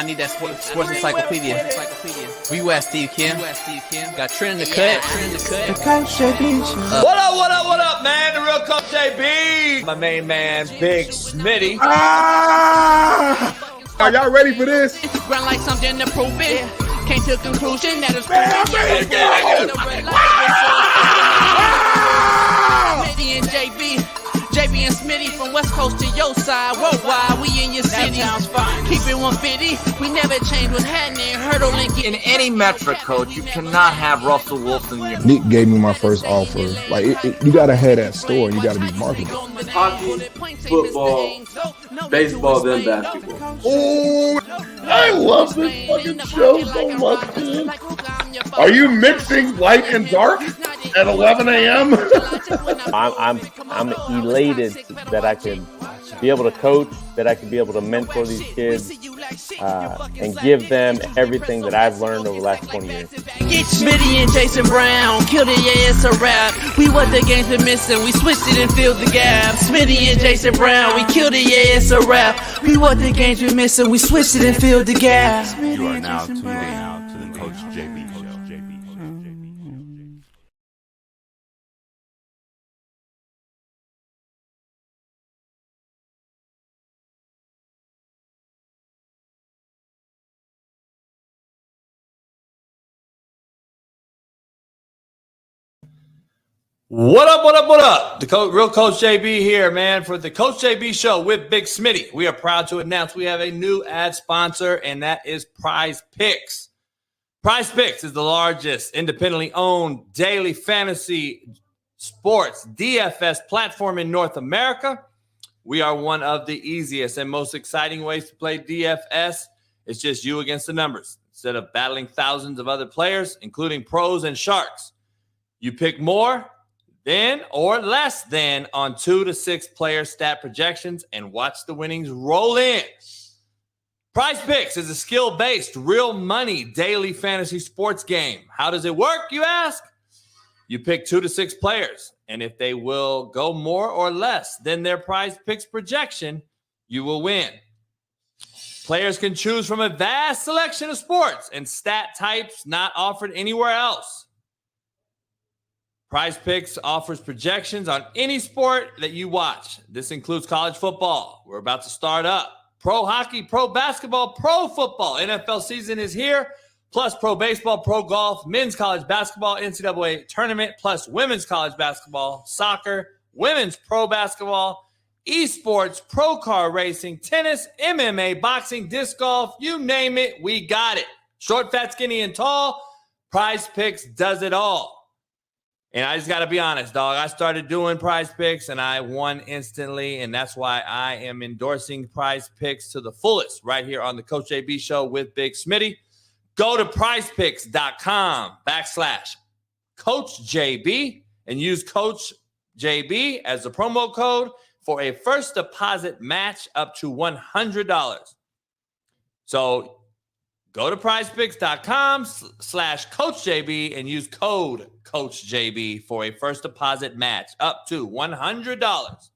need that sports encyclopedia. Where you at, Steve Kim? Got Trent in the cut. What up, man? The real Coach JB. My main man, Big Smitty. Are y'all ready for this? Ground like something to prove it. Came to a conclusion that is Smitty and JB and Smitty from West Coast to your side, worldwide, we in your city. Keep it 150, we never change what's happening. Hurdle link In any metric, Coach, you cannot have Russell Wilson. Nick gave me my first offer. Like, you got to have that store. You got to be marketable. Hockey, football, baseball, then basketball. Oh, I love this fucking show so much, dude. Are you mixing light and dark at 11 a.m.? I'm elated that I can be able to coach, that I can be able to mentor these kids, and give them everything that I've learned over the last 20 years. Get Smitty and Jason Brown, kill the ass a rap. We what the games been missing, we switched it and filled the gap. Smitty and Jason Brown, we killed the ass a rap. We what the games been missing, we switched it and filled the gap. You are now tuned in to the Coach JB Show. What up? The real Coach JB here, man, for the Coach JB Show with Big Smitty. We are proud to announce we have a new ad sponsor, and that is Prize Picks. Prize Picks is the largest independently owned daily fantasy sports DFS platform in North America. We are one of the easiest and most exciting ways to play DFS. It's just you against the numbers. Instead of battling thousands of other players, including pros and sharks, you pick more than or less than on 2 to 6 player stat projections and watch the winnings roll in. Prize Picks is a skill-based, real money daily fantasy sports game. How does it work, you ask? You pick 2 to 6 players, and if they will go more or less than their Prize Picks projection, you will win. Players can choose from a vast selection of sports and stat types not offered anywhere else. Prize Picks offers projections on any sport that you watch. This includes college football. We're about to start up. Pro hockey, pro basketball, pro football. NFL season is here. Plus pro baseball, pro golf, men's college basketball, NCAA tournament, plus women's college basketball, soccer, women's pro basketball, esports, pro car racing, tennis, MMA, boxing, disc golf, you name it, we got it. Short, fat, skinny, and tall. Prize Picks does it all. And I just got to be honest, dog. I started doing Prize Picks, and I won instantly, and that's why I am endorsing Prize Picks to the fullest right here on the Coach JB Show with Big Smitty. Go to prizepicks.com/CoachJB and use Coach JB as the promo code for a first deposit match up to $100. So go to prizepicks.com/CoachJB and use code CoachJB for a first deposit match up to $100.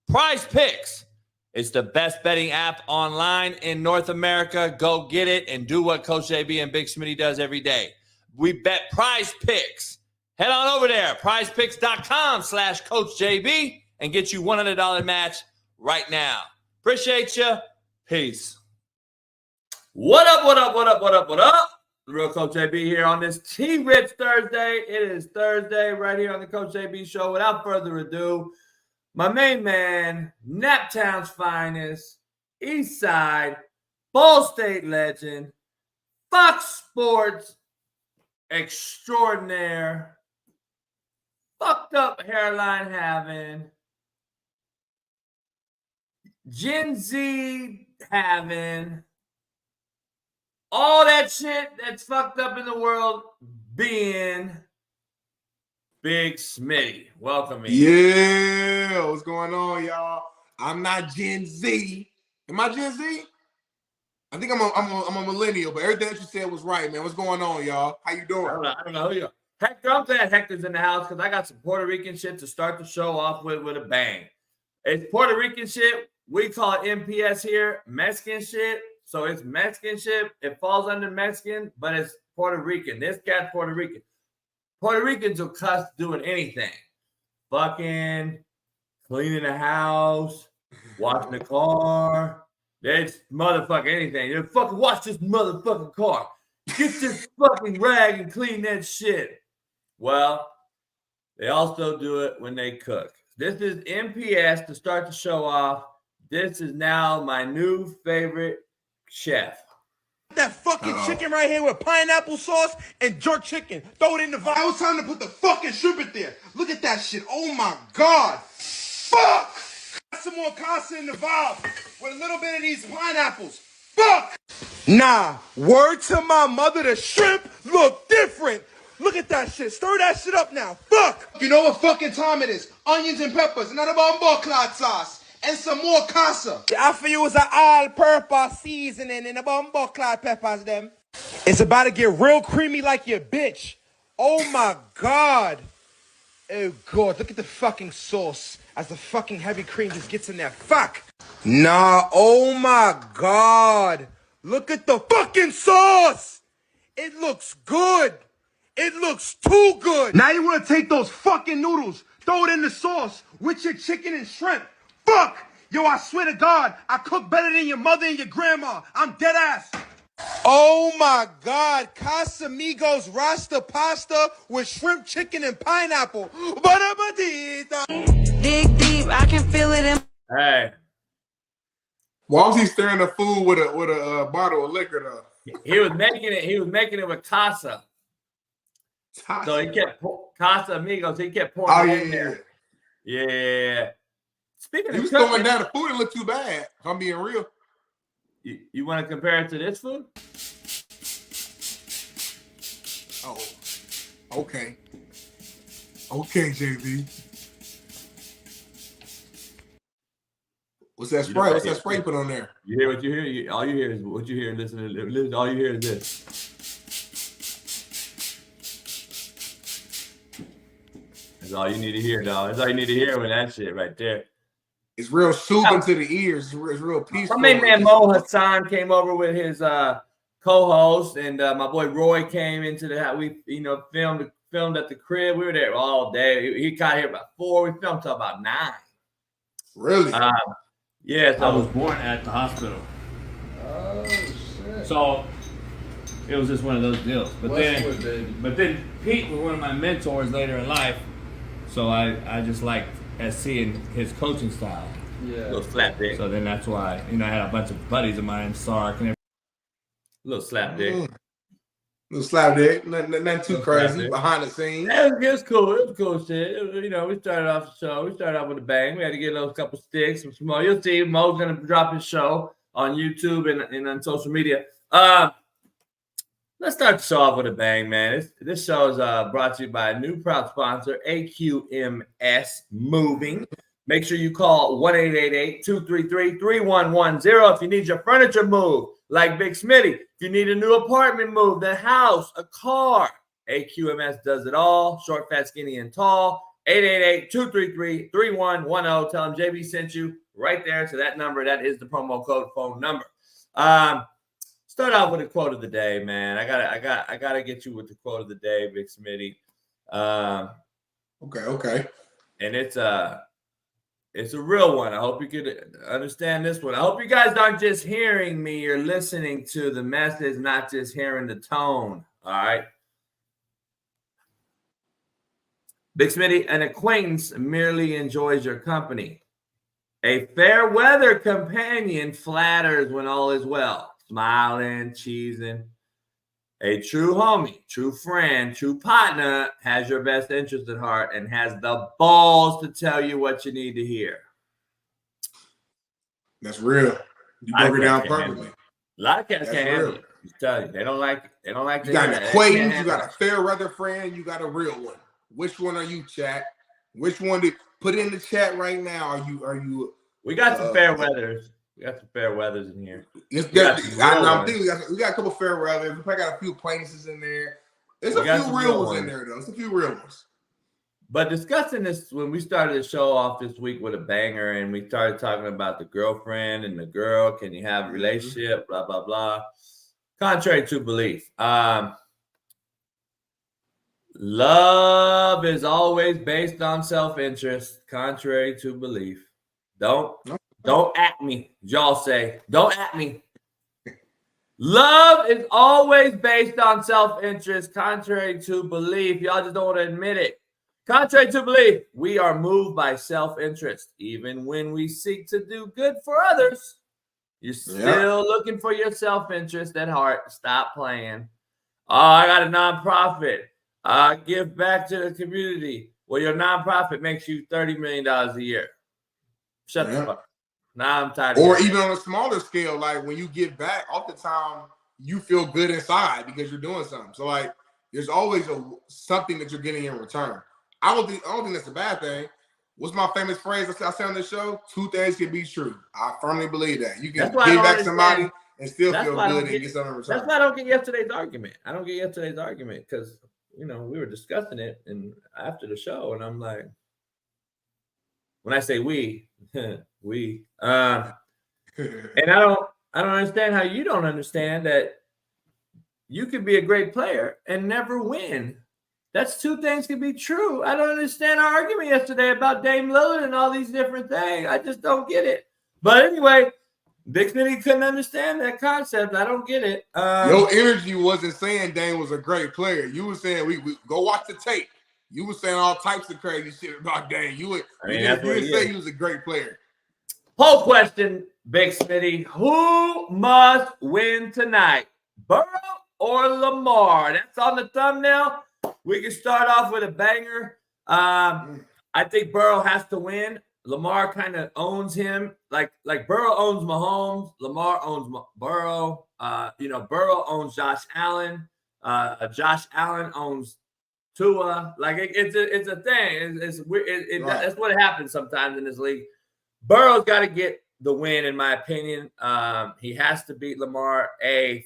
Prize Picks is the best betting app online in North America. Go get it and do what Coach JB and Big Smitty does every day. We bet Prize Picks. Head on over there, prizepicks.com/CoachJB and get you $100 match right now. Appreciate you. Peace. What up? The real Coach JB here on this T-Rich Thursday. It is Thursday right here on the Coach JB Show. Without further ado, my main man, Naptown's finest, East Side, Ball State legend, Fox Sports extraordinaire, fucked up hairline having, Gen Z having, all that shit that's fucked up in the world being Big Smitty. Welcome. Yeah, what's going on, y'all? I'm not Gen Z. Am I Gen Z? I think I'm a millennial, but everything that you said was right, man. What's going on, y'all? How you doing? I don't know who you are. Hector, I'm glad Hector's in the house because I got some Puerto Rican shit to start the show off with a bang. It's Puerto Rican shit. We call it MPS here. Mexican shit. So it's Mexican shit. It falls under Mexican, but it's Puerto Rican. This cat's Puerto Rican. Puerto Ricans will cuss doing anything. Fucking, cleaning the house, washing the car. It's motherfucking anything. You fucking wash this motherfucking car. Get this fucking rag and clean that shit. Well, they also do it when they cook. This is MPS to start the show off. This is now my new favorite chef. That fucking chicken right here with pineapple sauce and jerk chicken. Throw it in the vibe. It was time to put the fucking shrimp in there. Look at that shit. Oh my God. Fuck. Some more casa in the vibe with a little bit of these pineapples. Fuck. Nah. Word to my mother, the shrimp look different. Look at that shit. Stir that shit up now. Fuck. You know what fucking time it is. Onions and peppers. Another bomb clot sauce. And some more casa. I feel you was an all-purpose seasoning in the bumbo clot peppers, them. It's about to get real creamy like your bitch. Oh my God. Oh God, look at the fucking sauce as the fucking heavy cream just gets in there. Fuck. Nah, oh my God. Look at the fucking sauce. It looks good. It looks too good. Now you want to take those fucking noodles, throw it in the sauce with your chicken and shrimp. Fuck! Yo, I swear to God, I cook better than your mother and your grandma. I'm dead ass. Oh my God, Casamigos Rasta pasta with shrimp, chicken, and pineapple. Dig deep, I can feel it in. Hey, Why was he stirring the food with a bottle of liquor though? he was making it. He was making it with casa. So he kept Casa Amigos. He kept pouring it in there. Yeah. Speaking He of was cooking, throwing down the food. It looked too bad. If I'm being real. you want to compare it to this food? Oh, okay. Okay, JV. What's that spray? What's that spray you put on there? You hear what you hear? All you hear is what you hear. Listen, all you hear is this. That's all you need to hear, dog. That's all you need to hear with that shit right there. It's real soothing to the ears. It's real peaceful. My main man Mo Hassan came over with his co-host, and my boy Roy came into the house. We, filmed at the crib. We were there all day. He got here about 4. We filmed till about 9. Really? Yeah. So I was born at the hospital. Oh shit. So it was just one of those deals. But then Pete was one of my mentors later in life. So I just liked seeing his coaching style. Yeah. Little slap dick. So then that's why, I had a bunch of buddies of mine, Sark and everything. Little slap dick. Little slap dick. Nothing too crazy behind the scenes. It was cool. It was cool shit. We started off the show. We started off with a bang. We had to get a couple sticks. Some small. You'll see Mo's going to drop his show on YouTube and on social media. Let's start the show off with a bang, man. This show is brought to you by a new proud sponsor, AQMS Moving. Make sure you call 1-888-233-3110 if you need your furniture moved, like Big Smitty. If you need a new apartment moved, the house, a car, AQMS does it all. Short, fat, skinny, and tall. 888-233-3110. Tell them JB sent you right there to that number. That is the promo code phone number. Start off with a quote of the day, man. I gotta get you with the quote of the day, Big Smitty. Okay. And it's a real one. I hope you could understand this one. I hope you guys aren't just hearing me. You're listening to the message, not just hearing the tone. All right. Big Smitty, an acquaintance merely enjoys your company. A fair weather companion flatters when all is well. Smiling, cheesing. A true homie, true friend, true partner has your best interest at heart and has the balls to tell you what you need to hear. That's real. You broke it down perfectly. A lot of cats can't handle it. I tell you, they don't like it. They don't like. You got an acquaintance, you got a fair weather friend, you got a real one. Which one are you, chat? Which one to put in the chat right now? Are you? We got some fair weathers. We got some fair weathers in here. I'm thinking we got a couple fair weathers. We probably got a few acquaintances in there. There's a few real ones in there, though. There's a few real ones. But discussing this, when we started the show off this week with a banger, and we started talking about the girlfriend and the girl, can you have a relationship, blah, blah, blah. Contrary to belief. Love is always based on self-interest, contrary to belief. Don't at me, y'all say. Don't at me. Love is always based on self-interest, contrary to belief. Y'all just don't want to admit it. Contrary to belief, we are moved by self-interest. Even when we seek to do good for others, you're still looking for your self-interest at heart. Stop playing. Oh, I got a nonprofit. Give back to the community. Well, your nonprofit makes you $30 million a year. Shut the fuck up. Now I'm tired of Or even on a smaller scale, like when you give back, oftentimes you feel good inside because you're doing something. So like there's always something that you're getting in return. I don't think that's a bad thing. What's my famous phrase I say on this show? 2 things can be true. I firmly believe that. You can give back to somebody and still feel good and get something in return. That's why I don't get yesterday's argument. I don't get yesterday's argument because, you know, we were discussing it and after the show, and I'm like, when I say we, we, and I don't understand how you don't understand that you could be a great player and never win. That's 2 things can be true. I don't understand our argument yesterday about Dame Lillard and all these different things. I just don't get it. But anyway, Big Smitty couldn't understand that concept. I don't get it. Your energy wasn't saying Dame was a great player. You were saying we go watch the tape. You were saying all types of crazy shit about Dame. You didn't say he was a great player. Poll question, Big Smitty. Who must win tonight? Burrow or Lamar? That's on the thumbnail. We can start off with a banger. I think Burrow has to win. Lamar kind of owns him. Like Burrow owns Mahomes. Lamar owns Burrow. Burrow owns Josh Allen. Josh Allen owns Tua. Like it's a thing. That's what happens sometimes in this league. Burrow's got to get the win, in my opinion. He has to beat Lamar,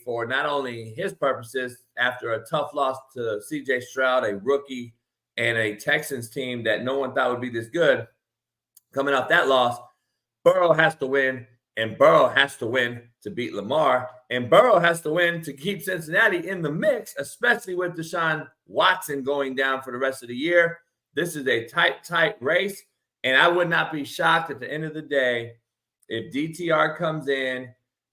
for not only his purposes after a tough loss to C.J. Stroud, a rookie, and a Texans team that no one thought would be this good. Coming off that loss, Burrow has to win, and Burrow has to win to beat Lamar, and Burrow has to win to keep Cincinnati in the mix, especially with Deshaun Watson going down for the rest of the year. This is a tight race, and I would not be shocked at the end of the day if DTR comes in,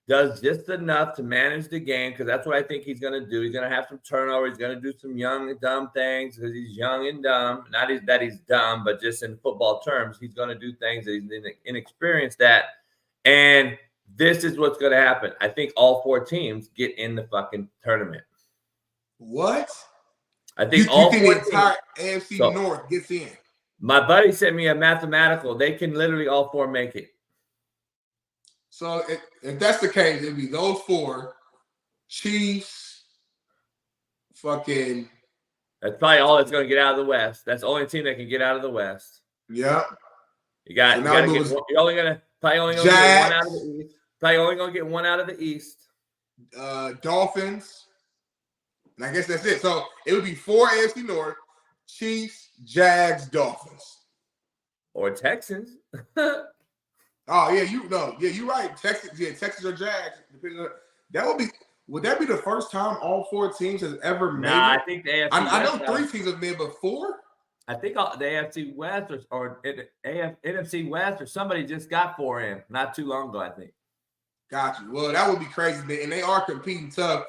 does just enough to manage the game, because that's what I think he's going to do. He's going to have some turnover. He's going to do some young and dumb things because he's young and dumb. Not that he's dumb, but just in football terms, he's going to do things that he's inexperienced at. And this is what's going to happen. I think all 4 teams get in the fucking tournament. What? I think the entire AFC North gets in. My buddy sent me a mathematical. They can literally all 4 make it. So if that's the case, it'd be those 4, Chiefs, fucking. That's probably all that's going to get out of the West. That's the only team that can get out of the West. Yeah. You're only going to get one out of the East. Probably only going to get one out of the East. Dolphins. And I guess that's it. So it would be 4 AFC North, Chiefs, Jags, Dolphins. Or Texans. Oh yeah, you're right. Texas or Jags. Would that be the first time all 4 teams has ever made it? I think the AFC I know 3 teams have made before. I think the AFC West or NFC West or somebody just got 4 in not too long ago, I think. Got you. Well, that would be crazy, and they are competing tough.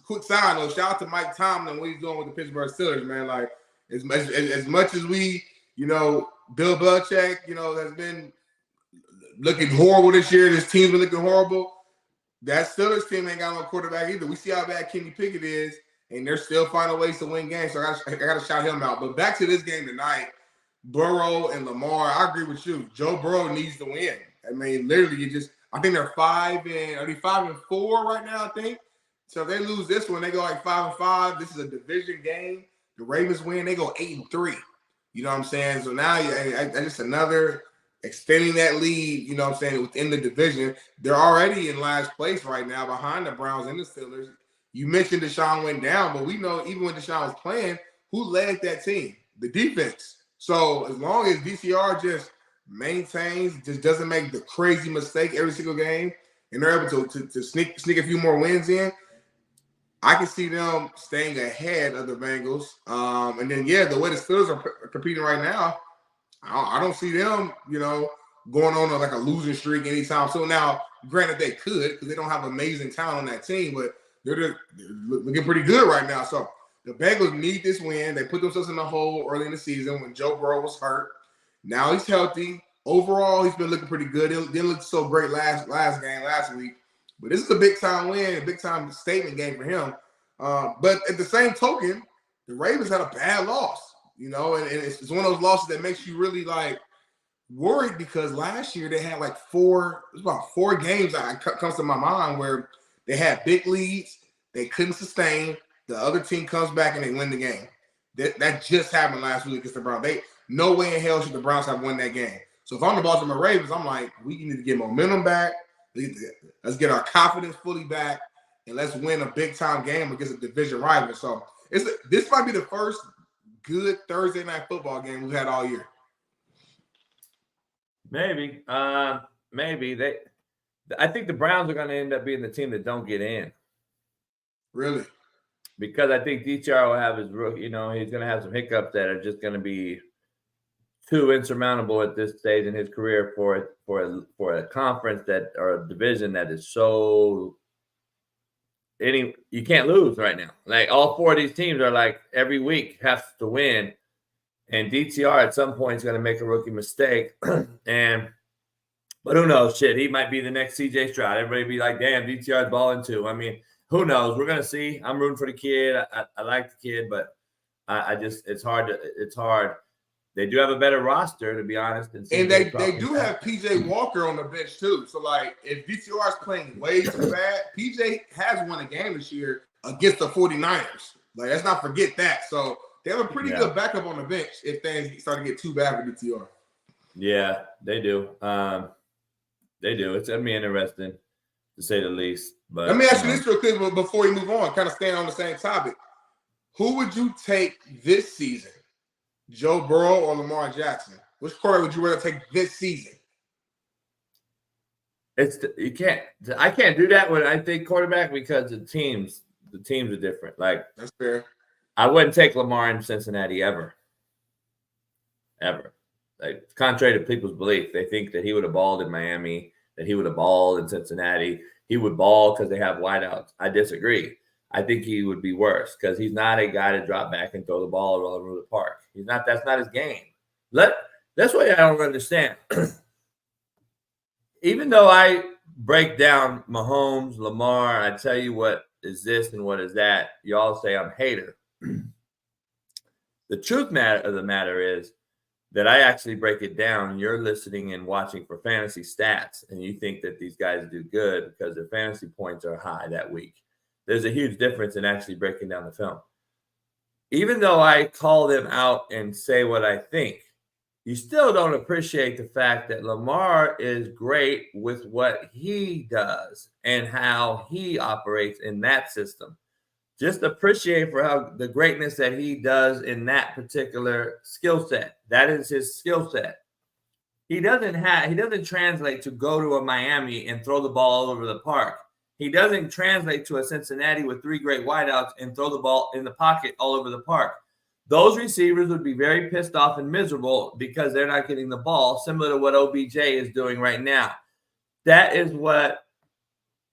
Quick side note, shout out to Mike Tomlin, what he's doing with the Pittsburgh Steelers, man. Like as much as we, Bill Belichick, has been looking horrible this year. This team's been looking horrible. That Steelers team ain't got no quarterback either. We see how bad Kenny Pickett is, and they're still finding ways to win games. So I got to shout him out. But back to this game tonight, Burrow and Lamar. I agree with you. Joe Burrow needs to win. I mean, literally, I think they're 5-4 right now. I think so. If they lose this one, they go like 5-5. This is a division game. The Ravens win, they go 8-3. You know what I'm saying? So now, just another. Extending that lead, within the division. They're already in last place right now behind the Browns and the Steelers. You mentioned Deshaun went down, but we know even when Deshaun was playing, who led that team? the defense. So as long as DTR just maintains, just doesn't make the crazy mistake every single game, and they're able to sneak a few more wins in, I can see them staying ahead of the Bengals. And then, yeah, the way the Steelers are competing right now, I don't see them, going on like a losing streak anytime soon. Now, granted, they could because they don't have amazing talent on that team, but they're looking pretty good right now. So the Bengals need this win. They put themselves in the hole early in the season when Joe Burrow was hurt. Now he's healthy. Overall, he's been looking pretty good. It didn't look so great last week. But this is a big-time win, a big-time statement game for him. But at the same token, the Ravens had a bad loss, and it's one of those losses that makes you really, worried because last year they had about four games that comes to my mind where they had big leads, they couldn't sustain, the other team comes back and they win the game. That just happened last week against the Browns. No way in hell should the Browns have won that game. So if I'm the Baltimore Ravens, I'm like, we need to get momentum back. Let's get our confidence fully back, and let's win a big-time game against a division rival. So this might be the first good Thursday night football game we've had all year. Maybe. Maybe. I think the Browns are going to end up being the team that don't get in. Really? Because I think DTR will have his rookie, he's going to have some hiccups that are just going to be too insurmountable at this stage in his career for a conference or a division that is so you can't lose right now. Like all four of these teams are every week has to win, and DTR at some point is going to make a rookie mistake. But who knows? Shit, he might be the next CJ Stroud. Everybody be like, damn, DTR's balling too. I mean, who knows? We're going to see. I'm rooting for the kid. I like the kid, but it's hard. They do have a better roster, to be honest. And they do have PJ Walker on the bench, too. So, if DTR is playing way too bad, PJ has won a game this year against the 49ers. Let's not forget that. So, they have a pretty good backup on the bench if things start to get too bad for DTR. Yeah, they do. They do. It's going to be interesting, to say the least. But let me ask you this real quick before we move on, kind of staying on the same topic. Who would you take this season? Joe Burrow or Lamar Jackson? Which quarterback would you rather take this season? I can't do that when I think quarterback because the teams are different. That's fair. I wouldn't take Lamar in Cincinnati ever. Ever. Contrary to people's belief, they think that he would have balled in Miami, that he would have balled in Cincinnati. He would ball because they have wideouts. I disagree. I think he would be worse because he's not a guy to drop back and throw the ball all over the park. He's not. That's not his game. That's what I don't understand. Even though I break down Mahomes, Lamar, I tell you what is this and what is that, you all say I'm a hater. The truth of the matter is that I actually break it down. You're listening and watching for fantasy stats, and you think that these guys do good because their fantasy points are high that week. There's a huge difference in actually breaking down the film. Even though I call them out and say what I think, you still don't appreciate the fact that Lamar is great with what he does and how he operates in that system. Just appreciate for how the greatness that he does in that particular skill set. That is his skill set. He doesn't translate to go to a Miami and throw the ball all over the park. He doesn't translate to a Cincinnati with three great wideouts and throw the ball in the pocket all over the park. Those receivers would be very pissed off and miserable because they're not getting the ball, similar to what OBJ is doing right now. That is what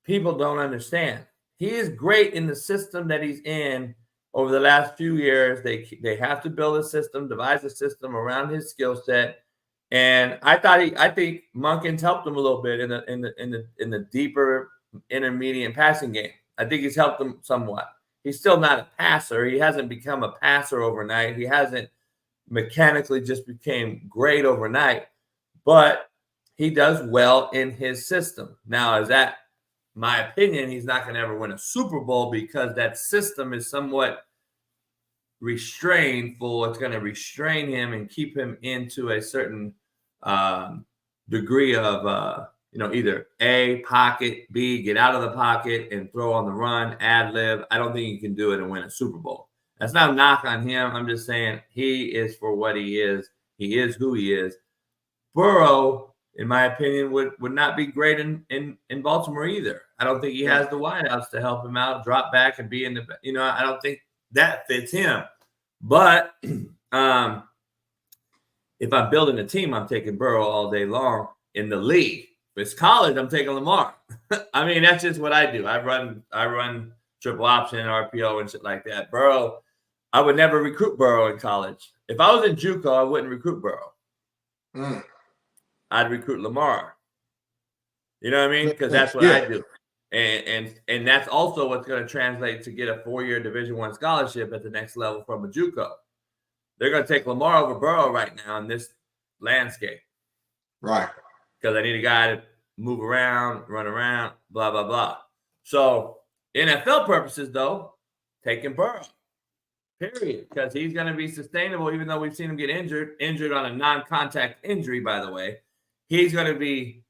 people don't understand. He is great in the system that he's in over the last few years. They have to build a system, devise a system around his skill set. And I think Munkins helped him a little bit in the deeper intermediate passing game. I think he's helped him somewhat. He's still not a passer. He hasn't become a passer overnight. He hasn't mechanically just became great overnight, but he does well in his system. Now, is that my opinion? He's not going to ever win a Super Bowl because that system is somewhat restrainful. It's going to restrain him and keep him into a certain degree of either A, pocket, B, get out of the pocket and throw on the run, ad lib. I don't think you can do it and win a Super Bowl. That's not a knock on him. I'm just saying he is for what he is. He is who he is. Burrow, in my opinion, would not be great in Baltimore either. I don't think he has the wideouts to help him out, drop back and be in the, I don't think that fits him. But if I'm building a team, I'm taking Burrow all day long in the league. If it's college, I'm taking Lamar. I mean, that's just what I do. I run triple option, RPO, and shit like that. Burrow, I would never recruit Burrow in college. If I was in JUCO, I wouldn't recruit Burrow. I'd recruit Lamar. You know what I mean? Because that's what I do. And that's also what's going to translate to get a 4-year Division I scholarship at the next level from a JUCO. They're going to take Lamar over Burrow right now in this landscape. Right. Because I need a guy to move around, run around, blah, blah, blah. So NFL purposes, though, taking Burrow. Period. Because he's going to be sustainable, even though we've seen him get injured on a non-contact injury, by the way. He's going to be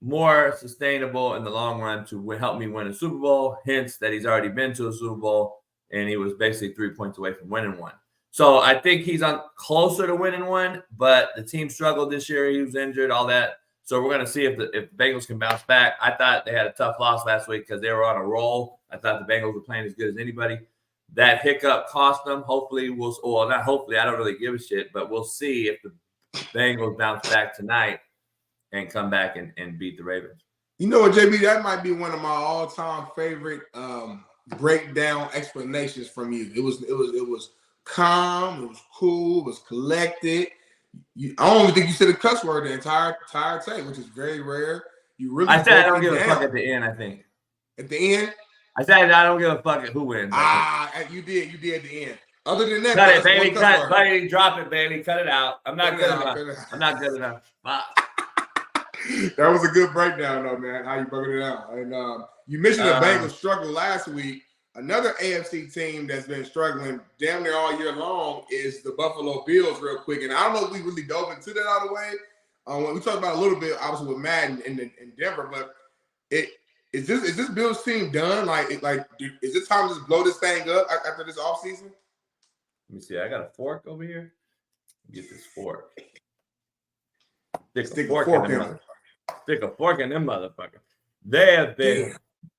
more sustainable in the long run to help me win a Super Bowl, hence that he's already been to a Super Bowl, and he was basically 3 points away from winning one. So I think he's on closer to winning one, but the team struggled this year. He was injured, all that. So we're going to see if the Bengals can bounce back. I thought they had a tough loss last week because they were on a roll. I thought the Bengals were playing as good as anybody. That hiccup cost them. Hopefully not hopefully, I don't really give a shit, but we'll see if the Bengals bounce back tonight and come back and beat the Ravens. You know what, JB? That might be one of my all-time favorite breakdown explanations from you. It was calm, it was cool, it was collected. I don't even think you said a cuss word the entire tape, which is very rare. You really I said I don't give a fuck at the end, I think. At the end? I said I don't give a fuck at who wins. You did at the end. Other than that, cut it, baby. Baby, drop it, baby. Cut it out. I'm not good enough. I'm not good enough. That was a good breakdown, though, man. How you broke it out. And you mentioned the Bengals struggle last week. Another AFC team that's been struggling damn near all year long is the Buffalo Bills, real quick. And I don't know if we really dove into that all the way. When we talked about a little bit, obviously, with Madden in Denver, but is this Bills team done? Is it time to just blow this thing up after this offseason? Let me see. I got a fork over here. Get this fork. Stick a fork in them motherfuckers. They have been,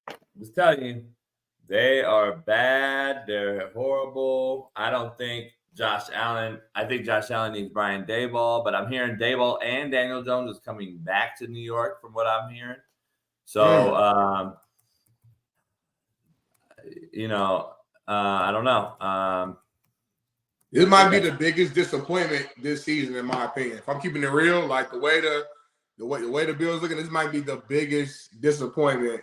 I was telling you, they are bad. They're horrible. I think Josh Allen needs Brian Daboll, but I'm hearing Daboll and Daniel Jones is coming back to New York from what I'm hearing. So, I don't know. This might be the biggest disappointment this season, in my opinion. If I'm keeping it real, like the way the Bills looking, this might be the biggest disappointment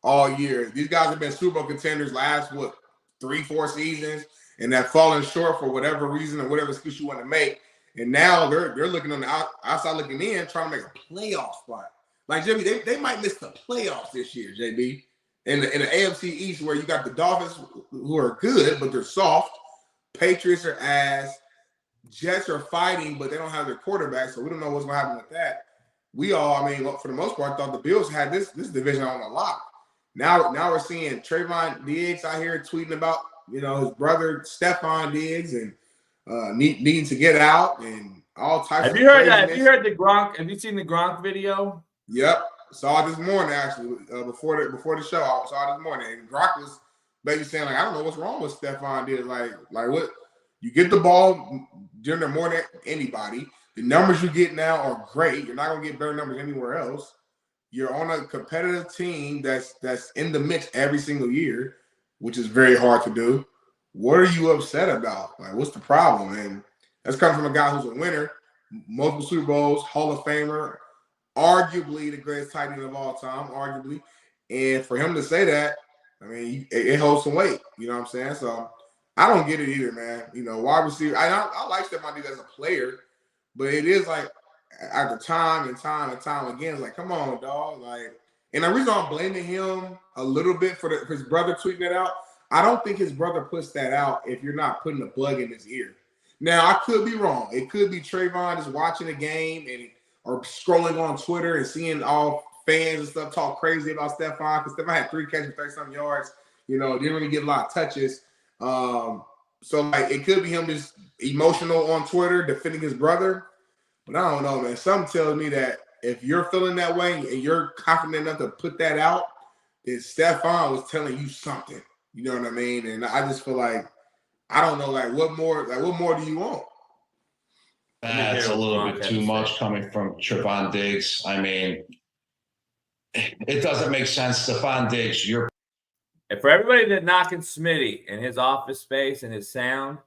all year. These guys have been Super Bowl contenders last 3-4 seasons, and have fallen short for whatever reason or whatever excuse you want to make. And now they're looking on the outside looking in, trying to make a playoff spot. Like JB, they might miss the playoffs this year, JB. In the AFC East, where you got the Dolphins, who are good but they're soft. Patriots are ass. Jets are fighting, but they don't have their quarterback, so we don't know what's going to happen with that. We all, for the most part, thought the Bills had this division on the lock. Now we're seeing Trayvon Diggs out here tweeting about, his brother Stephon Diggs and needing to get out and all types of craziness. Have you heard the Gronk? Have you seen the Gronk video? Yep. Saw it this morning, actually, before the show. I saw it this morning. And Gronk was basically saying, I don't know what's wrong with Stephon Diggs. Like what? You get the ball during the more than anybody. The numbers you get now are great. You're not going to get better numbers anywhere else. You're on a competitive team that's in the mix every single year, which is very hard to do. What are you upset about? Like, what's the problem? And that's coming from a guy who's a winner, multiple Super Bowls, Hall of Famer, arguably the greatest tight end of all time, arguably. And for him to say that, it holds some weight. You know what I'm saying? So I don't get it either, man. Wide receiver. I like Stephon Diggs as a player, but it is like after time and time again, it's like, come on, dog. And the reason I'm blaming him a little bit for his brother tweeting it out, I don't think his brother puts that out if you're not putting a bug in his ear. Now, I could be wrong. It could be Trayvon is watching a game or scrolling on Twitter and seeing all fans and stuff talk crazy about Stephon, because Stephon had 3 catches, 30-something yards. Didn't really get a lot of touches. So like it could be him just emotional on Twitter defending his brother. But I don't know, man. Something tells me that if you're feeling that way and you're confident enough to put that out, then Stephon was telling you something. You know what I mean? And I just feel like I don't know, like what more do you want? That's a little bit too much coming from Trevon Diggs. I mean, it doesn't make sense. Stephon Diggs, you're. And for everybody that knocking Smitty and his office space and his sound,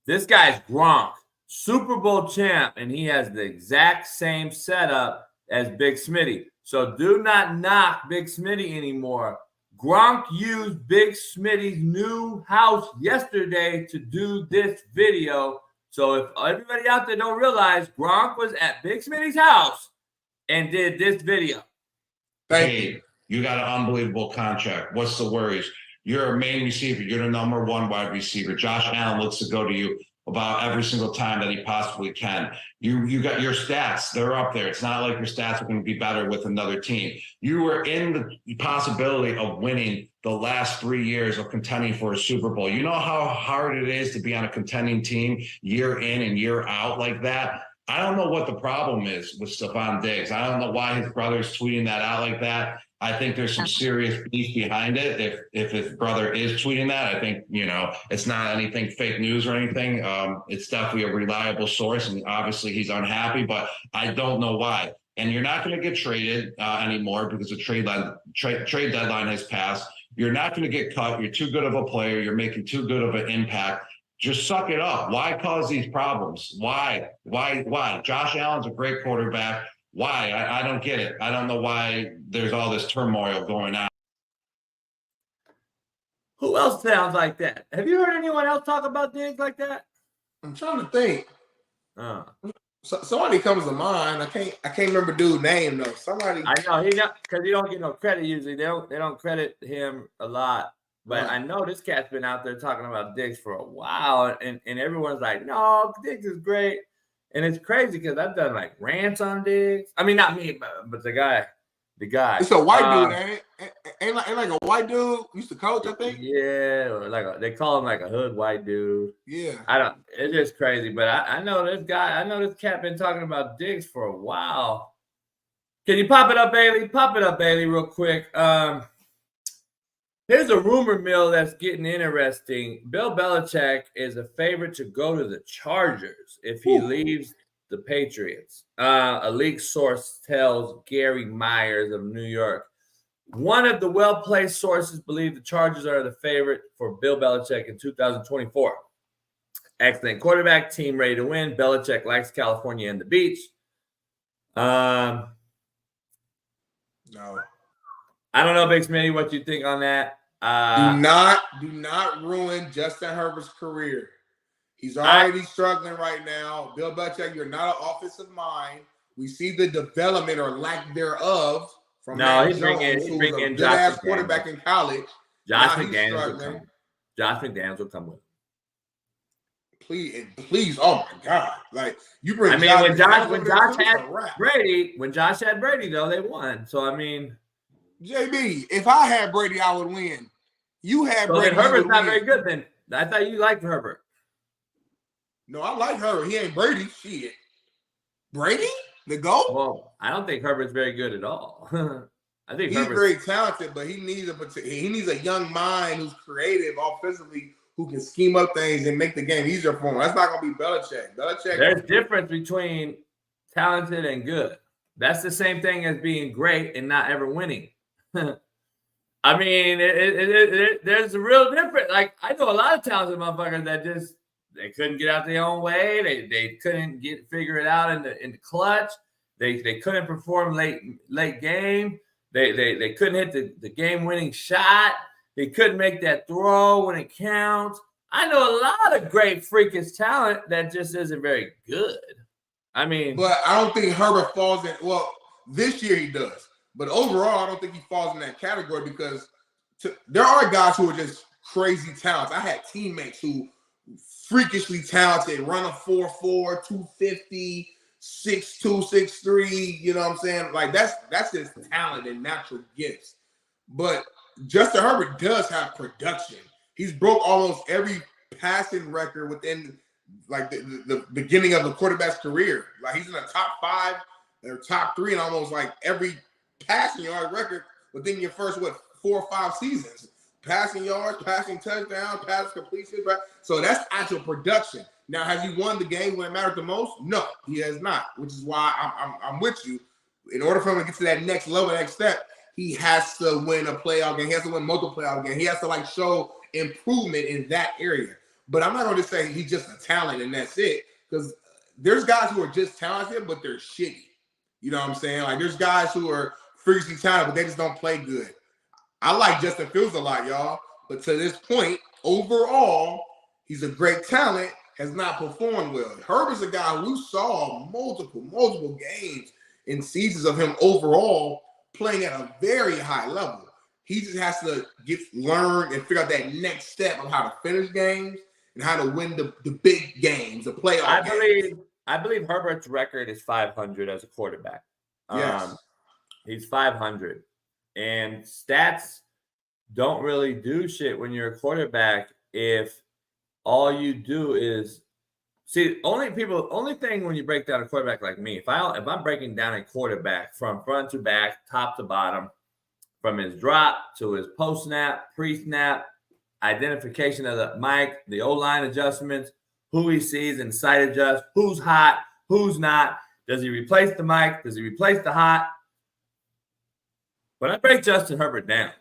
this guy's Gronk, Super Bowl champ, and he has the exact same setup as Big Smitty. So do not knock Big Smitty anymore. Gronk used Big Smitty's new house yesterday to do this video. So if everybody out there don't realize, Gronk was at Big Smitty's house and did this video. Hey, you got an unbelievable contract. What's the worries? You're a main receiver. You're the number one wide receiver. Josh Allen looks to go to you about every single time that he possibly can. You got your stats. They're up there. It's not like your stats are going to be better with another team. You were in the possibility of winning the last 3 years of contending for a Super Bowl. You know how hard it is to be on a contending team year in and year out like that? I don't know what the problem is with Stephon Diggs. I don't know why his brother's tweeting that out like that. I think there's some serious beef behind it. If his brother is tweeting that, I think, it's not anything fake news or anything. It's definitely a reliable source, and obviously he's unhappy, but I don't know why. And you're not going to get traded anymore because the trade deadline has passed. You're not going to get cut. You're too good of a player. You're making too good of an impact. Just suck it up. Why cause these problems? Why? Josh Allen's a great quarterback. Why? I don't get it. I don't know why there's all this turmoil going on. Who else sounds like that? Have you heard anyone else talk about Diggs like that? I'm trying to think. Somebody comes to mind. I can't remember dude's name though. Somebody. I know because he don't get no credit usually. They don't credit him a lot. But I know this cat's been out there talking about Diggs for a while, and everyone's like, no, Diggs is great. And it's crazy because I've done like rants on Diggs. I mean, not me, but the guy. It's a white dude, ain't like a white dude used to coach, I think. Yeah, or they call him like a hood white dude. Yeah. It's just crazy. But I know this guy, I know this cat been talking about Diggs for a while. Can you pop it up, Bailey? Pop it up, Bailey, real quick. Here's a rumor mill that's getting interesting. Bill Belichick is a favorite to go to the Chargers if he leaves the Patriots. A leak source tells Gary Myers of New York. One of the well-placed sources believe the Chargers are the favorite for Bill Belichick in 2024. Excellent quarterback, team ready to win. Belichick likes California and the beach. No. I don't know, Big Smitty, what you think on that. Do not ruin Justin Herbert's career. He's already struggling right now. Bill Belichick, you're not an offensive mind. We see the development or lack thereof from he's bringing good ass quarterback in college. Josh McDaniels will come with him. Please, oh my God! Like you bring. I mean, when Josh had Brady, though, they won. So I mean. JB, if I had Brady, I would win. You had Brady. Then Herbert's not very good then. I thought you liked Herbert. No, I like Herbert. He ain't Brady. Shit. Brady? The GOAT? Well, I don't think Herbert's very good at all. I think he's very talented, but he needs a young mind who's creative offensively, who can scheme up things and make the game easier for him. That's not going to be Belichick. There's a difference between talented and good. That's the same thing as being great and not ever winning. I mean, there's a real difference. Like, I know a lot of talented motherfuckers that they couldn't get out their own way. They couldn't figure it out in the clutch. They couldn't perform late game. They couldn't hit the game-winning shot. They couldn't make that throw when it counts. I know a lot of great freakish talent that just isn't very good. I mean, but I don't think Herbert falls in. Well, this year he does, but overall, I don't think he falls in that category because there are guys who are just crazy talents. I had teammates who freakishly talented, run a 4.4, 250, 6'2", 6'3". You know what I'm saying? Like that's his talent and natural gifts. But Justin Herbert does have production. He's broke almost every passing record within like the beginning of the quarterback's career. Like he's in the top 5 or top 3 in almost like every passing yard record within your first 4 or 5 seasons. Passing yards, passing touchdowns, pass completion. So that's actual production. Now, has he won the game when it mattered the most? No, he has not. Which is why I'm with you. In order for him to get to that next level, that next step, he has to win a playoff game. He has to win multiple playoff games. He has to like show improvement in that area. But I'm not going to say he's just a talent and that's it. Because there's guys who are just talented, but they're shitty. You know what I'm saying? Like there's guys who are freakishly talented, but they just don't play good. I like Justin Fields a lot, y'all. But to this point, overall, he's a great talent, has not performed well. Herbert's a guy who saw multiple games and seasons of him overall playing at a very high level. He just has to learn and figure out that next step of how to finish games and how to win the big games, the playoff games. I believe Herbert's record is 500 as a quarterback. Yes. He's 500. And stats don't really do shit when you're a quarterback if all you do is see. Only thing when you break down a quarterback like me, if I'm breaking down a quarterback from front to back, top to bottom, from his drop to his post snap, pre snap, identification of the mic, the O-line adjustments, who he sees and sight adjust, who's hot, who's not. Does he replace the mic? Does he replace the hot? When I break Justin Herbert down,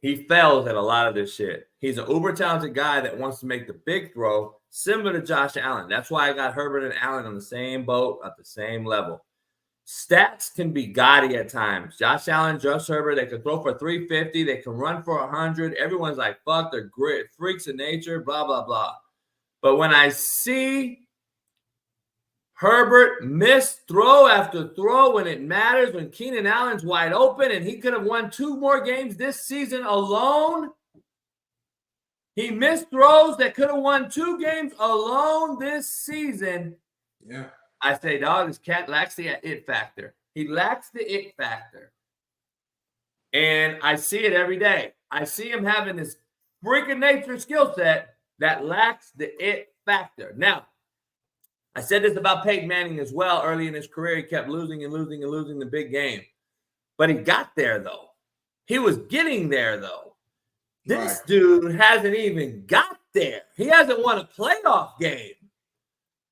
he fails at a lot of this shit. He's an uber talented guy that wants to make the big throw, similar to Josh Allen. That's why I got Herbert and Allen on the same boat at the same level. Stats can be gaudy at times. Josh Allen, Josh Herbert, they can throw for 350. They can run for 100. Everyone's like, fuck, they're great freaks of nature, blah, blah, blah. But when I see Herbert missed throw after throw when it matters, when Keenan Allen's wide open and he could have won 2 more games this season alone. He missed throws that could have won 2 games alone this season. Yeah. I say, dog, this cat lacks the it factor. He lacks the it factor. And I see it every day. I see him having this freak of nature skill set that lacks the it factor. Now, I said this about Peyton Manning as well. Early in his career, he kept losing and losing and losing the big game. But he got there, though. He was getting there, though. This dude hasn't even got there. He hasn't won a playoff game.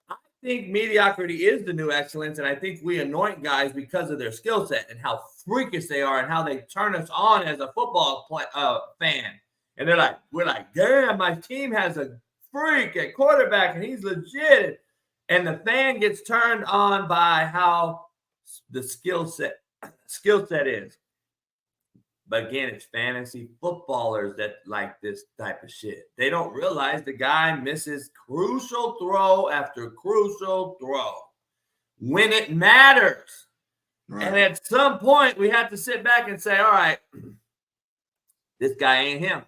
I think mediocrity is the new excellence, and I think we anoint guys because of their skill set and how freakish they are and how they turn us on as a football fan. And we're like, damn, my team has a freak at quarterback, and he's legit. And the fan gets turned on by how the skill set is. But again, it's fantasy footballers that like this type of shit. They don't realize the guy misses crucial throw after crucial throw when it matters. Right. And at some point, we have to sit back and say, all right, this guy ain't him.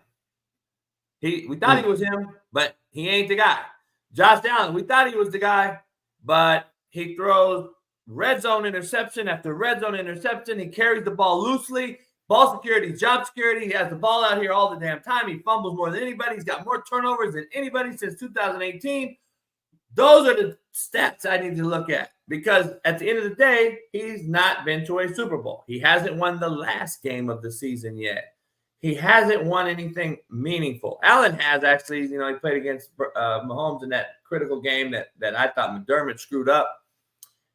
We thought he was him, but he ain't the guy. Josh Allen, we thought he was the guy, but he throws red zone interception after red zone interception. He carries the ball loosely. Ball security, job security. He has the ball out here all the damn time. He fumbles more than anybody. He's got more turnovers than anybody since 2018. Those are the stats I need to look at because at the end of the day, he's not been to a Super Bowl. He hasn't won the last game of the season yet. He hasn't won anything meaningful. Allen has actually, he played against Mahomes in that critical game that I thought McDermott screwed up.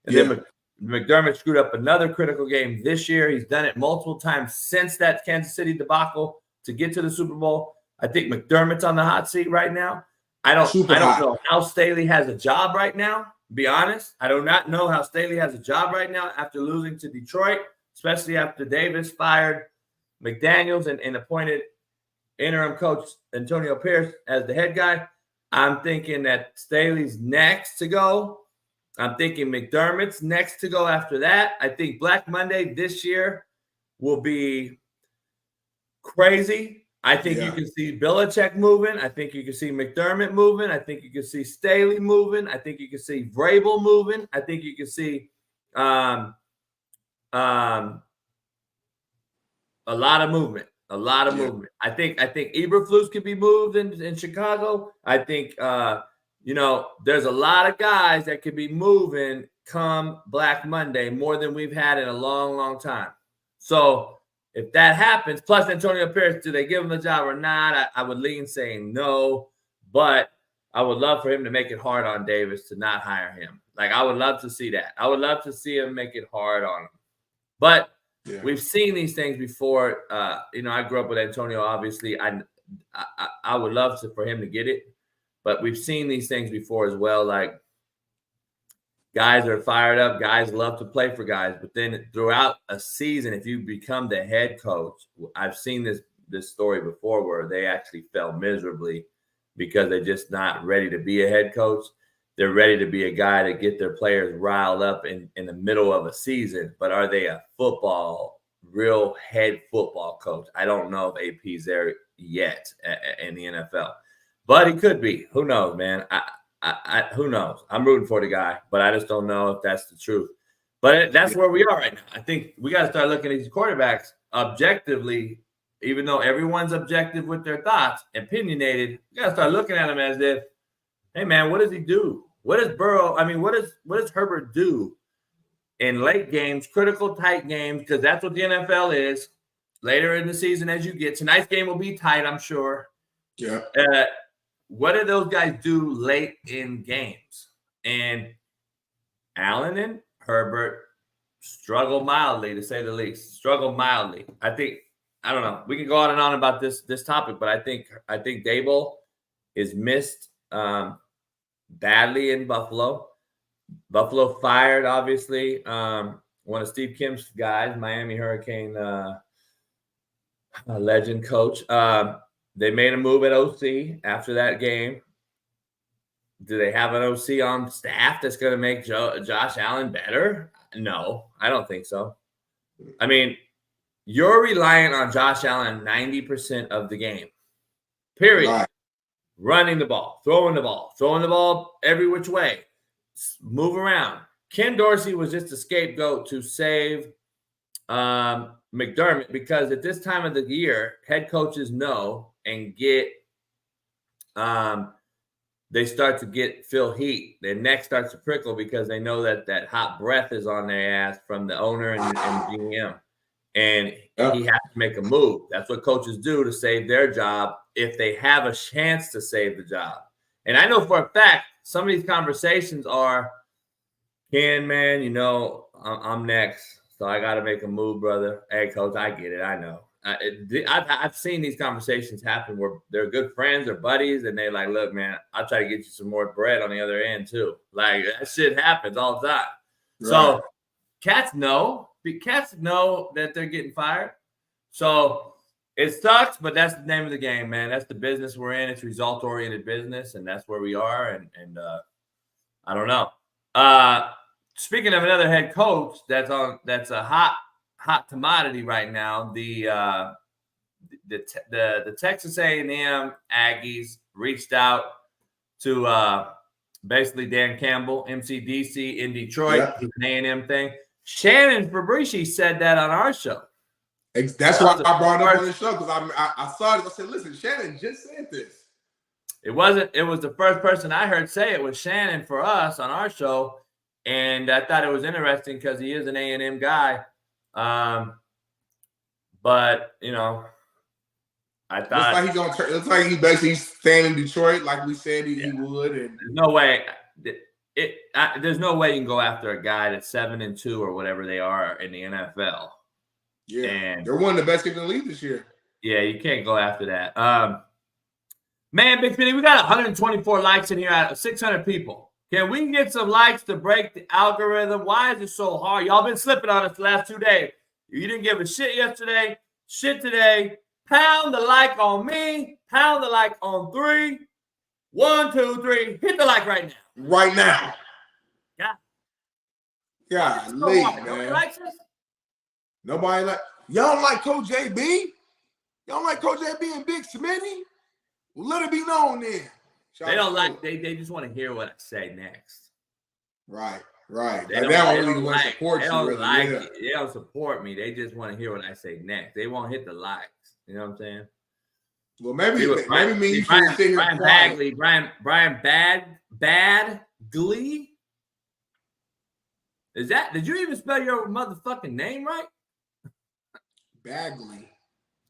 And then McDermott screwed up another critical game this year. He's done it multiple times since that Kansas City debacle to get to the Super Bowl. I think McDermott's on the hot seat right now. I don't know how Staley has a job right now, to be honest. I do not know how Staley has a job right now after losing to Detroit, especially after Davis fired McDaniels and appointed interim coach Antonio Pierce as the head guy. I'm thinking that Staley's next to go. I'm thinking McDermott's next to go after that. I think Black Monday this year will be crazy. I think you can see Belichick moving. I think you can see McDermott moving. I think you can see Staley moving. I think you can see Vrabel moving. I think you can see a lot of movement. A lot of movement. I think Eberflus could be moved in Chicago. I think there's a lot of guys that could be moving come Black Monday more than we've had in a long, long time. So if that happens, plus Antonio Pierce, do they give him the job or not? I would lean saying no, but I would love for him to make it hard on Davis to not hire him. Like, I would love to see that. I would love to see him make it hard on him. But we've seen these things before. I grew up with Antonio, obviously. I would love for him to get it. But we've seen these things before as well. Like, guys are fired up. Guys love to play for guys. But then throughout a season, if you become the head coach, I've seen this story before where they actually fell miserably because they're just not ready to be a head coach. They're ready to be a guy to get their players riled up in the middle of a season. But are they a real head football coach? I don't know if AP's there yet in the NFL. But he could be. Who knows, man? Who knows? I'm rooting for the guy, but I just don't know if that's the truth. But that's where we are right now. I think we got to start looking at these quarterbacks objectively, even though everyone's objective with their thoughts, opinionated. You got to start looking at them as if, hey, man, what does he do? What does Burrow? I mean, what does Herbert do in late games, critical, tight games? Because that's what the NFL is. Later in the season, as you get, tonight's game will be tight, I'm sure. Yeah. What do those guys do late in games? And Allen and Herbert struggle mildly, to say the least. Struggle mildly. I don't know. We can go on and on about this topic, but I think Dable is missed badly in Buffalo. Buffalo fired, obviously, one of Steve Kim's guys, Miami Hurricane legend coach. They made a move at OC after that game. Do they have an OC on staff that's going to make Josh Allen better? No, I don't think so. I mean, you're reliant on Josh Allen 90% of the game, period. Right. Running the ball, throwing the ball every which way, move around. Ken Dorsey was just a scapegoat to save McDermott, because at this time of the year, head coaches know and get they start to feel heat. Their neck starts to prickle because they know that hot breath is on their ass from the owner and GM. And he has to make a move. That's what coaches do to save their job if they have a chance to save the job. And I know for a fact some of these conversations are, Ken, man, I'm next, so I got to make a move, brother. Hey, coach, I get it. I know. I've seen these conversations happen where they're good friends or buddies, and they're like, look, man, I'll try to get you some more bread on the other end too. Like, that shit happens all the time. Right. So cats know that they're getting fired. So it sucks, but that's the name of the game, man. That's the business we're in. It's result-oriented business, and that's where we are. And I don't know. Speaking of another head coach that's a hot commodity right now, the Texas A&M Aggies reached out to basically Dan Campbell, MCDC in Detroit, an A&M thing. Shannon Fabrici said that on our show. That's why I brought it up on the show, because I saw it. I said, listen, Shannon just said this. It was the first person I heard say it was Shannon for us on our show. And I thought it was interesting because he is an A&M guy. But I thought it looks like he's basically staying in Detroit, like we said he would. And there's no way. There's no way you can go after a guy that's 7-2 or whatever they are in the NFL. Yeah, and they're one of the best teams in the league this year. Yeah, you can't go after that. Man, Big Smitty, we got 124 likes in here out of 600 people. Can we get some likes to break the algorithm? Why is it so hard? Y'all been slipping on us the last 2 days. You didn't give a shit yesterday, shit today. Pound the like on me. Pound the like on 3. 1, 2, 3. Hit the like right now. Right now. Yeah. Yeah, man. Nobody likes us? Nobody like. Y'all like Coach JB? Y'all like Coach JB and Big Smitty? Well, let it be known then. They don't like. They just want to hear what I say next. Right. They don't really want to support you. They don't like it. They don't support me. They just want to hear what I say next. They won't hit the likes. You know what I'm saying? Well, maybe me you Brian, should sit here Brian quiet. Bagley, Brian Badgley. Is that? Did you even spell your motherfucking name right? Bagley.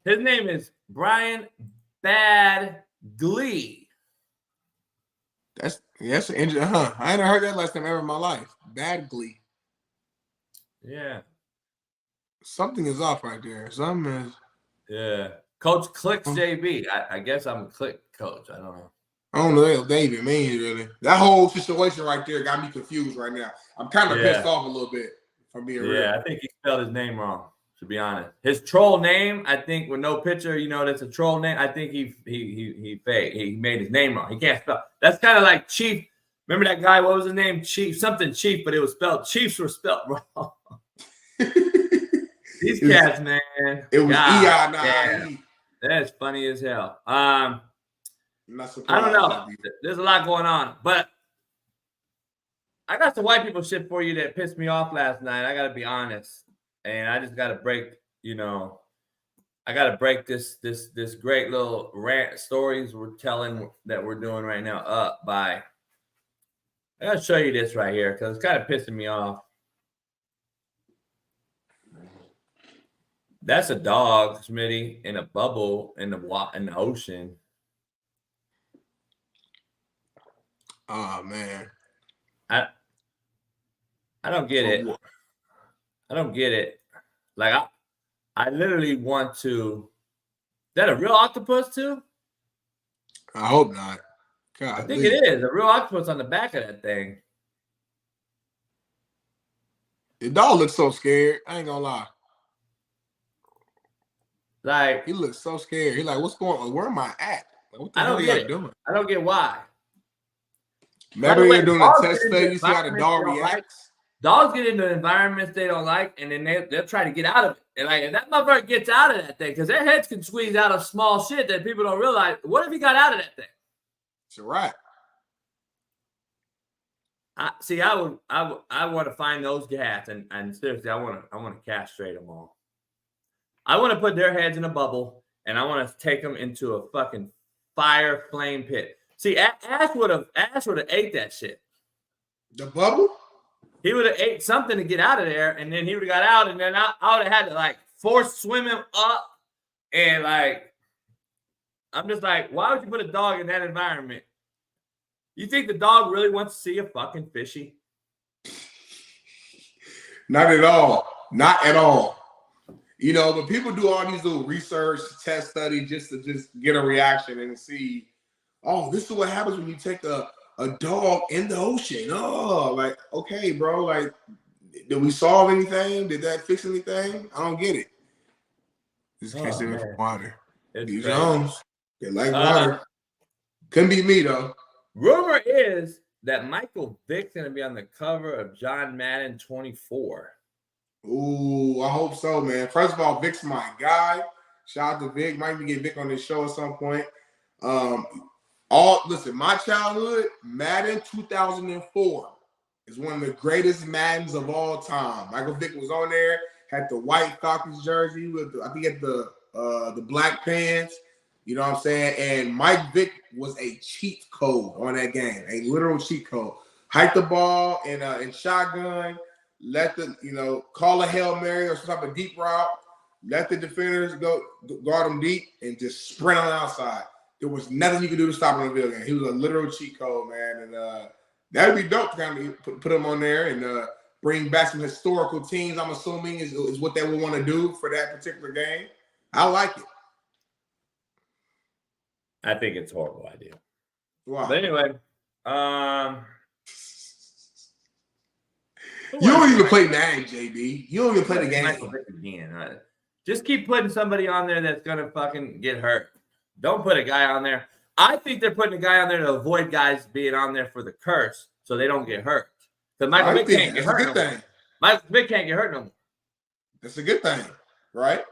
His name is Brian Badgley. That's an injury, huh? I ain't heard that last time ever in my life. Bagley. Yeah. Something is off right there. Something is. Yeah. Coach Clicks JB. I guess I'm a click coach. I don't know. I don't know what David means, really. That whole situation right there got me confused right now. I'm kind of pissed off a little bit, if I'm being real. Yeah, I think he spelled his name wrong, to be honest. His troll name, I think, with no picture, you know, that's a troll name. I think he faked. He made his name wrong. He can't spell. That's kind of like Chief. Remember that guy? What was his name? Chief. Something Chief, but it was spelled. Chiefs were spelled wrong. These cats, man. It was E-I, not I-E. That's funny as hell. I don't know. There's a lot going on, but I got some white people shit for you that pissed me off last night. I got to be honest, and I just got to break. You know, I got to break this great little rant stories we're telling that we're doing right now up by. I got to show you this right here because it's kind of pissing me off. That's a dog, Smitty, in a bubble in the ocean. Oh man, I don't get it. I don't get it. Like I literally want to. Is that a real octopus too? I hope not. God, I think it is a real octopus on the back of that thing. The dog looks so scared. I ain't gonna lie. Like he looks so scared. He's like, "What's going on? Where am I at? Like, what the hell are you doing?" I don't get why. Remember you're doing a test study. You see how the dog reacts. Dogs get into environments they don't like, and then they'll try to get out of it. And like if that motherfucker gets out of that thing, because their heads can squeeze out of small shit that people don't realize. What if he got out of that thing? It's a rat. I want to find those cats, and seriously, I want to castrate them all. I want to put their heads in a bubble, and I want to take them into a fucking fire flame pit. See, Ash would have ate that shit. The bubble? He would have ate something to get out of there, and then he would have got out, and then I would have had to like force swim him up, and like I'm just like, why would you put a dog in that environment? You think the dog really wants to see a fucking fishy? Not at all. Not at all. You know, but people do all these little research, test studies just to get a reaction and see, oh, this is what happens when you take a dog in the ocean. Oh, like, okay, bro, like, did we solve anything? Did that fix anything? I don't get it. This can't sit with water. These Jones, they like water. Couldn't be me, though. Rumor is that Michael Vick's going to be on the cover of John Madden 24. Ooh, I hope so, man. First of all, Vic's my guy. Shout out to Vic. Might be get Vic on this show at some point. Listen, my childhood, Madden 2004 is one of the greatest Maddens of all time. Michael Vick was on there, had the white Falcons jersey with I think had the black pants. You know what I'm saying? And Mike Vick was a cheat code on that game, a literal cheat code. Hike the ball in shotgun. Let call a Hail Mary or some type of deep route. Let the defenders go guard them deep and just sprint on the outside. There was nothing you could do to stop him in the video game. He was a literal cheat code, man. And that'd be dope to kind of put him on there and bring back some historical teams, I'm assuming is what they would want to do for that particular game. I like it. I think it's a horrible idea. Wow. But anyway, you don't even play Madden, JB. You don't even play the game. Again. Just keep putting somebody on there that's going to fucking get hurt. Don't put a guy on there. I think they're putting a guy on there to avoid guys being on there for the curse so they don't get hurt. Because Michael Vick can't get hurt no more. Michael Vick can't get hurt no more. That's a good thing, right?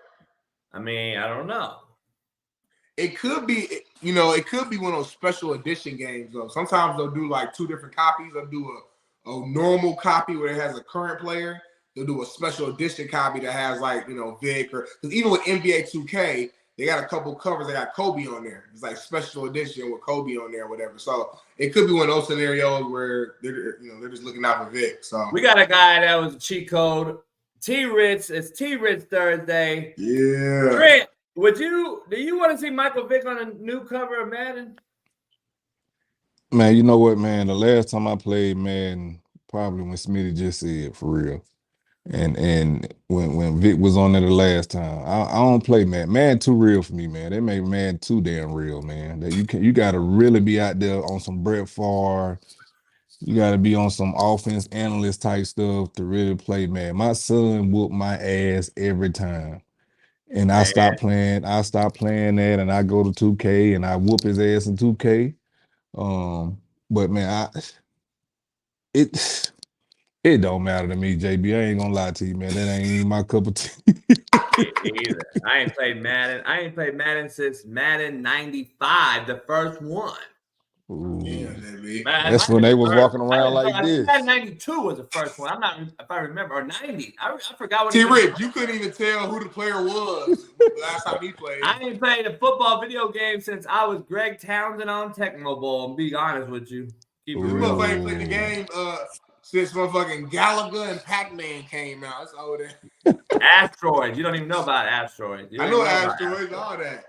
I mean, I don't know. It could be, it could be one of those special edition games, though. Sometimes they'll do like two different copies. They'll do a normal copy where it has a current player. They'll do a special edition copy that has like, Vic because even with NBA 2K, they got a couple covers that got Kobe on there. It's like special edition with Kobe on there or whatever. So it could be one of those scenarios where they're just looking out for Vic. So we got a guy that was a cheat code. T-Rich. It's T-Rich Thursday. Yeah. Trent, do you want to see Michael Vick on a new cover of Madden? Man, you know what, man? The last time I played Madden, probably when Smitty just said, for real. And when Vic was on there the last time, I don't play Madden. Madden too real for me, man. They made Madden too damn real, man. That you got to really be out there on some Brett Favre. You got to be on some offense analyst type stuff to really play Madden. My son whooped my ass every time. And I stopped playing that, and I go to 2K and I whoop his ass in 2K. But man, it don't matter to me, JB. I ain't gonna lie to you, man. That ain't even my cup of tea. Either. I ain't played Madden since Madden 95, the first one. Ooh. Yeah, that's when they was walking around like this. Madden 92 was the first one. I'm not, if I remember, or 90. I forgot what. T-Rich, you couldn't even tell who the player was the last time he played. I ain't played a football video game since I was Greg Townsend on Tecmo Bowl. I'm being honest with you. You motherfucker ain't played the game since motherfucking Galaga and Pac-Man came out. That's all that. Asteroids. You don't even know about Asteroids. I know Asteroids, all that.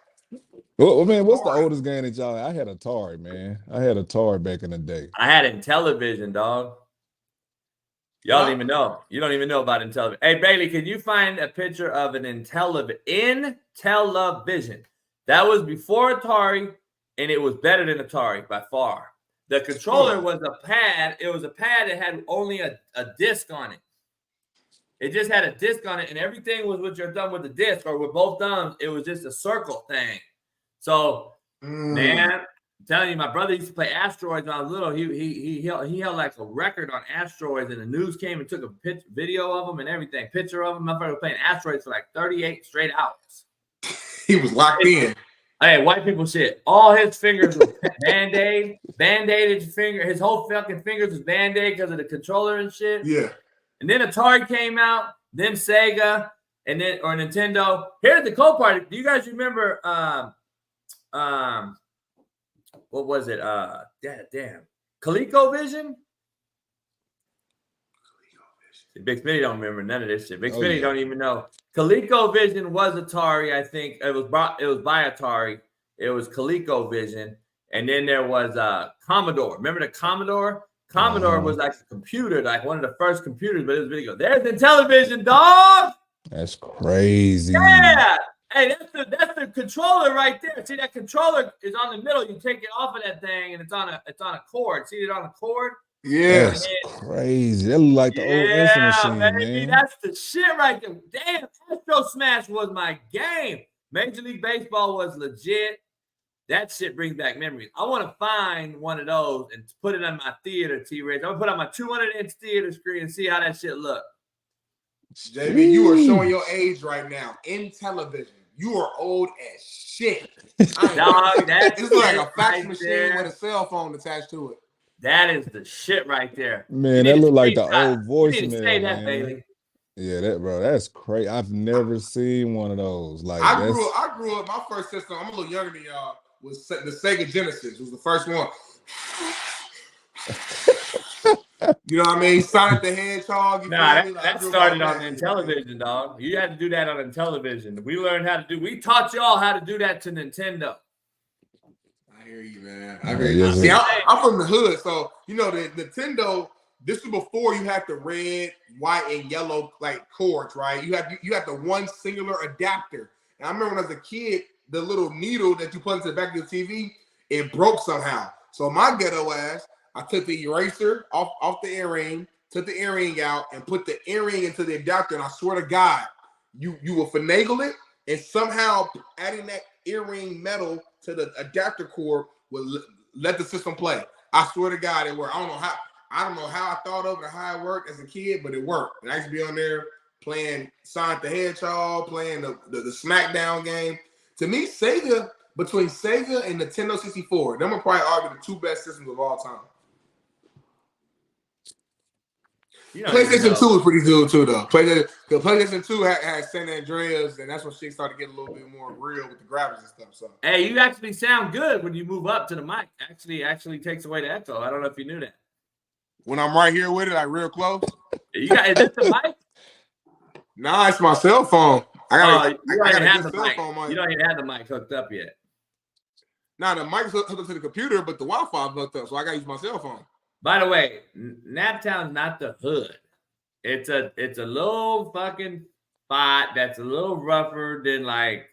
Well, man, what's the oldest game that y'all? I had Atari, man. I had Atari back in the day. I had Intellivision, dog. Y'all don't even know. You don't even know about Intellivision. Hey, Bailey, can you find a picture of an Intellivision? That was before Atari, and it was better than Atari by far. The controller was a pad. It was a pad that had only a disc on it. It just had a disc on it, and everything was with your thumb with the disc, or with both thumbs. It was just a circle thing. So, man, I'm telling you, my brother used to play Asteroids when I was little. He held like a record on Asteroids, and the news came and took a video of him and everything, picture of him. My brother was playing Asteroids for like 38 straight hours. He was locked in. Hey, white people shit. All his fingers were band-aided his finger. His whole fucking fingers was band-aid because of the controller and shit. Yeah. And then Atari came out, then Sega, and then or Nintendo. Here's the cool part. Do you guys remember what was it? ColecoVision? Big Smitty don't remember none of this shit. Big Smitty don't even know. ColecoVision was Atari, I think. It was by Atari. It was ColecoVision. And then there was Commodore. Remember the Commodore? Commodore was like a computer, like one of the first computers, but it was video. There's the television, dog. That's crazy. Yeah. Hey, that's the controller right there. See, that controller is on the middle. You take it off of that thing, and it's on a cord. See it on a cord? Yeah. That's crazy. That look like the old answer machine, baby, man. that's the shit right there. Damn, Astro Smash was my game. Major League Baseball was legit. That shit brings back memories. I want to find one of those and put it on my theater, T-Rich. I'm going to put on my 200-inch theater screen and see how that shit look. JB, you are showing your age right now. Intellivision. You are old as shit. Dog, that's it's like a fax right machine there. with a cell phone attached to it. That is the shit right there. Man, that look like the old voicemail, You need to say that, man. Bailey. Yeah, that's crazy. I've never seen one of those. Like I grew up. My first system, I'm a little younger than y'all, was the Sega Genesis. Was the first one. You know what I mean? Sonic the Hedgehog. That started on Intellivision, dog. You had to do that on Intellivision. We learned how to do. We taught y'all how to do that to Nintendo. I hear you, man. I hear you. See, I'm from the hood, so you know the Nintendo. This was before you had the red, white, and yellow like cords, right? You had the one singular adapter. And I remember when I was a kid, the little needle that you put into the back of your TV, it broke somehow. So my ghetto ass, I took the eraser off the earring, took the earring out, and put the earring into the adapter. And I swear to God, you will finagle it, and somehow adding that earring metal to the adapter cord will let the system play. I swear to God, it worked. I don't know how I thought of it or how it worked as a kid, but it worked. And I used to be on there playing Sonic the Hedgehog, playing the SmackDown game. To me, between Sega and Nintendo 64, them are probably argue the two best systems of all time. PlayStation 2 is pretty good too, though. The PlayStation 2 had San Andreas, and that's when shit started getting a little bit more real with the graphics and stuff. So, hey, you actually sound good when you move up to the mic. Actually takes away the echo. I don't know if you knew that. When I'm right here with it, like real close. Is this the mic? Nah, it's my cell phone. You don't even have the mic hooked up yet. Nah, the mic's hooked up to the computer, but the Wi-Fi hooked up, so I gotta use my cell phone. By the way, Naptown's not the hood. It's a little fucking spot that's a little rougher than like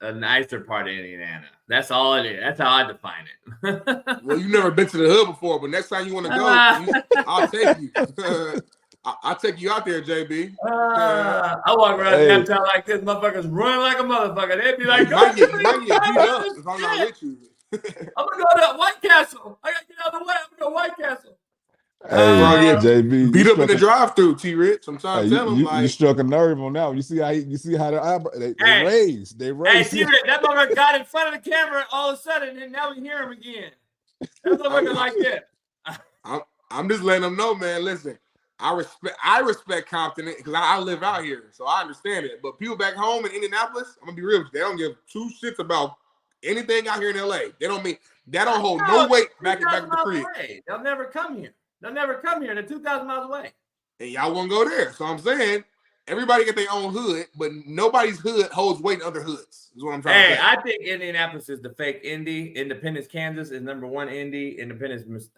a nicer part of Indiana. That's all it is. That's how I define it. Well, you've never been to the hood before, but next time you want to go, I'll take you. I'll take you out there, JB. I walk around Naptown like this, motherfuckers running like a motherfucker. They'd be like, you might get beat up if I'm not with you. I'm gonna go to White Castle. I gotta get out of the way. I'm gonna go White Castle. Hey, JB, beat up in the drive-through, T-Rich. I'm trying to tell him, you struck a nerve on that one. You see how the eyebrows they raised. They raised. Hey, T-Rich, that motherfucker got in front of the camera all of a sudden, and now we hear him again. That motherfucker like that. I'm just letting them know, man. Listen, I respect Compton because I live out here, so I understand it. But people back home in Indianapolis, I'm gonna be real with you, they don't give two shits about anything out here in LA. They don't mean that don't hold no weight back at the crib. They'll never come here. They're 2,000 miles away. And y'all won't go there. So I'm saying everybody get their own hood, but nobody's hood holds weight in other hoods. Is what I'm trying to say. I think Indianapolis is the fake Indy. Independence, Kansas is number one Indy. Independence,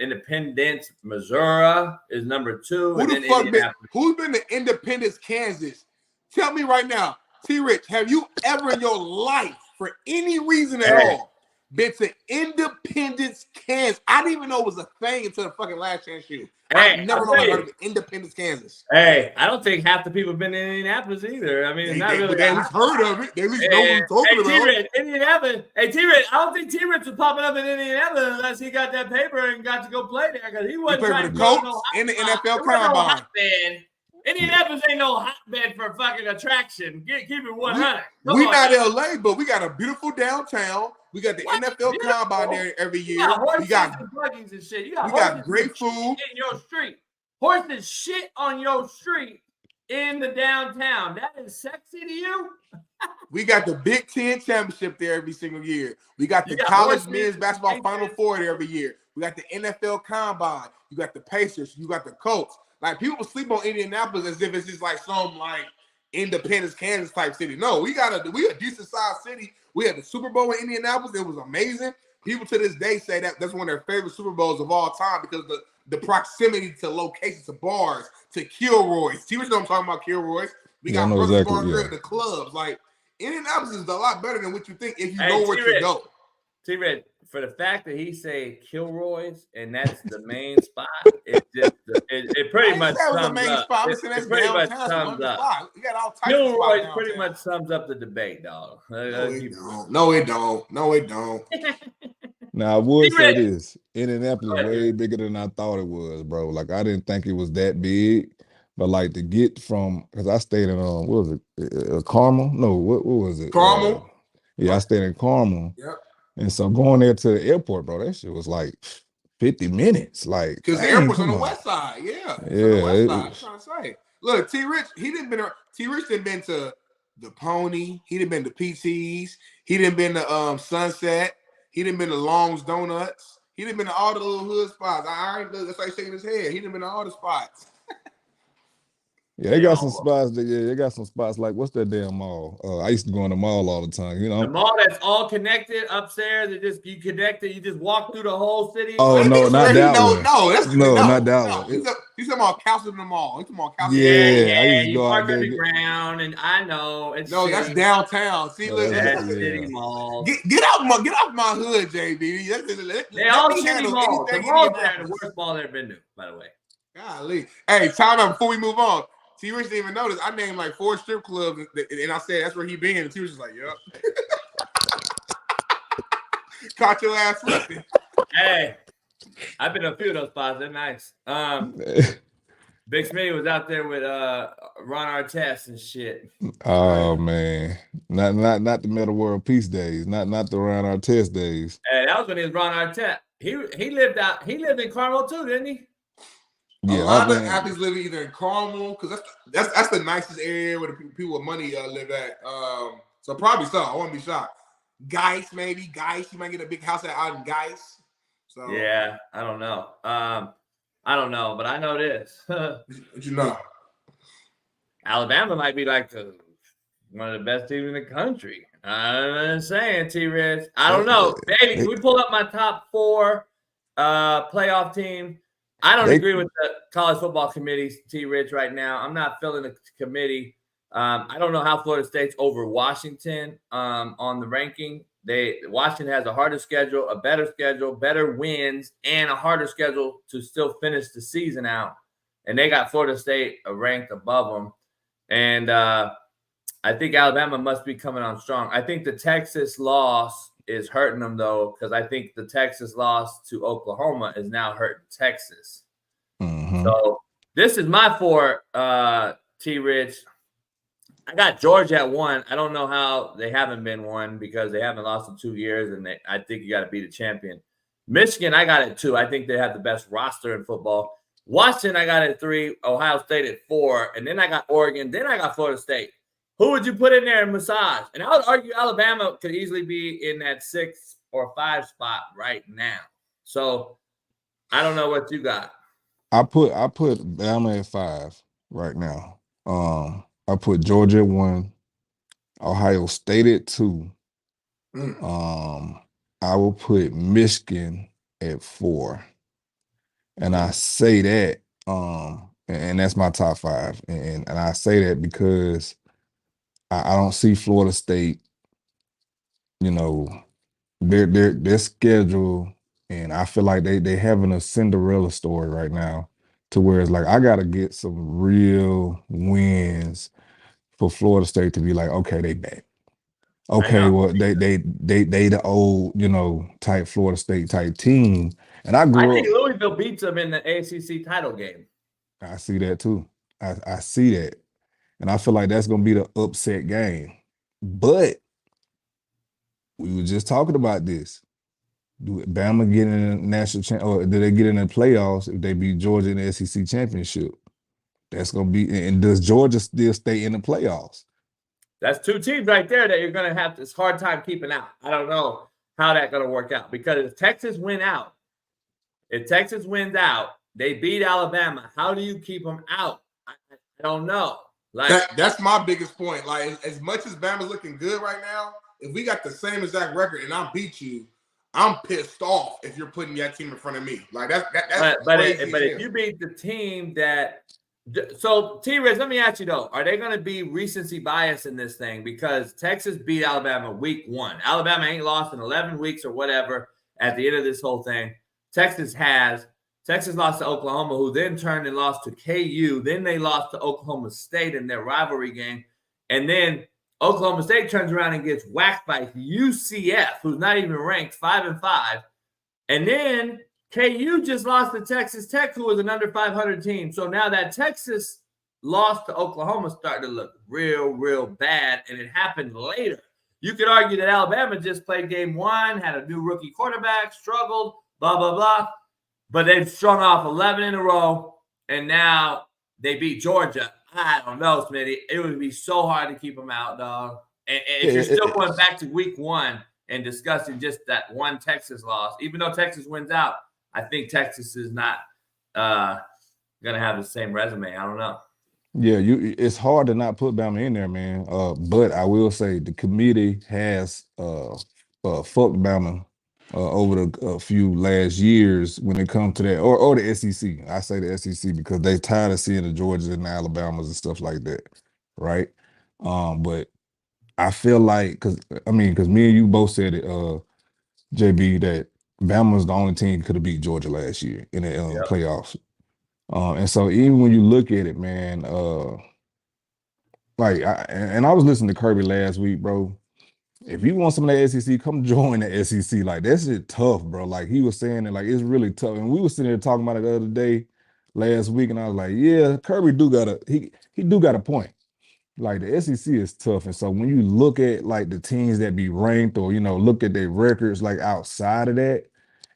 Independence, Missouri is number two. Who's been to Independence, Kansas? Tell me right now, T-Rich, have you ever in your life, for any reason at all, been to Independence, Kansas? I didn't even know it was a thing until the fucking Last Chance shoot. I never heard of Independence, Kansas. Hey, I don't think half the people have been in Indianapolis either. I mean, it's not really. They at least heard of it. They at least know what we're talking about. T-Rich, Indianapolis. Hey, T-Rich, I don't think T-Rich was popping up in Indianapolis unless he got that paper and got to go play there because he wasn't trying to coach in the NFL Combine. Indianapolis ain't no hotbed for fucking attraction. Keep it 100. We not LA, but we got a beautiful downtown. We got the NFL Combine there every year. We got buggies and shit. We got great food in your street. Horses shit on your street in the downtown. That is sexy to you? We got the Big Ten championship there every single year. We got the college men's basketball Final Four there every year. We got the NFL Combine. You got the Pacers. You got the Colts. Like, people sleep on Indianapolis as if it's just like some like Independence, Kansas type city. No, we a decent sized city. We had the Super Bowl in Indianapolis. It was amazing. People to this day say that's one of their favorite Super Bowls of all time because the proximity to locations, to bars, to Kilroy's. See what I'm talking about, Kilroy's? We got the clubs. Like, Indianapolis is a lot better than what you think if you know where to go. T-Red, for the fact that he say Kilroy's and that's the main spot, it pretty much sums up. It pretty much sums up. Kilroy's pretty much sums up the debate, dog. No, it don't. Now, I would say this. Indianapolis is way bigger than I thought it was, bro. Like, I didn't think it was that big. But, like, to get from, because I stayed in, what was it, Carmel? No, what was it? Carmel? I stayed in Carmel. Yep. And so going there to the airport, bro, that shit was like 50 minutes. Like, because the airport's on the west side. Yeah. Yeah. I'm trying to say. Look, T-Rich done been to the Pony. He done been to PT's. He done been to Sunset. He done been to Long's Donuts. He done been to all the little hood spots. That's why he's shaking his head. He done been to all the spots. Yeah, they got some spots. They got some spots like, what's that damn mall? I used to go in the mall all the time. You know, the mall that's all connected upstairs. You connect it. You just walk through the whole city. Oh no, not that one. No, not that one. He's talking about Castle in the mall. He's talking about Castle. Yeah, I used to you go park out there. underground, and I know it's that's downtown. See, look, that's city mall. Get off my hood, JB. They all shitty malls. The malls there are the worst mall I've ever been to, by the way. Golly. Hey, time out before we move on. T-Rich didn't even notice. I named like 4 strip clubs, and I said that's where he been. And T-Rich was like, "Yup." Caught your ass slipping. Hey, I've been to a few of those spots. They're nice. Big Smitty was out there with Ron Artest and shit. Oh man, not the Meta World Peace days. Not the Ron Artest days. Hey, that was when he was Ron Artest. He lived in Carmel too, didn't he? A Yeah, lot of athletes live either in Carmel, because that's the nicest area where the people with money live at. So probably so. I wouldn't be shocked. Geist, maybe. Geist, you might get a big house out in Geist. So yeah, I don't know. I don't know, but I know this. What you know? Alabama might be like one of the best teams in the country. I'm saying, T-Rich. I don't know. Baby, can we pull up my top 4 playoff team? I don't agree with the college football committee, T-Rich, right now. I'm not filling the committee. I don't know how Florida State's over Washington on the ranking. Washington has a harder schedule, a better wins, and a harder schedule to still finish the season out. And they got Florida State ranked above them. And I think Alabama must be coming on strong. I think the Texas loss is hurting them, though, because I think the Texas loss to Oklahoma is now hurting Texas. Mm-hmm. So this is my 4, T-Rich. I got Georgia at 1. I don't know how they haven't been 1 because they haven't lost in 2 years, and I think you got to be the champion. Michigan, I got at 2. I think they have the best roster in football. Washington, I got at 3. Ohio State at 4. And then I got Oregon. Then I got Florida State. Who would you put in there and massage? And I would argue Alabama could easily be in that 6 or 5 spot right now. So I don't know what you got. I put Bama at 5 right now. I put Georgia at 1, Ohio State at 2. I will put Michigan at 4. And I say that, and that's my top 5. And I say that because I don't see Florida State, their schedule, and I feel like they having a Cinderella story right now, to where it's like I gotta get some real wins for Florida State to be like, okay, they back. Okay, well, they the old, type Florida State type team. And I think Louisville beats them in the ACC title game. I see that too. I see that. And I feel like that's going to be the upset game. But we were just talking about this. Do Bama get in the national championship, or do they get in the playoffs if they beat Georgia in the SEC championship? That's going to be, and does Georgia still stay in the playoffs? That's 2 teams right there that you're going to have this hard time keeping out. I don't know how that's going to work out, because if Texas wins out, they beat Alabama. How do you keep them out? I don't know. That's my biggest point. Like, as much as Bama's looking good right now, if we got the same exact record and I beat you, I'm pissed off if you're putting that team in front of me. Like that's but if you beat the team that, so T-Riz, let me ask you though, are they going to be recency bias in this thing? Because Texas beat Alabama week 1. Alabama ain't lost in 11 weeks or whatever at the end of this whole thing. Texas lost to Oklahoma, who then turned and lost to KU. Then they lost to Oklahoma State in their rivalry game. And then Oklahoma State turns around and gets whacked by UCF, who's not even ranked 5-5. And then KU just lost to Texas Tech, who was an under 500 team. So now that Texas loss to Oklahoma started to look real, real bad, and it happened later. You could argue that Alabama just played game 1, had a new rookie quarterback, struggled, blah, blah, blah. But they've strung off 11 in a row, and now they beat Georgia. I don't know, Smitty. It would be so hard to keep them out, dog. And if you're still going back to week 1 and discussing just that one Texas loss, even though Texas wins out, I think Texas is not going to have the same resume. I don't know. Yeah, it's hard to not put Bama in there, man. But I will say the committee has fucked Bama over the few last years when it comes to that, or the SEC. I say the SEC because they tired of seeing the Georgias and the Alabamas and stuff like that, right? But I feel like, because me and you both said it, JB, that Bama was the only team that could have beat Georgia last year in the playoffs. And so even when you look at it, man, I was listening to Kirby last week, bro. If you want some of the SEC, come join the SEC. Like, that shit tough, bro. Like, he was saying that, like, it's really tough. And we were sitting there talking about it the other day, last week, and I was like, yeah, Kirby do got a point. Like, the SEC is tough. And so when you look at, like, the teams that be ranked, or, look at their records, like, outside of that,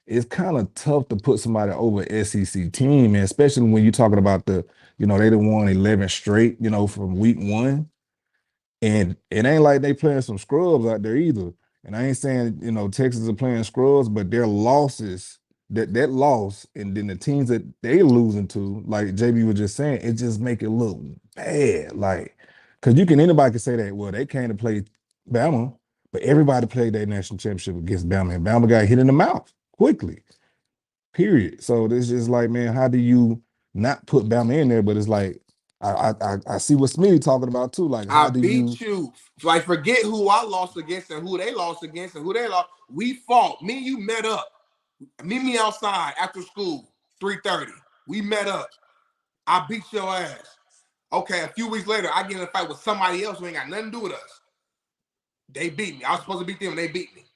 it's kind of tough to put somebody over an SEC team, man, especially when you're talking about they done won 11 straight, from week 1. And it ain't like they playing some scrubs out there either. And I ain't saying, Texas are playing scrubs, but their losses, that loss, and then the teams that they losing to, like JB was just saying, it just make it look bad. Like, because anybody can say that, well, they came to play Bama, but everybody played their national championship against Bama, and Bama got hit in the mouth quickly, period. So it's just like, man, how do you not put Bama in there? But it's like, I see what Smitty talking about too. Like, how I do beat you. Like, forget who I lost against and who they lost against and who they lost. We fought. Me and you met up. Meet me outside after school, 3:30. We met up. I beat your ass. Okay, a few weeks later, I get in a fight with somebody else who ain't got nothing to do with us. They beat me. I was supposed to beat them, and they beat me.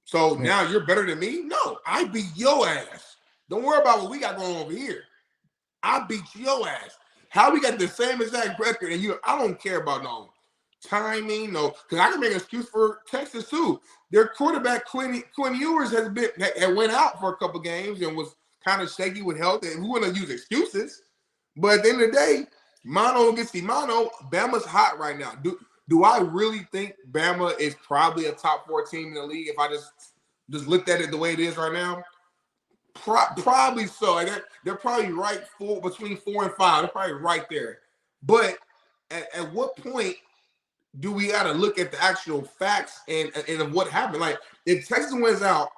So now you're better than me? No, I beat your ass. Don't worry about what we got going on over here. I beat your ass. How we got the same exact record, and I don't care about no timing, because I can make an excuse for Texas too. Their quarterback Quinn Ewers had went out for a couple games and was kind of shaky with health, and we want to use excuses. But at the end of the day, mano against the mano, Bama's hot right now. Do I really think Bama is probably a top 4 team in the league if I just looked at it the way it is right now? Probably so. Like they're probably right between 4 and 5. They're probably right there. But at what point do we got to look at the actual facts and of what happened? Like, if Texas wins out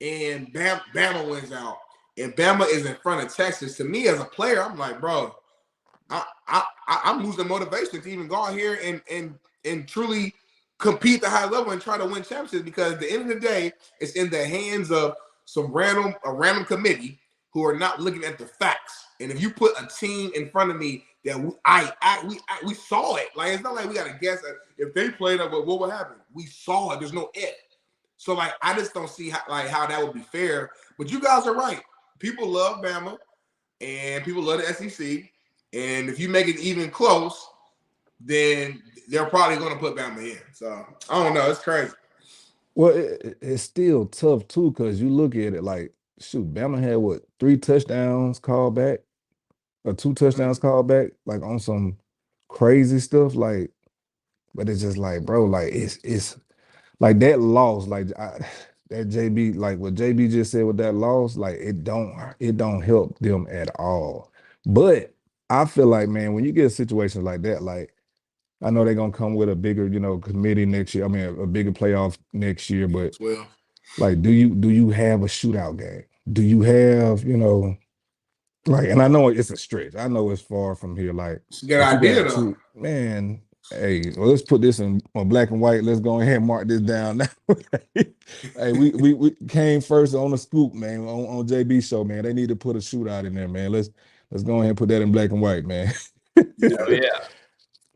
and Bama wins out and Bama is in front of Texas, to me as a player, I'm like, bro, I'm losing motivation to even go out here and truly compete at the high level and try to win championships, because at the end of the day, it's in the hands of a random committee who are not looking at the facts. And if you put a team in front of me that we saw it, like, it's not like we got to guess if they played up, what would happen? We saw it. There's no if. So, like, I just don't see how that would be fair. But you guys are right. People love Bama and people love the SEC. And if you make it even close, then they're probably going to put Bama in. So, I don't know. It's crazy. Well, it's still tough too, because you look at it like, shoot, Bama had 3 touchdowns called back, or 2 touchdowns called back, like on some crazy stuff, like. But it's just like, bro, like it's like that loss, like that JB, like what JB just said with that loss, like it don't help them at all. But I feel like, man, when you get situations like that, like, I know they're gonna come with a bigger, committee next year. I mean, a bigger playoff next year. But like, do you have a shootout game? Do you have, like? And I know it's a stretch. I know it's far from here. Like, it's a good idea, though. Man, hey, well, let's put this on black and white. Let's go ahead and mark this down now. Hey, we came first on the scoop, man, on JB show, man. They need to put a shootout in there, man. Let's go ahead and put that in black and white, man. Oh, yeah.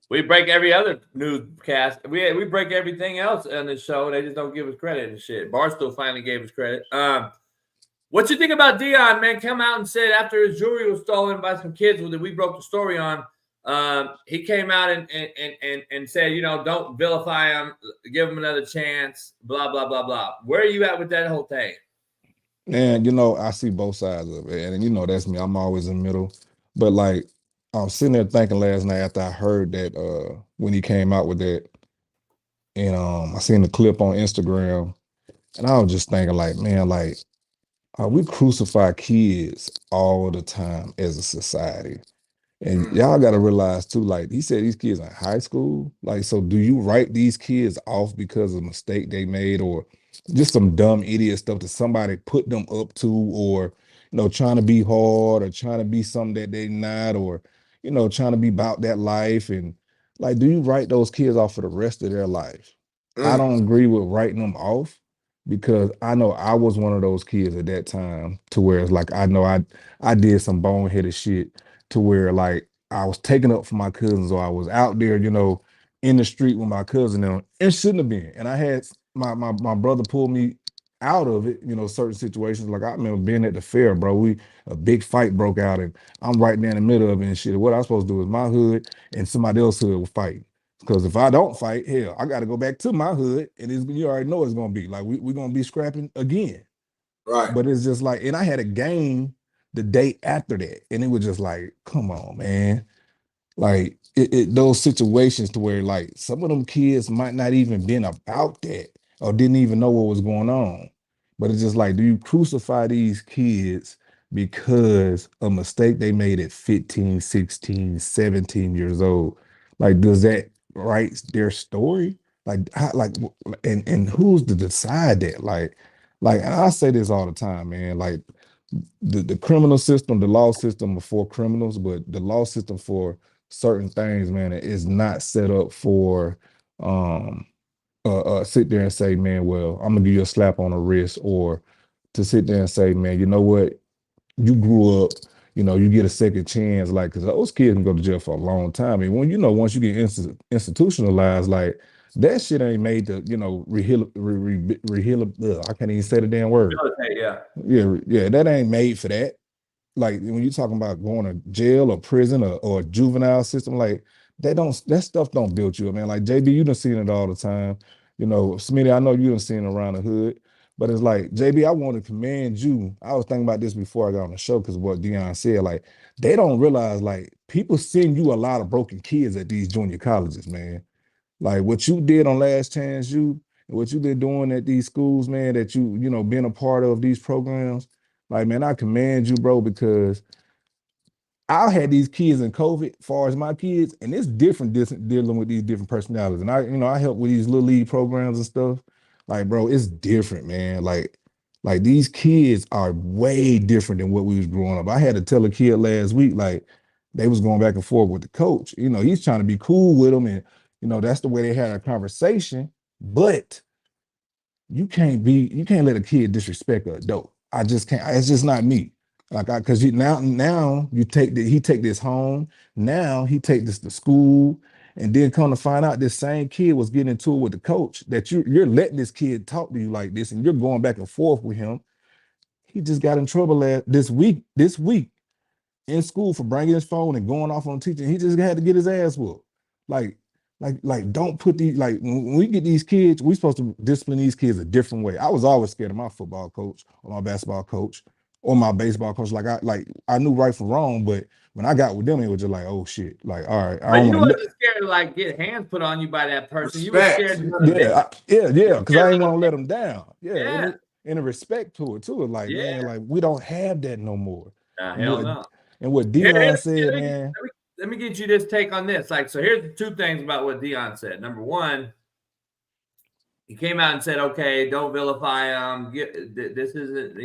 We break every other newscast. We break everything else on this show. They just don't give us credit and shit. Barstool finally gave us credit. What you think about Deion, man? Come out and said after his jewelry was stolen by some kids that we broke the story on. He came out and said, don't vilify him, give him another chance, blah, blah, blah, blah. Where are you at with that whole thing? Man, I see both sides of it. And that's me. I'm always in the middle. But like, I was sitting there thinking last night after I heard that when he came out with that, and I seen the clip on Instagram, and I was just thinking, like, man, like, we crucify kids all the time as a society. And y'all got to realize too, like, he said these kids are in high school. Like, so do you write these kids off because of a mistake they made, or just some dumb idiot stuff that somebody put them up to, or, trying to be hard, or trying to be something that they not, or, trying to be about that life? And like, do you write those kids off for the rest of their life? I don't agree with writing them off, because I know I was one of those kids at that time, to where it's like, I know I did some boneheaded shit, to where like I was taking up for my cousins, or I was out there, in the street with my cousin, and it shouldn't have been. And I had my brother pull me out of it, certain situations. Like, I remember being at the fair, bro. A big fight broke out, and I'm right there in the middle of it and shit. What I was supposed to do is my hood and somebody else's hood was fighting. Because if I don't fight, hell, I got to go back to my hood, and you already know it's gonna be like we're gonna be scrapping again. Right. But it's just like, and I had a game the day after that, and it was just like, come on, man. Like those situations to where like some of them kids might not even been about that or didn't even know what was going on. But it's just like, do you crucify these kids because a mistake they made at 15, 16, 17 years old? Like, does that write their story? Like, how, and who's to decide that? Like, and I say this all the time, man. Like, the criminal system, the law system are for criminals, but the law system for certain things, man, is not set up for sit there and say, man, well, I'm gonna give you a slap on the wrist, or to sit there and say, man, you know what, you grew up, you get a second chance, like, because those kids can go to jail for a long time. And when once you get institutionalized, like that shit ain't made to, I can't even say the damn word. Yeah, that ain't made for that. Like when you're talking about going to jail or prison or juvenile system, like that stuff don't build you up, man. Like JB, you done seen it all the time. Smitty, I know you done seen it around the hood, but it's like, JB, I want to commend you. I was thinking about this before I got on the show because what Deion said, like, they don't realize, like, people send you a lot of broken kids at these junior colleges, man. Like what you did on Last Chance U, and what you been doing at these schools, man, that been a part of these programs. Like, man, I commend you, bro, because I had these kids in COVID, as far as my kids, and it's different dealing with these different personalities. And I help with these little league programs and stuff. Like, bro, it's different, man. Like these kids are way different than what we was growing up. I had to tell a kid last week, like, they was going back and forth with the coach. He's trying to be cool with them, and that's the way they had a conversation. But you can't let a kid disrespect an adult. I just can't. It's just not me. Like, because now he take this home. Now he take this to school, and then come to find out this same kid was getting into it with the coach. That you're letting this kid talk to you like this, and you're going back and forth with him. He just got in trouble this week in school for bringing his phone and going off on teacher. He just had to get his ass whooped. Like, don't put these, like, when we get these kids, we're supposed to discipline these kids a different way. I was always scared of my football coach or my basketball coach or my baseball coach. I knew right from wrong, but when I got with them, it was just like, oh shit. Like, all right. But you wasn't scared to like get hands put on you by that person. Respect. You were scared to because I didn't want to let them down. Yeah. And a respect to it too. Like, man, like, we don't have that no more. Hell no. And what Deion said, man. Let me get you this take on this. Like, so here's the two things about what Deion said. Number one, he came out and said, okay, don't vilify them. This isn't,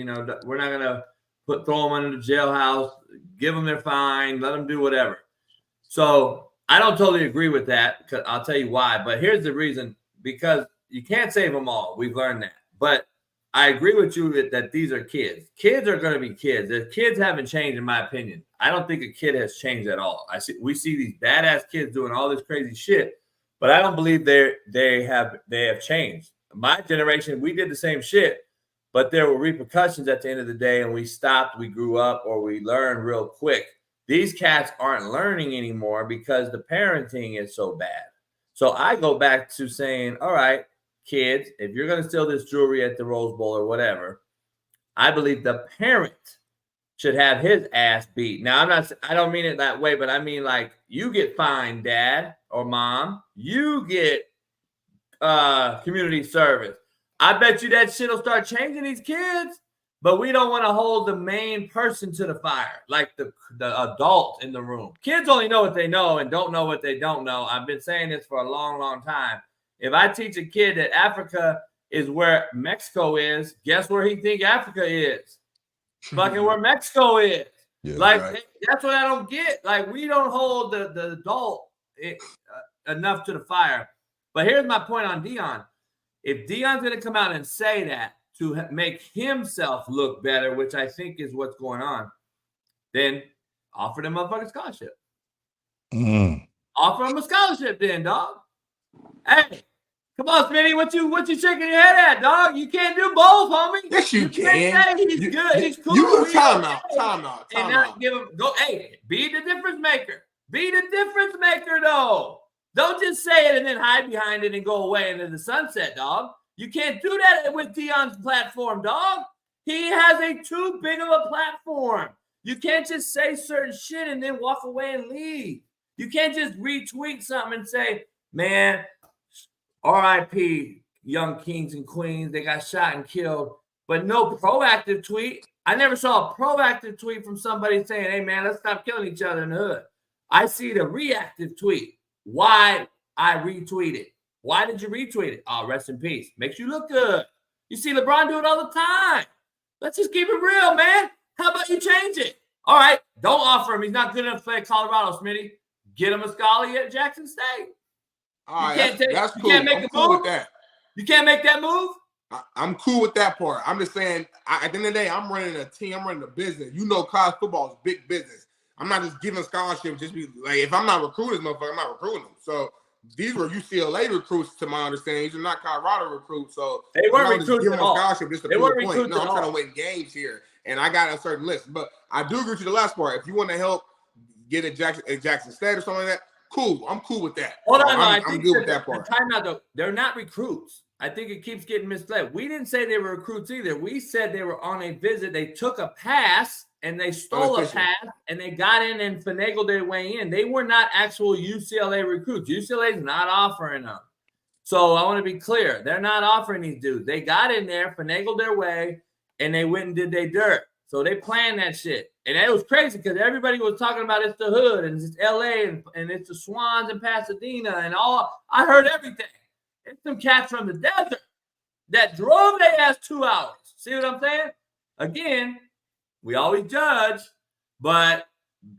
we're not going to throw them under the jailhouse, give them their fine, let them do whatever. So I don't totally agree with that, because I'll tell you why. But here's the reason, because you can't save them all. We've learned that. But I agree with you that these are kids. Kids are going to be kids. The kids haven't changed, in my opinion. I don't think a kid has changed at all. We see these badass kids doing all this crazy shit, but I don't believe they have changed. My generation, we did the same shit, but there were repercussions at the end of the day, and we stopped, we grew up, or we learned real quick. These cats aren't learning anymore because the parenting is so bad. So I go back to saying, all right, kids, if you're going to steal this jewelry at the Rose Bowl or whatever, I believe the parent should have his ass beat. Now, I don't mean it that way, but I mean, like, you get fined, dad or mom. You get community service. I bet you that shit will start changing these kids, but we don't want to hold the main person to the fire, like the adult in the room. Kids only know what they know and don't know what they don't know. I've been saying this for a long, long time. If I teach a kid that Africa is where Mexico is, guess where he think Africa is? Fucking where Mexico is. Yeah, like, that's what I don't get. Like, we don't hold the adult enough to the fire. But here's my point on Deion. If Deion's going to come out and say that to make himself look better, which I think is what's going on, then offer them a motherfucking scholarship. Offer him a scholarship then, dog. Hey, come on, Smitty. What you shaking your head at, dog? You can't do both, homie. Yes, you can. Can't say he's good. He's cool. You time out. And not give him go. Hey, be the difference maker. Be the difference maker, though. Don't just say it and then hide behind it and go away into the sunset, dog. You can't do that with Deion's platform, dog. He has too big of a platform. You can't just say certain shit and then walk away and leave. You can't just retweet something and say, man, RIP, young kings and queens, they got shot and killed, but no proactive tweet. I never saw a proactive tweet from somebody saying, hey, man, let's stop killing each other in the hood. I see the reactive tweet. Why I retweeted. Why did you retweet it? Oh, rest in peace. Makes you look good. You see LeBron do it all the time. Let's just keep it real, man. How about you change it? All right, don't offer him. He's not good enough to play at Colorado, Smitty. Get him a scholarship at Jackson State. All right, that's cool. I'm cool with that. You can't make that move? I'm cool with that part. I'm just saying, at the end of the day, I'm running a team. I'm running a business. You know, college football is big business. I'm not just giving scholarships. Just be like, if I'm not recruiting this motherfucker, I'm not recruiting them. So these were UCLA recruits, to my understanding. These are not Colorado recruits. So they weren't recruiting at all. Just they weren't recruiting. No, I'm trying to win games here, and I got a certain list. But I do agree with you the last part. If you want to help get a Jackson State or something like that, cool. I'm cool with that. Hold on, I'm good with that part. Time out, though. They're not recruits. I think it keeps getting misled. We didn't say they were recruits either. We said they were on a visit. They took a pass and they stole a pass and they got in and finagled their way in. They were not actual UCLA recruits. UCLA is not offering them. So I want to be clear. They're not offering these dudes. They got in there, finagled their way, and they went and did their dirt. So they planned that shit. And it was crazy because everybody was talking about it's the hood and it's LA and it's the Swans in Pasadena and all. I heard everything. It's some cats from the desert that drove their ass 2 hours. See what I'm saying? Again, we always judge, but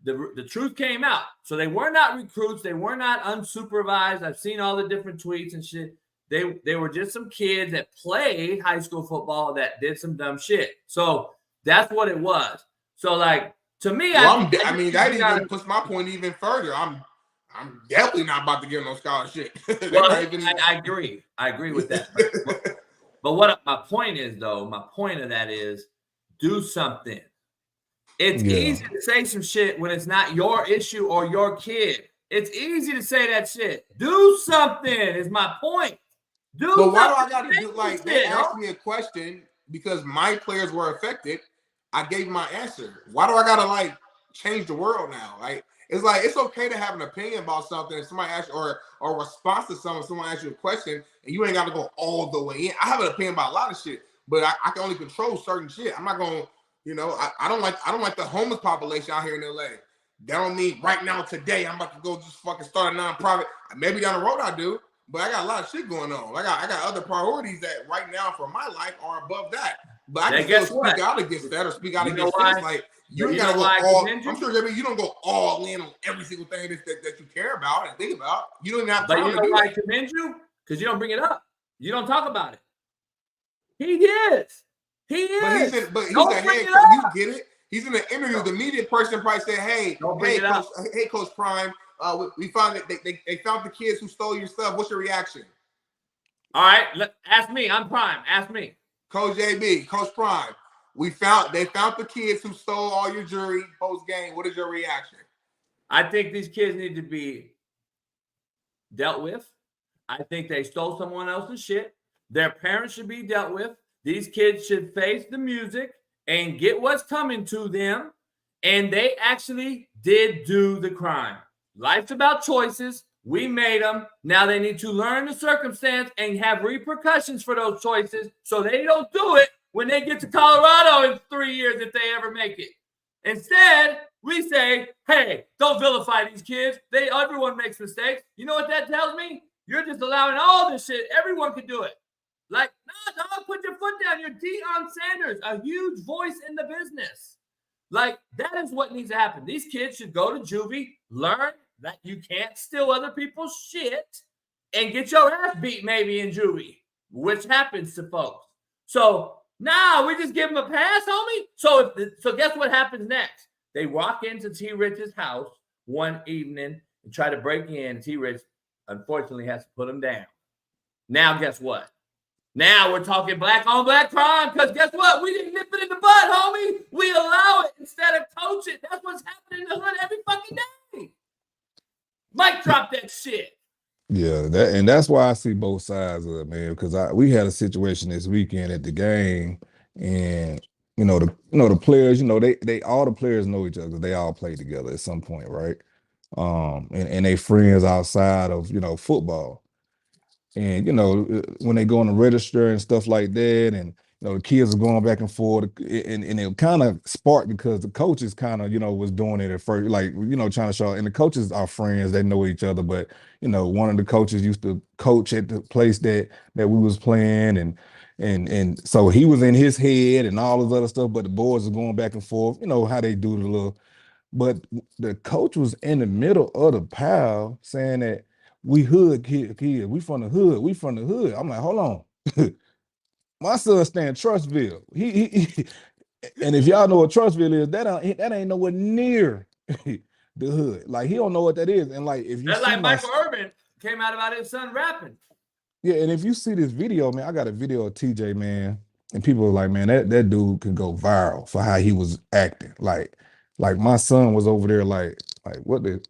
the truth came out. So they were not recruits. They were not unsupervised. I've seen all the different tweets and shit. They were just some kids that played high school football that did some dumb shit. So that's what it was. So, like, to me, that even puts my point even further. I'm definitely not about to give no scholarship. Well, I agree. I agree with that. But what my point is, though, my point of that is do something. It's easy to say some shit when it's not your issue or your kid. It's easy to say that shit. Do something is my point. But why do I got to do, like, they asked me a question because my players were affected. I gave my answer. Why do I got to, like, change the world now? Like, it's like, it's okay to have an opinion about something. If somebody asks or a response to something, someone asks you a question, and you ain't got to go all the way in. I have an opinion about a lot of shit, but I can only control certain shit. I'm not going to, you know, I don't like the homeless population out here in LA. That don't mean right now, today, I'm about to go just fucking start a nonprofit. Maybe down the road I do, but I got a lot of shit going on. I got other priorities that right now for my life are above that. But I can still speak out against that or speak out against things. Like, you ain't gotta go all. I'm sure you don't go all in on every single thing that you care about and think about. You don't even have time to do that. But you know why I commend you? Because you don't bring it up. You don't talk about it. He is. He is. But he's a head coach. You get it? He's in an interview. The media person probably said, hey, Coach Prime, we found that they found the kids who stole your stuff. What's your reaction? All right, ask me. I'm Prime. Ask me. Coach JB, Coach Prime. They found the kids who stole all your jewelry post game. What is your reaction? I think these kids need to be dealt with. I think they stole someone else's shit. Their parents should be dealt with. These kids should face the music and get what's coming to them. And they actually did do the crime. Life's about choices. We made them. Now they need to learn the circumstance and have repercussions for those choices so they don't do it when they get to Colorado in 3 years if they ever make it. Instead, we say, hey, don't vilify these kids. Everyone makes mistakes. You know what that tells me? You're just allowing all this shit. Everyone can do it. Like, no, dog, put your foot down. You're Deion Sanders, a huge voice in the business. Like, that is what needs to happen. These kids should go to juvie, learn that you can't steal other people's shit, and get your ass beat maybe in juvie, which happens to folks. So, we just give them a pass, homie. So guess what happens next? They walk into T. Rich's house one evening and try to break in. T. Rich, unfortunately, has to put them down. Now, guess what? Now we're talking black on black crime because guess what? We didn't nip it in the bud, homie. We allow it instead of coach it. That's what's happening in the hood every fucking day. Mike drop that shit. Yeah, that's why I see both sides of it, man. Because we had a situation this weekend at the game, and the players, they all the players know each other. They all play together at some point, right? And they friends outside of football. And when they go on the register and stuff like that, and the kids are going back and forth, and it kind of sparked because the coaches kind of was doing it at first, like trying to show. And the coaches are friends; they know each other. But one of the coaches used to coach at the place that we was playing, and so he was in his head and all this other stuff. But the boys are going back and forth. How they do the little. But the coach was in the middle of the pile saying that we hood kids, we from the hood. I'm like, hold on. My son stay in Trustville. He and if y'all know what Trustville is, that ain't nowhere near the hood. Like he don't know what that is. And like if you that's see like Michael Irvin came out about his son rapping. Yeah, and if you see this video, man, I got a video of TJ, man, and people are like, man, that dude can go viral for how he was acting. Like my son was over there like what the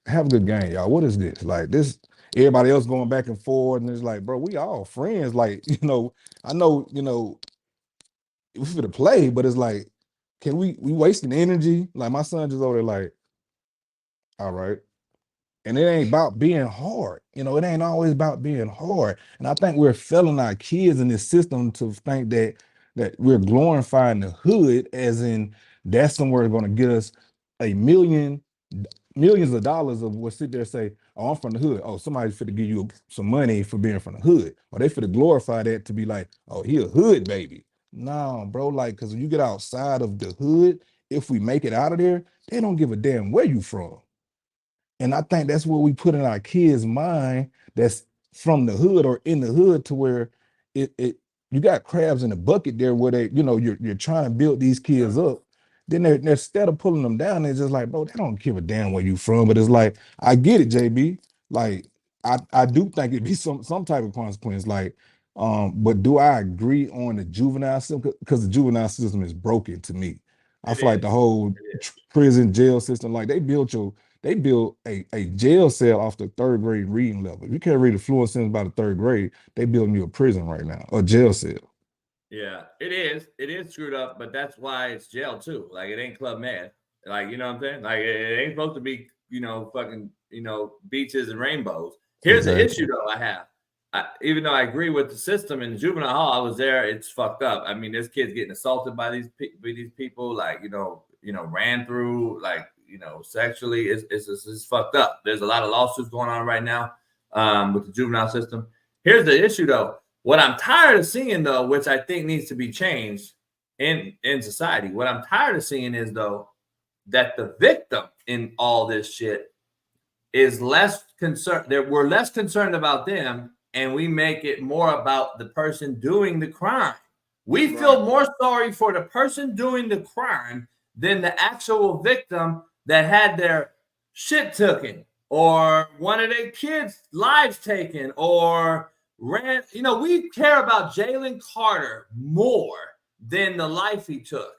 have a good game, y'all. What is this? Like this, everybody else going back and forth, and it's like, bro, we all friends. Like, I know, we for the play, but it's like, can we wasting energy? Like my son just over there like, all right. And it ain't about being hard. It ain't always about being hard. And I think we're failing our kids in this system to think that we're glorifying the hood as in that's somewhere going to get us millions of dollars of what sit there and say, oh, I'm from the hood. Oh, somebody's fit to give you some money for being from the hood. Or they fit to glorify that to be like, oh, he a hood baby. No, bro, like, because when you get outside of the hood, if we make it out of there, they don't give a damn where you from. And I think that's what we put in our kids' mind that's from the hood or in the hood to where you got crabs in the bucket there where they, you're trying to build these kids up. Then they're instead of pulling them down, they're just like, bro, they don't give a damn where you from. But it's like, I get it, JB. Like, I do think it'd be some type of consequence. Like, but do I agree on the juvenile system? Because the juvenile system is broken to me. I feel like the whole prison jail system, like they built a jail cell off the third grade reading level. If you can't read a fluent sentence by the third grade, they building you a prison right now, a jail cell. Yeah, it is. It is screwed up, but that's why it's jail too. Like it ain't Club Med. Like, you know what I'm saying? Like it ain't supposed to be, fucking, beaches and rainbows. Here's the issue though I have. Even though I agree with the system in juvenile hall, I was there. It's fucked up. I mean, there's kids getting assaulted by these people, like ran through, like sexually. It's fucked up. There's a lot of lawsuits going on right now with the juvenile system. Here's the issue though. What I'm tired of seeing though, which I think needs to be changed in society. What I'm tired of seeing is though that the victim in all this shit is less concerned. That we're less concerned about them. And we make it more about the person doing the crime. We feel more sorry for the person doing the crime than the actual victim that had their shit taken or one of their kids' lives taken or ran. We care about Jalen Carter more than the life he took.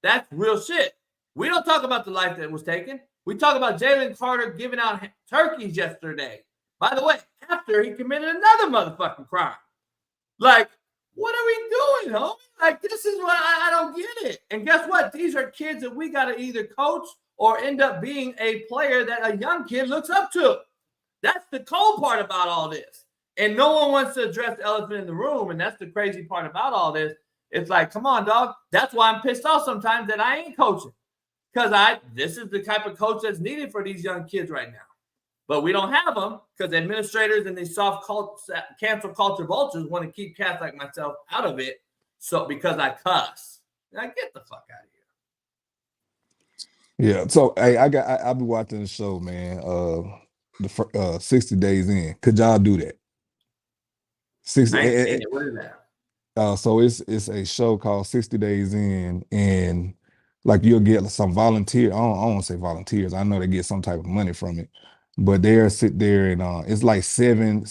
That's real shit. We don't talk about the life that was taken. We talk about Jalen Carter giving out turkeys yesterday. By the way, after he committed another motherfucking crime. Like, what are we doing, homie? Like, this is what I don't get it. And guess what? These are kids that we got to either coach or end up being a player that a young kid looks up to. That's the cold part about all this. And no one wants to address the elephant in the room. And that's the crazy part about all this. It's like, come on, dog. That's why I'm pissed off sometimes that I ain't coaching. Because this is the type of coach that's needed for these young kids right now. But we don't have them because administrators and these soft cancel culture vultures want to keep cats like myself out of it. So because I cuss, I get the fuck out of here. Yeah. So hey, I'll be watching the show, man. The 60 Days In. Could y'all do that? 60. I ain't seen it. What is that? So it's a show called 60 Days In, and like you'll get some volunteer. I don't want to say volunteers. I know they get some type of money from it. But they'll sit there and it's like seven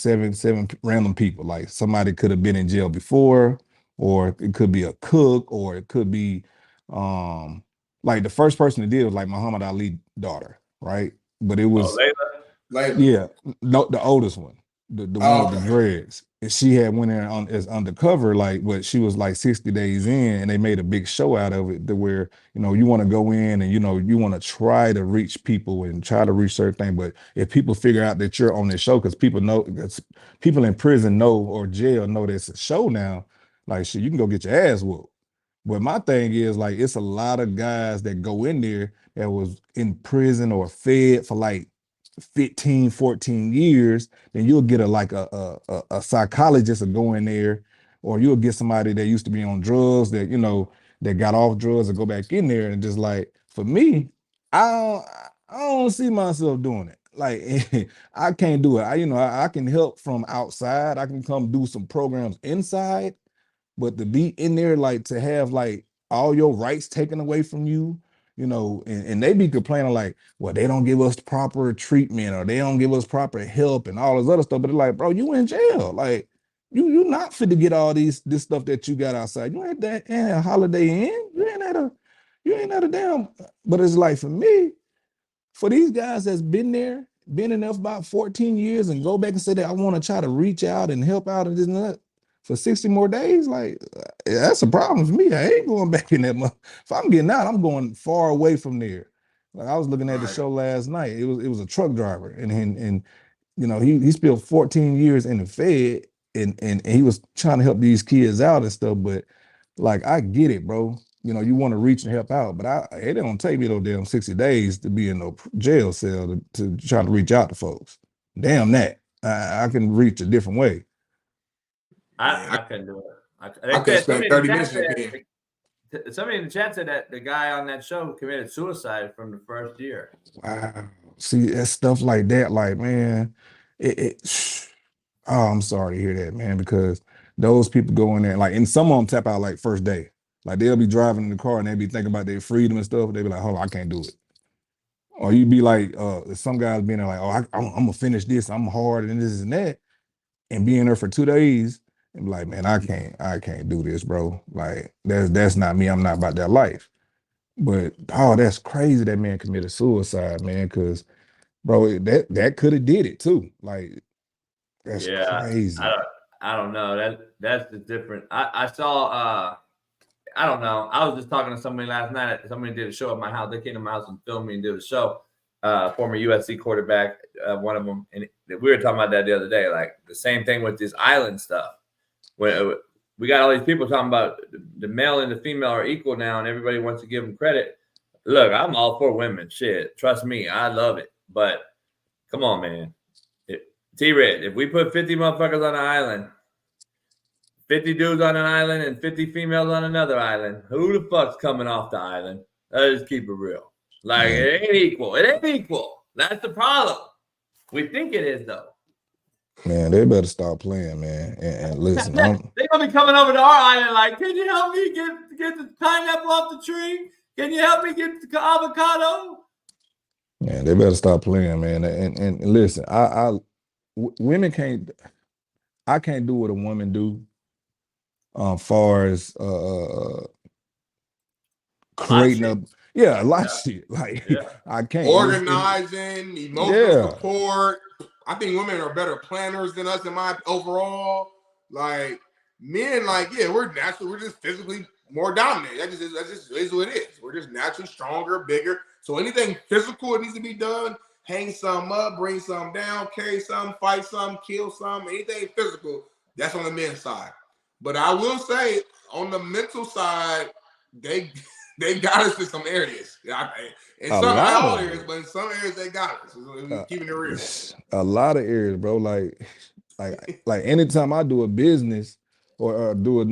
random people. Like somebody could have been in jail before, or it could be a cook, or it could be like the first person to did was like Muhammad Ali's daughter, right? But it was Layla. Yeah, no, the oldest one. the one with the Okay. dreads. And she had went in on as undercover, like what she was like 60 days in, and they made a big show out of it to where, you know, you want to go in and, you know, you want to try to reach people and try to reach certain things. But if people figure out that you're on this show, because people know, people in prison know or jail know there's a show now, like shit, you can go get your ass whooped. But my thing is, like, it's a lot of guys that go in there that was in prison or fed for like 15, 14 years, then you'll get a psychologist to go in there, or you'll get somebody that used to be on drugs that, you know, that got off drugs and go back in there. And just like, for me, I don't see myself doing it. Like, I can't do it. I can help from outside. I can come do some programs inside, but to be in there, like, to have like all your rights taken away from you, you know, and they be complaining like, well, they don't give us proper treatment or they don't give us proper help and all this other stuff. But they're like, bro, you in jail. Like, you not fit to get all this stuff that you got outside. You ain't that in a Holiday Inn. You ain't at a damn. But it's like, for me, for these guys that's been there, been in there for about 14 years and go back and say that I want to try to reach out and help out and this and that for 60 more days, like, that's a problem for me. I ain't going back in that month. If I'm getting out, I'm going far away from there. Like, I was looking at the show last night. It was a truck driver, and you know, he spent 14 years in the Fed, and he was trying to help these kids out and stuff. But like, I get it, bro. You know, you want to reach and help out, but it don't take me no damn 60 days to be in no jail cell to try to reach out to folks. Damn that. I can reach a different way. I couldn't do it. I could spend 30 minutes in there. Somebody in the chat said that the guy on that show committed suicide from the first year. Wow. See, that stuff like that, like, man, oh, I'm sorry to hear that, man, because those people go in there, like, and some of them tap out like first day. Like, they'll be driving in the car and they'll be thinking about their freedom and stuff. They'll be like, hold on, I can't do it. Or you'd be like, some guys being there like, oh, I'm gonna finish this. I'm hard and this and that. And being there for 2 days and be like, man, I can't do this, bro. Like, that's not me. I'm not about that life. But that's crazy that man committed suicide, man. Cause bro, that could have did it too. Like, that's crazy. I don't know. That's the different. I saw I don't know. I was just talking to somebody last night. Somebody did a show at my house. They came to my house and filmed me and did a show. Former USC quarterback, one of them. And we were talking about that the other day. Like, the same thing with this island stuff. When we got all these people talking about the male and the female are equal now, and everybody wants to give them credit. Look, I'm all for women. Shit, trust me, I love it. But come on, man. T-Red, if we put 50 motherfuckers on an island, 50 dudes on an island and 50 females on another island, who the fuck's coming off the island? Let's just keep it real. Like, it ain't equal. It ain't equal. That's the problem. We think it is, though. Man, they better stop playing, man. And listen, they're gonna be coming over to our island like, can you help me get the pineapple off the tree? Can you help me get the avocado? Man, they better stop playing, man. And listen, women can't. I can't do what a woman do. Far as creating a lot of shit. Like, I can't organizing, emotional support. I think women are better planners than us in my overall. Like, men, like, we're just physically more dominant. That just is what it is. We're just naturally stronger, bigger. So anything physical that needs to be done, hang some up, bring some down, carry some, fight some, kill some, anything physical, that's on the men's side. But I will say, on the mental side, they got us in some areas. In some areas, but in some areas they got us. Keeping it real. A lot of areas, bro. Like anytime I do a business or do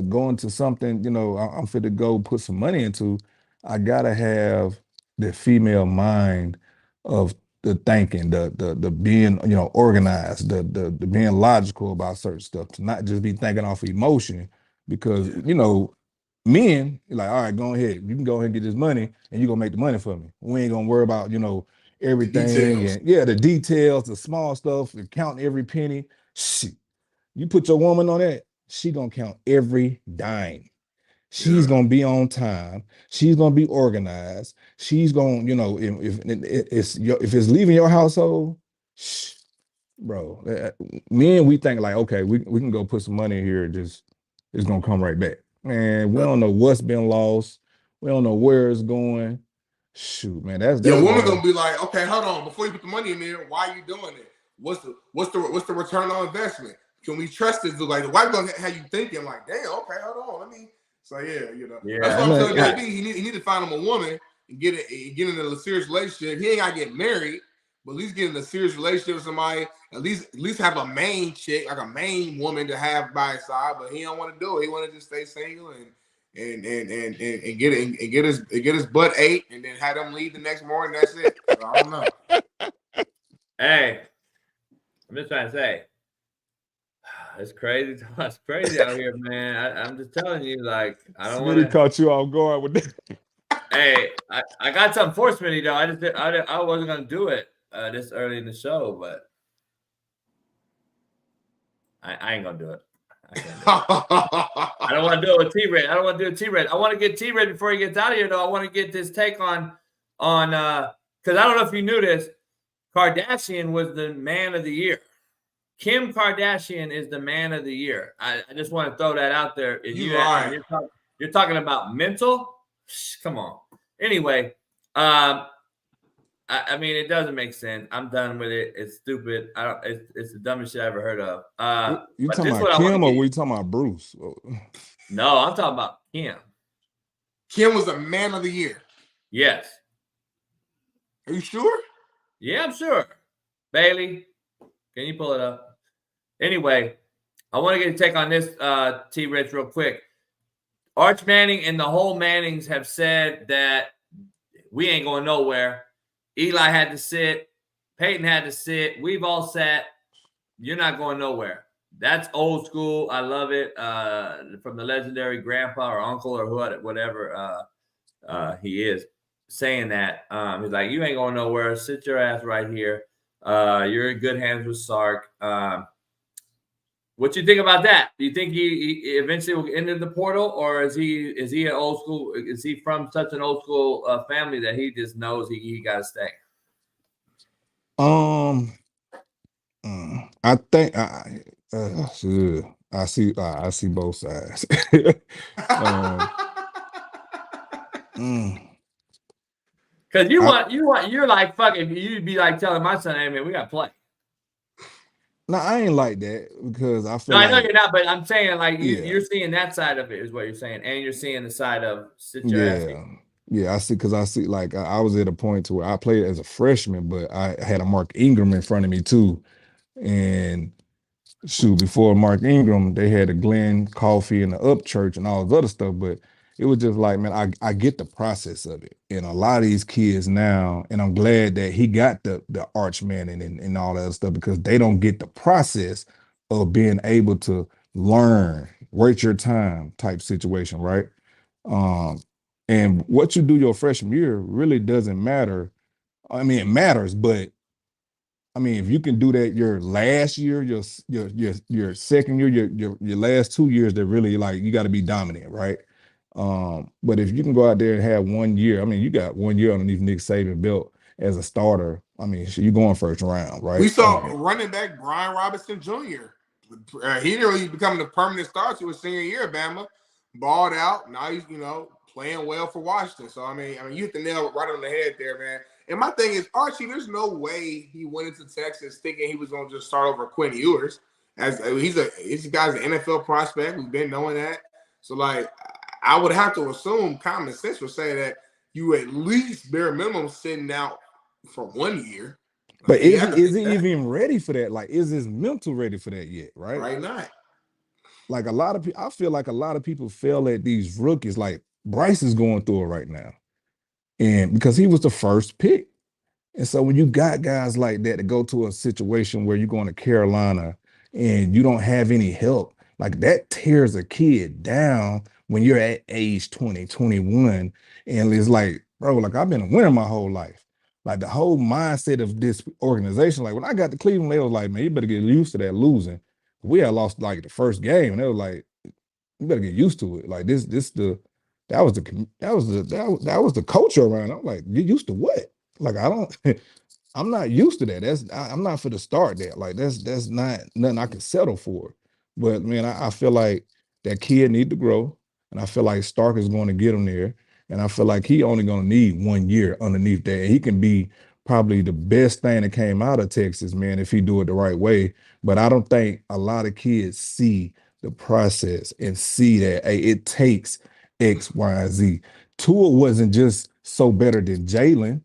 go into something, you know, I'm fit to go put some money into, I gotta have the female mind of the thinking, the being, you know, organized, the being logical about certain stuff, to not just be thinking off of emotion, because you know, men, like, all right, go ahead, you can go ahead and get this money and you're gonna make the money for me. We ain't gonna worry about, you know, everything and the details, the small stuff, counting every penny. Shit. You put your woman on that, she gonna count every dime. She's gonna be on time. She's gonna be organized. She's gonna, you know, if it's leaving your household, bro. We think like, okay, we can go put some money in here. It's gonna come right back. Man, we don't know what's been lost. We don't know where it's going. Shoot, man, that's Your woman why. gonna be like, okay, hold on, before you put the money in there, why are you doing it? What's the return on investment? Can we trust this? Like the wife gonna have you thinking like, damn, okay, hold on, let me. So yeah, that's what I'm telling JB. He need to find him a woman and get in a serious relationship. He ain't gotta get married, but at least get in a serious relationship with somebody. At least have a main chick, like a main woman to have by his side. But he don't want to do it. He want to just stay single and get his butt ate and then have them leave the next morning. That's it. So I don't know. Hey, I'm just trying to say, it's crazy. It's crazy out here, man. I'm just telling you, like, I don't want to. Caught you off guard with that. Hey, I got something for Smitty though. I wasn't gonna do it this early in the show, but I ain't gonna do it. I don't want to do it with T-Red. I don't want to do it T-Red. I want to get T-Red before he gets out of here, though. I want to get this take on because I don't know if you knew this. Kardashian was the man of the year. Kim Kardashian is the man of the year. I just want to throw that out there. You're talking about mental. Come on. Anyway, I mean, it doesn't make sense. I'm done with it. It's stupid. It's the dumbest shit I ever heard of. You talking about Kim or we talking about Bruce? No, I'm talking about Kim. Kim was the man of the year. Yes. Are you sure? Yeah, I'm sure. Bailey, can you pull it up? Anyway, I want to get a take on this, T-Rich, real quick. Arch Manning and the whole Mannings have said that we ain't going nowhere. Eli had to sit. Peyton had to sit. We've all sat. You're not going nowhere. That's old school. I love it. From the legendary grandpa or uncle or whatever he is saying that. He's like, you ain't going nowhere. Sit your ass right here. You're in good hands with Sark. What you think about that? Do you think he eventually will enter the portal, or is he an old school? Is he from such an old school family that he just knows he got to stay? I think I see both sides. Because you're like fucking. You'd be like telling my son, "Hey man, we got to play." No, I ain't like that because I feel. No, I know you're not, but I'm saying like you're seeing that side of it is what you're saying, and you're seeing the side of sit your ass in. Yeah, I see like I was at a point to where I played as a freshman, but I had a Mark Ingram in front of me too, and shoot, before Mark Ingram, they had a Glenn Coffee and the Upchurch and all this other stuff, but it was just like, man, I get the process of it. And a lot of these kids now, and I'm glad that he got the Arch Manning and all that other stuff because they don't get the process of being able to learn, wait your time type situation, right? And what you do your freshman year really doesn't matter. I mean, it matters, but I mean, if you can do that your last year, your second year, your last 2 years, that really like you got to be dominant, right? But if you can go out there and have 1 year, I mean, you got 1 year underneath Nick Saban belt as a starter. I mean, you're going first round, right? We saw running back Brian Robinson Jr. He didn't really become the permanent starter to his senior year. Bama balled out. Now he's playing well for Washington. So I mean, you hit the nail right on the head there, man. And my thing is, Archie, there's no way he went into Texas thinking he was going to just start over Quinn Ewers. He's a guy's an NFL prospect. We've been knowing that. So like, I would have to assume common sense would say that you at least bare minimum sitting out for 1 year. But is he even ready for that? Like, is his mental ready for that yet? Right? Right not. Like a lot of people, I feel like a lot of people fail at these rookies. Like Bryce is going through it right now, and because he was the first pick, and so when you got guys like that to go to a situation where you're going to Carolina and you don't have any help, like that tears a kid down when you're at age 20, 21, and it's like, bro, like I've been a winner my whole life. Like the whole mindset of this organization, like when I got to Cleveland, they was like, man, you better get used to that losing. We had lost like the first game, and they was like, you better get used to it. Like that was the culture around. I'm like, get used to what? Like I don't. I'm not used to that. I'm not for to start that. Like that's not nothing I can settle for. But man, I feel like that kid need to grow, and I feel like Stark is going to get him there. And I feel like he only going to need 1 year underneath that. And he can be probably the best thing that came out of Texas, man, if he do it the right way. But I don't think a lot of kids see the process and see that, hey, it takes X, Y, and Z. Tua wasn't just so better than Jalen.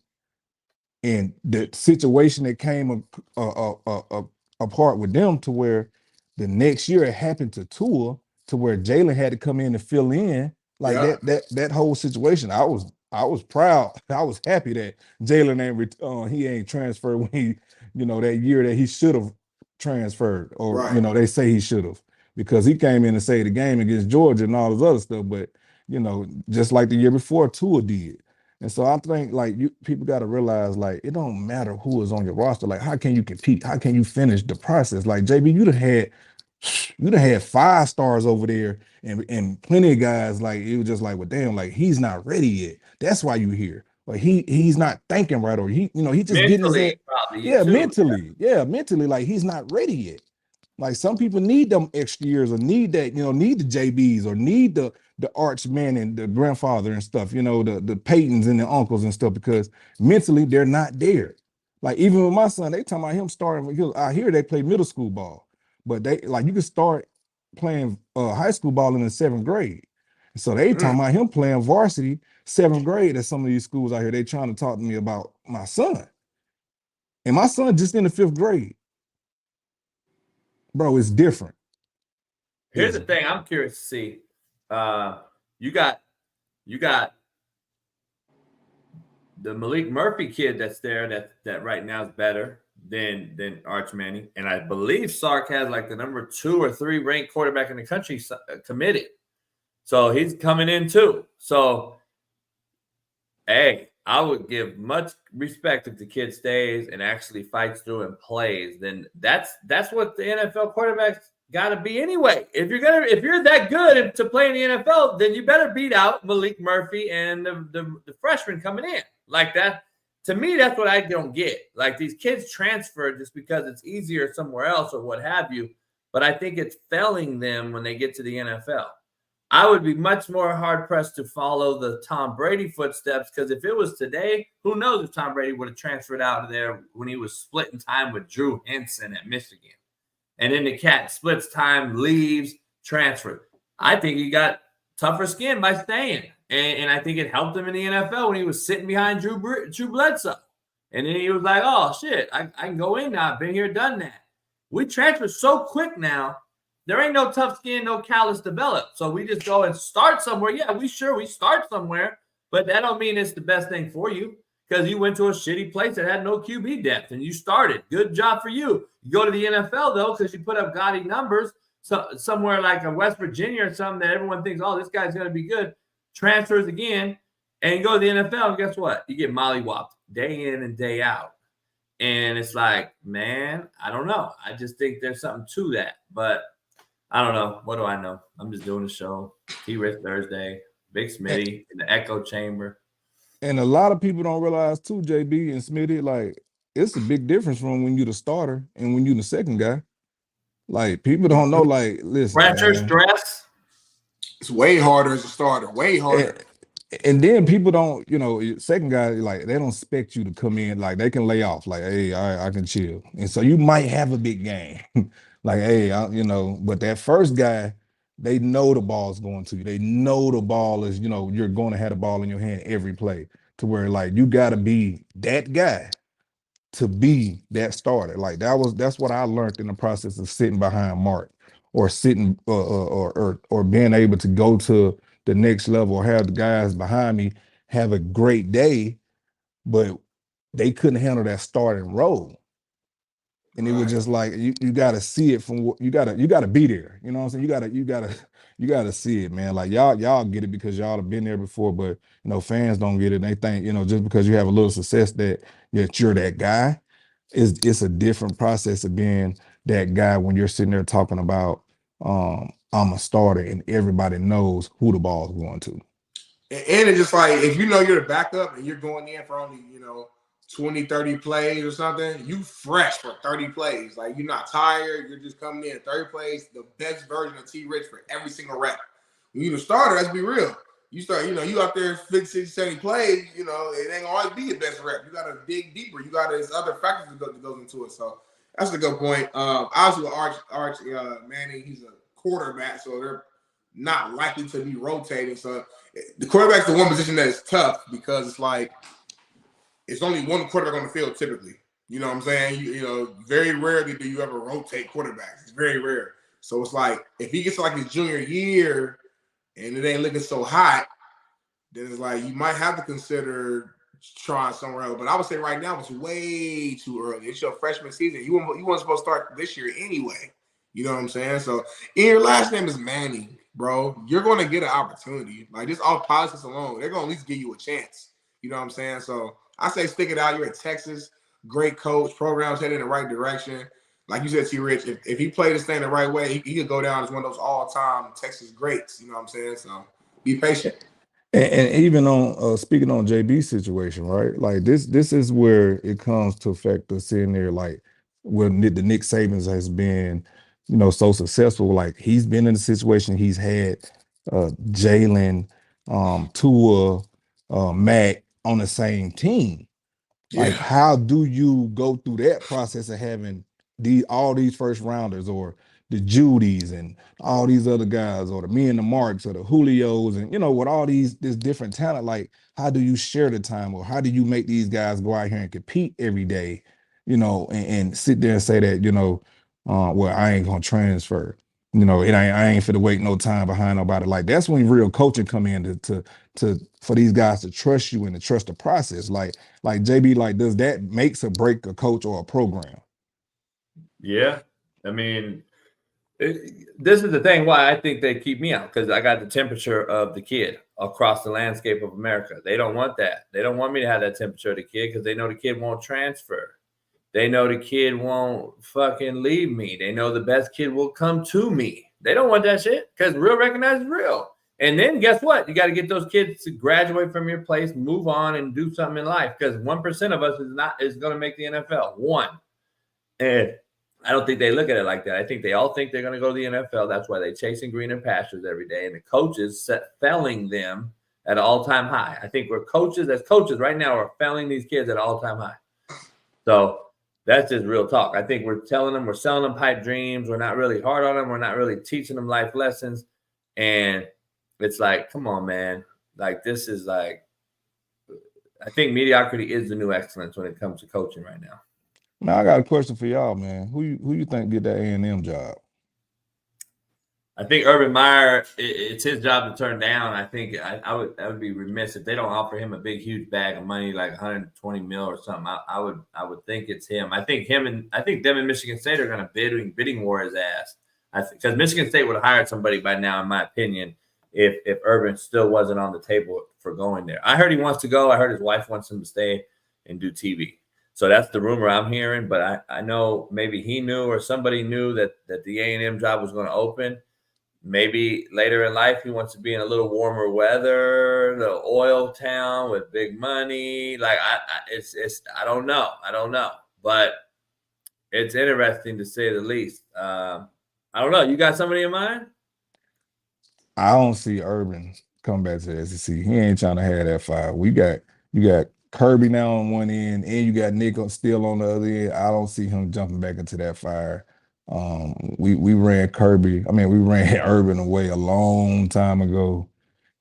And the situation that came apart with them to where the next year it happened to Tua, to where Jalen had to come in and fill in, like that whole situation. I was proud. I was happy that Jalen ain't transferred when he, that year that he should have transferred, or they say he should have, because he came in and saved the game against Georgia and all this other stuff. But just like the year before, Tua did. And so I think people got to realize, like, it don't matter who is on your roster. Like, how can you compete? How can you finish the process? Like, JB, you'd have had 5 stars over there and plenty of guys, like, it was just like, well, damn, like, he's not ready yet. That's why you here. Like, he's not thinking right, or he just mentally, getting his head. probably, mentally, like, he's not ready yet. Like, some people need them extra years, or need that, need the JBs, or need the Archmen and the grandfather and stuff, the Peytons and the uncles and stuff, because mentally they're not there. Like, even with my son, they talking about him starting. I hear they play middle school ball, but they you can start playing high school ball in the 7th grade. So they talking about him playing varsity 7th grade at some of these schools out here. They trying to talk to me about my son, and my son just in the 5th grade. Bro, it's different. Here's the thing I'm curious to see. You got the Malik Murphy kid that's there that right now is better than Arch Manning, and I believe Sark has like the number 2 or 3 ranked quarterback in the country committed, so he's coming in too. So, hey, I would give much respect if the kid stays and actually fights through and plays. Then that's what the NFL quarterbacks got to be anyway. If you're that good to play in the NFL, then you better beat out Malik Murphy and the freshman coming in. Like that, to me, that's what I don't get. Like, these kids transfer just because it's easier somewhere else or what have you. But I think it's failing them when they get to the NFL. I would be much more hard-pressed to follow the Tom Brady footsteps, because if it was today, who knows if Tom Brady would have transferred out of there when he was splitting time with Drew Henson at Michigan. And then the cat splits time, leaves, transferred. I think he got tougher skin by staying. And I think it helped him in the NFL when he was sitting behind Drew Bledsoe. And then he was like, oh, shit, I can go in now. I've been here, done that. We transfer so quick now. There ain't no tough skin, no callus developed. So we just go and start somewhere. Yeah, we start somewhere, but that don't mean it's the best thing for you, because you went to a shitty place that had no QB depth and you started. Good job for you. You go to the NFL, though, because you put up gaudy numbers, somewhere like a West Virginia or something that everyone thinks, oh, this guy's going to be good. Transfers again, and you go to the NFL, and guess what? You get mollywopped day in and day out. And it's like, man, I don't know. I just think there's something to that. But I don't know. What do I know? I'm just doing a show. T-Rich Thursday, Big Smitty in the echo chamber. And a lot of people don't realize too, JB and Smitty, like, it's a big difference from when you the starter and when you the second guy. Like, people don't know, like, listen. Pressure, stress. It's way harder as a starter. Way harder. And then people don't, second guy, like, they don't expect you to come in, like, they can lay off, like, hey, I can chill. And so you might have a big game. Like, hey, but that first guy, they know the ball's going to you. They know the ball is, you're going to have the ball in your hand every play, to where, like, you got to be that guy to be that starter. Like, that's what I learned in the process of sitting behind Mark, or sitting or being able to go to the next level, or have the guys behind me have a great day, but they couldn't handle that starting role. And it was just like, you got to see it from what you got to be there. You know what I'm saying? You got to see it, man. Like, y'all get it because y'all have been there before, but fans don't get it. They think, just because you have a little success that you're that guy. It's a different process of being that guy when you're sitting there talking about I'm a starter and everybody knows who the ball's going to. And it's just like, if you're the backup and you're going in for only, 20, 30 plays or something, you fresh for 30 plays. Like, you're not tired. You're just coming in 30 plays, the best version of T. Rich for every single rep. When you're the starter, let's be real. You start, you out there 50, 60, 70 plays, it ain't gonna always be your best rep. You gotta dig deeper. You gotta, there's other factors that goes into it. So that's a good point. Obviously with Arch Manning, he's a quarterback, so they're not likely to be rotating. So the quarterback's the one position that is tough because it's like it's only one quarterback on the field typically. You know what I'm saying? Very rarely do you ever rotate quarterbacks. It's very rare. So it's like if he gets to like his junior year and it ain't looking so hot, then it's like you might have to consider trying somewhere else. But I would say right now it's way too early. It's your freshman season. You weren't supposed to start this year anyway. You know what I'm saying? So, and your last name is Manning, bro. You're going to get an opportunity. Like, just off politics alone, they're going to at least give you a chance. You know what I'm saying? So I say stick it out. You're at Texas. Great coach. Program's headed in the right direction. Like you said, T. Rich, if he played this thing the right way, he could go down as one of those all-time Texas greats. You know what I'm saying? So be patient. And even on speaking on JB's situation, right? Like this is where it comes to affect us in there. Like where the Nick Sabans has been, so successful. Like he's been in a situation. He's had Jalen, Tua, Mac on the same team. Like, how do you go through that process of having all these first rounders or the Judys and all these other guys or the me and the Marks or the Julios and, with all this different talent? Like, how do you share the time or how do you make these guys go out here and compete every day, and sit there and say that, well, I ain't going to transfer. I ain't finna wait no time behind nobody. Like that's when real coaching come in to for these guys to trust you and to trust the process. Like JB, like does that makes or break a coach or a program? Yeah, I mean, this is the thing why I think they keep me out because I got the temperature of the kid across the landscape of America. They don't want that. They don't want me to have that temperature of the kid because they know the kid won't transfer. They know the kid won't fucking leave me. They know the best kid will come to me. They don't want that shit because real recognizes real. And then guess what? You got to get those kids to graduate from your place, move on, and do something in life because 1% of us is going to make the NFL. 1. And I don't think they look at it like that. I think they all think they're going to go to the NFL. That's why they're chasing greener pastures every day. And the coaches felling them at an all-time high. I think we're coaches right now are felling these kids at an all-time high. So that's just real talk. I think we're selling them pipe dreams. We're not really hard on them. We're not really teaching them life lessons. And it's like, come on, man. Like, this is like, I think mediocrity is the new excellence when it comes to coaching right now. Now, I got a question for y'all, man. Who you think get that A&M job? I think Urban Meyer, it's his job to turn down. I think I would be remiss if they don't offer him a big, huge bag of money, like 120 mil or something. I would think it's him. I think them and Michigan State are going to bidding war his ass. Because Michigan State would have hired somebody by now, in my opinion, if Urban still wasn't on the table for going there. I heard he wants to go. I heard his wife wants him to stay and do TV. So that's the rumor I'm hearing. But I know maybe he knew or somebody knew that the A&M job was going to open. Maybe later in life he wants to be in a little warmer weather, the oil town with big money. Like I don't know, but it's interesting to say the least. I don't know. You got somebody in mind? I don't see Urban come back to the SEC. He ain't trying to have that fire. You got Kirby now on one end, and you got Nick still on the other end. I don't see him jumping back into that fire. We ran Urban away a long time ago,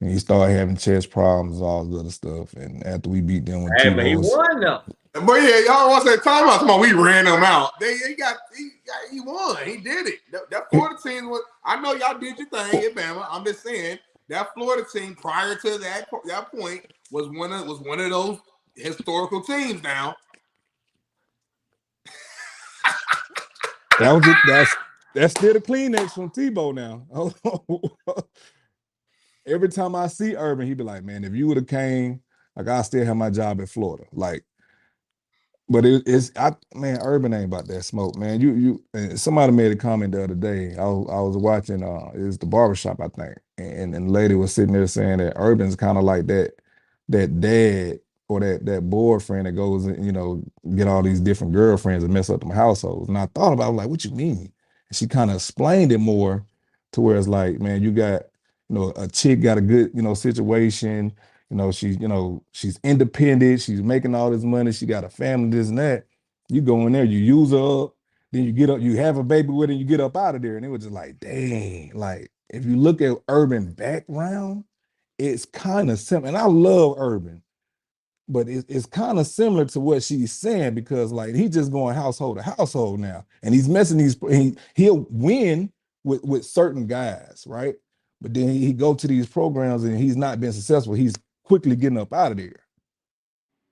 and he started having chest problems, all this other stuff. And after we beat them with but he won though. But yeah, y'all want to say time out? We ran them out. He won. He did it. That Florida team was. I know y'all did your thing at Bama. I'm just saying that Florida team prior to that point was one of those historical teams. Now. That's still the Kleenex from Tebow now. Every time I see Urban, he be like, man, if you would have came, like I still have my job at Florida. Like, but Urban ain't about that smoke, man. You somebody made a comment the other day. I was watching it's the barbershop, I think, and the lady was sitting there saying that Urban's kind of like that dad or that boyfriend that goes and, you know, get all these different girlfriends and mess up them households. And I thought about it, I was like, what you mean? And she kind of explained it more to where it's like, man, you got, you know, a chick got a good, you know, situation, she's independent, she's making all this money, she got a family, this and that. You go in there, you use her up, then you get up, you have a baby with her, and you get up out of there. And it was just like, dang, like if you look at Urban background, it's kind of simple. And I love Urban, but it's kind of similar to what she's saying, because like he's just going household to household now, and he's messing he'll win with certain guys, right? But then he go to these programs and he's not been successful. He's quickly getting up out of there.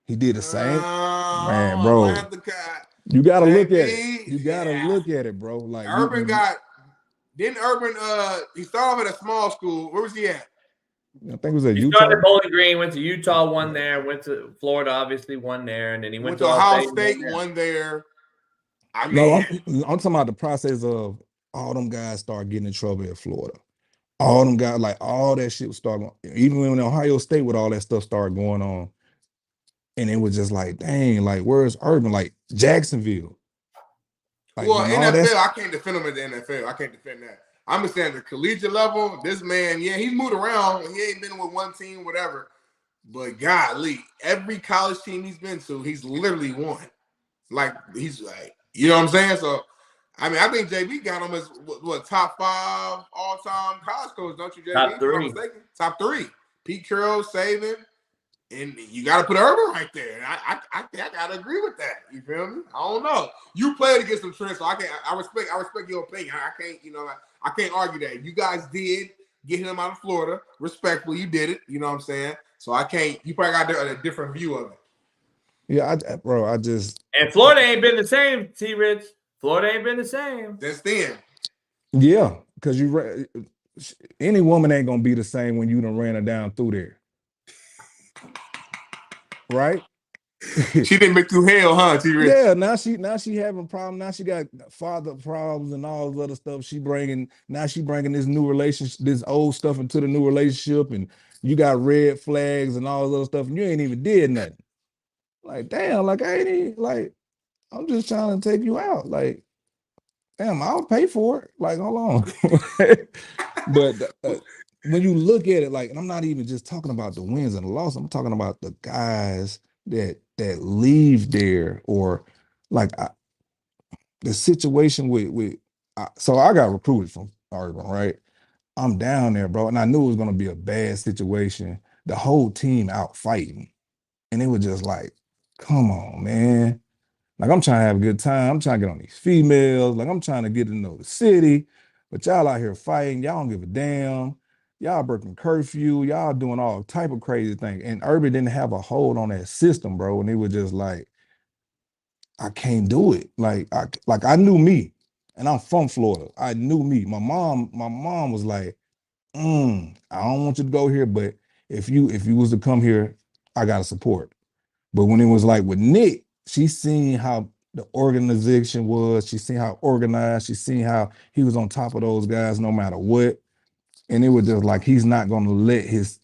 He did the same, man, bro. You gotta look at it. You gotta look at it, bro. Like Urban he started off at a small school. Where was he at? I think it was at He Utah. started at Bowling Green, went to Utah, won there, went to Florida, obviously won there, and then he went to Ohio State, won there. I'm talking about the process of all them guys start getting in trouble at Florida. All them guys, like all that shit was starting, even when Ohio State with all that stuff started going on. And it was just like, dang, like where's Urban? Like Jacksonville. Like, well, NFL, I can't defend him at the NFL. I can't defend that. I'm just saying the collegiate level, this man, yeah, he's moved around. He ain't been with one team, whatever. But golly, every college team he's been to, he's literally won. Like, he's like, you know what I'm saying? So, I mean, I think JB got him as what top 5 all-time college coach, don't you, JB? Top 3. Top 3. Pete Carroll, Saban, and you got to put Urban right there. And I got to agree with that. You feel me? I don't know. You played against them, Trent, so I respect your opinion. I can't, I can't argue that. You guys did get him out of Florida. Respectfully, you did it. You know what I'm saying? So I can't. You probably got a different view of it. Yeah, I just. And Florida ain't been the same, T-Rich. Florida ain't been the same. That's then. Yeah, because any woman ain't gonna be the same when you done ran her down through there, right? She didn't make through hell, huh, T-Rich? Yeah, now she having problems. Now she got father problems and all this other stuff. She bringing this new relationship, this old stuff into the new relationship, and you got red flags and all this other stuff, and you ain't even did nothing. Like, damn, like I ain't even, like, I'm just trying to take you out. Like, damn, I'll pay for it. Like, hold on. But when you look at it, like, and I'm not even just talking about the wins and the losses. I'm talking about the guys that leave there, or like the situation so I got recruited from Urban, right? I'm down there, bro, and I knew it was gonna be a bad situation. The whole team out fighting, and it was just like, come on, man. Like, I'm trying to have a good time. I'm trying to get on these females. Like, I'm trying to get to know the city, but y'all out here fighting. Y'all don't give a damn. Y'all breaking curfew. Y'all doing all type of crazy things. And Urban didn't have a hold on that system, bro. And it was just like, I can't do it. Like I knew me, and I'm from Florida. I knew me. My mom was like, I don't want you to go here, but if you was to come here, I gotta support. But when it was like with Nick, she seen how the organization was. She seen how organized. She seen how he was on top of those guys no matter what. And it was just like, he's not going to let his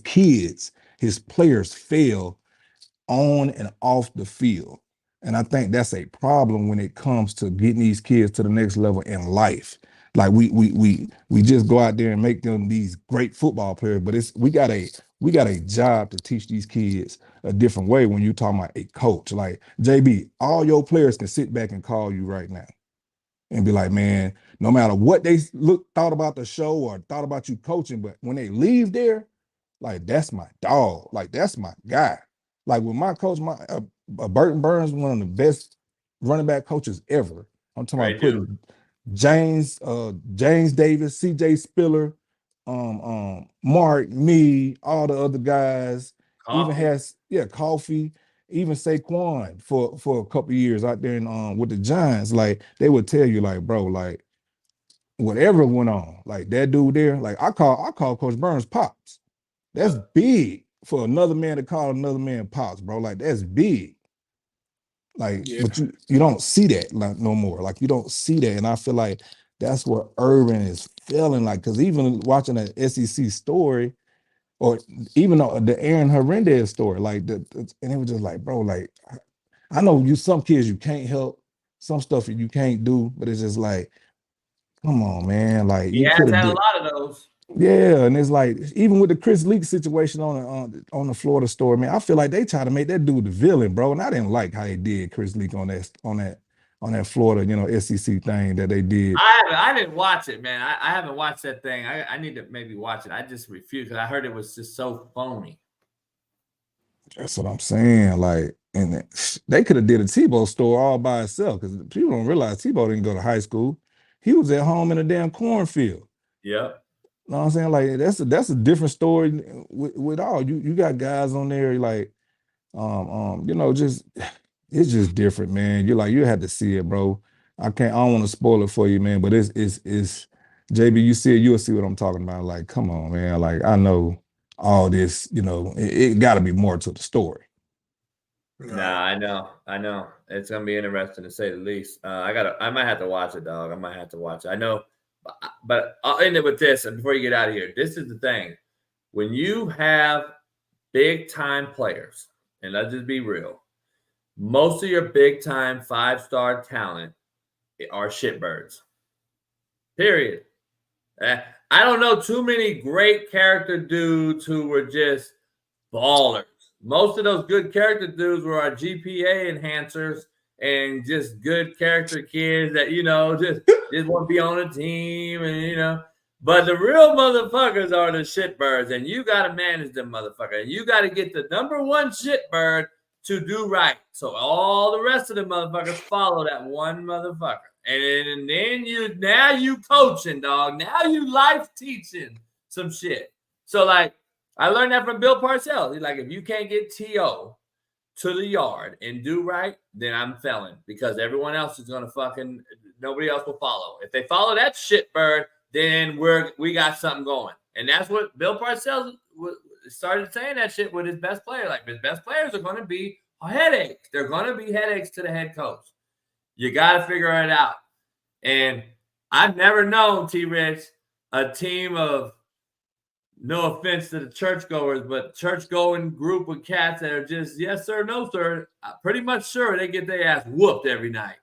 kids, his players fail on and off the field. And I think that's a problem when it comes to getting these kids to the next level in life. Like we just go out there and make them these great football players, but we got a job to teach these kids a different way. When you talking about a coach, like JB, all your players can sit back and call you right now and be like, man, no matter what they thought about the show or thought about you coaching, but when they leave there, like, that's my dog, like that's my guy. Like with my coach, Burton Burns, one of the best running back coaches ever. I'm talking about putting James Davis, CJ Spiller, Mark, me, all the other guys, Coffee, even Saquon for a couple of years out there in with the Giants. Like, they would tell you, like, bro, like whatever went on, like that dude there, like I call Coach Burns Pops. That's big for another man to call another man Pops, bro. Like, that's big. Like, but you don't see that like no more. Like, you don't see that. And I feel like that's what Urban is feeling like. Because even watching an SEC story, or even the Aaron Hernandez story, like and it was just like, bro, like I know some kids you can't help, some stuff you can't do, but it's just like, come on, man, like He you has could have had a did. lot of those. Yeah, and it's like even with the Chris Leak situation on the Florida story, man, I feel like they try to make that dude the villain, bro. And I didn't like how they did Chris Leak on that Florida, SEC thing that they did. I didn't watch it, man. I haven't watched that thing. I need to maybe watch it. I just refused because I heard it was just so phony. That's what I'm saying. Like, and they could have did a Tebow story all by itself because people don't realize Tebow didn't go to high school. He was at home in a damn cornfield. Yep. You know what I'm saying? Like that's a different story with all you got guys on there like just it's just different, man. You had to see it, bro. I don't want to spoil it for you, man, but it's JB, you see it, you'll see what I'm talking about. Like, come on, man. Like, I know all this, it got to be more to the story. Nah, I know. It's gonna be interesting to say the least. I might have to watch it, dog. I might have to watch it. I know, but I'll end it with this. And before you get out of here, this is the thing: when you have big time players, and let's just be real, most of your big time 5-star talent are shitbirds. Period. I don't know too many great character dudes who were just ballers. Most of those good character dudes were our GPA enhancers and just good character kids that, just want to be on a team and, But the real motherfuckers are the shitbirds, and you got to manage them motherfuckers. And you got to get the number one shitbird to do right. So all the rest of the motherfuckers follow that one motherfucker. And then you coaching, dog. Now you life teaching some shit. So, like, I learned that from Bill Parcells. He's like, if you can't get T.O. to the yard and do right, then I'm failing because everyone else is going to nobody else will follow. If they follow that shitbird, then we got something going. And that's what Bill Parcells started saying that shit with his best player. Like, his best players are going to be headaches. They're going to be headaches to the head coach. You got to figure it out. And I've never known, T-Rich, a team of, no offense to the churchgoers, but church-going group of cats that are just, yes, sir, no, sir, I'm pretty much sure they get their ass whooped every night.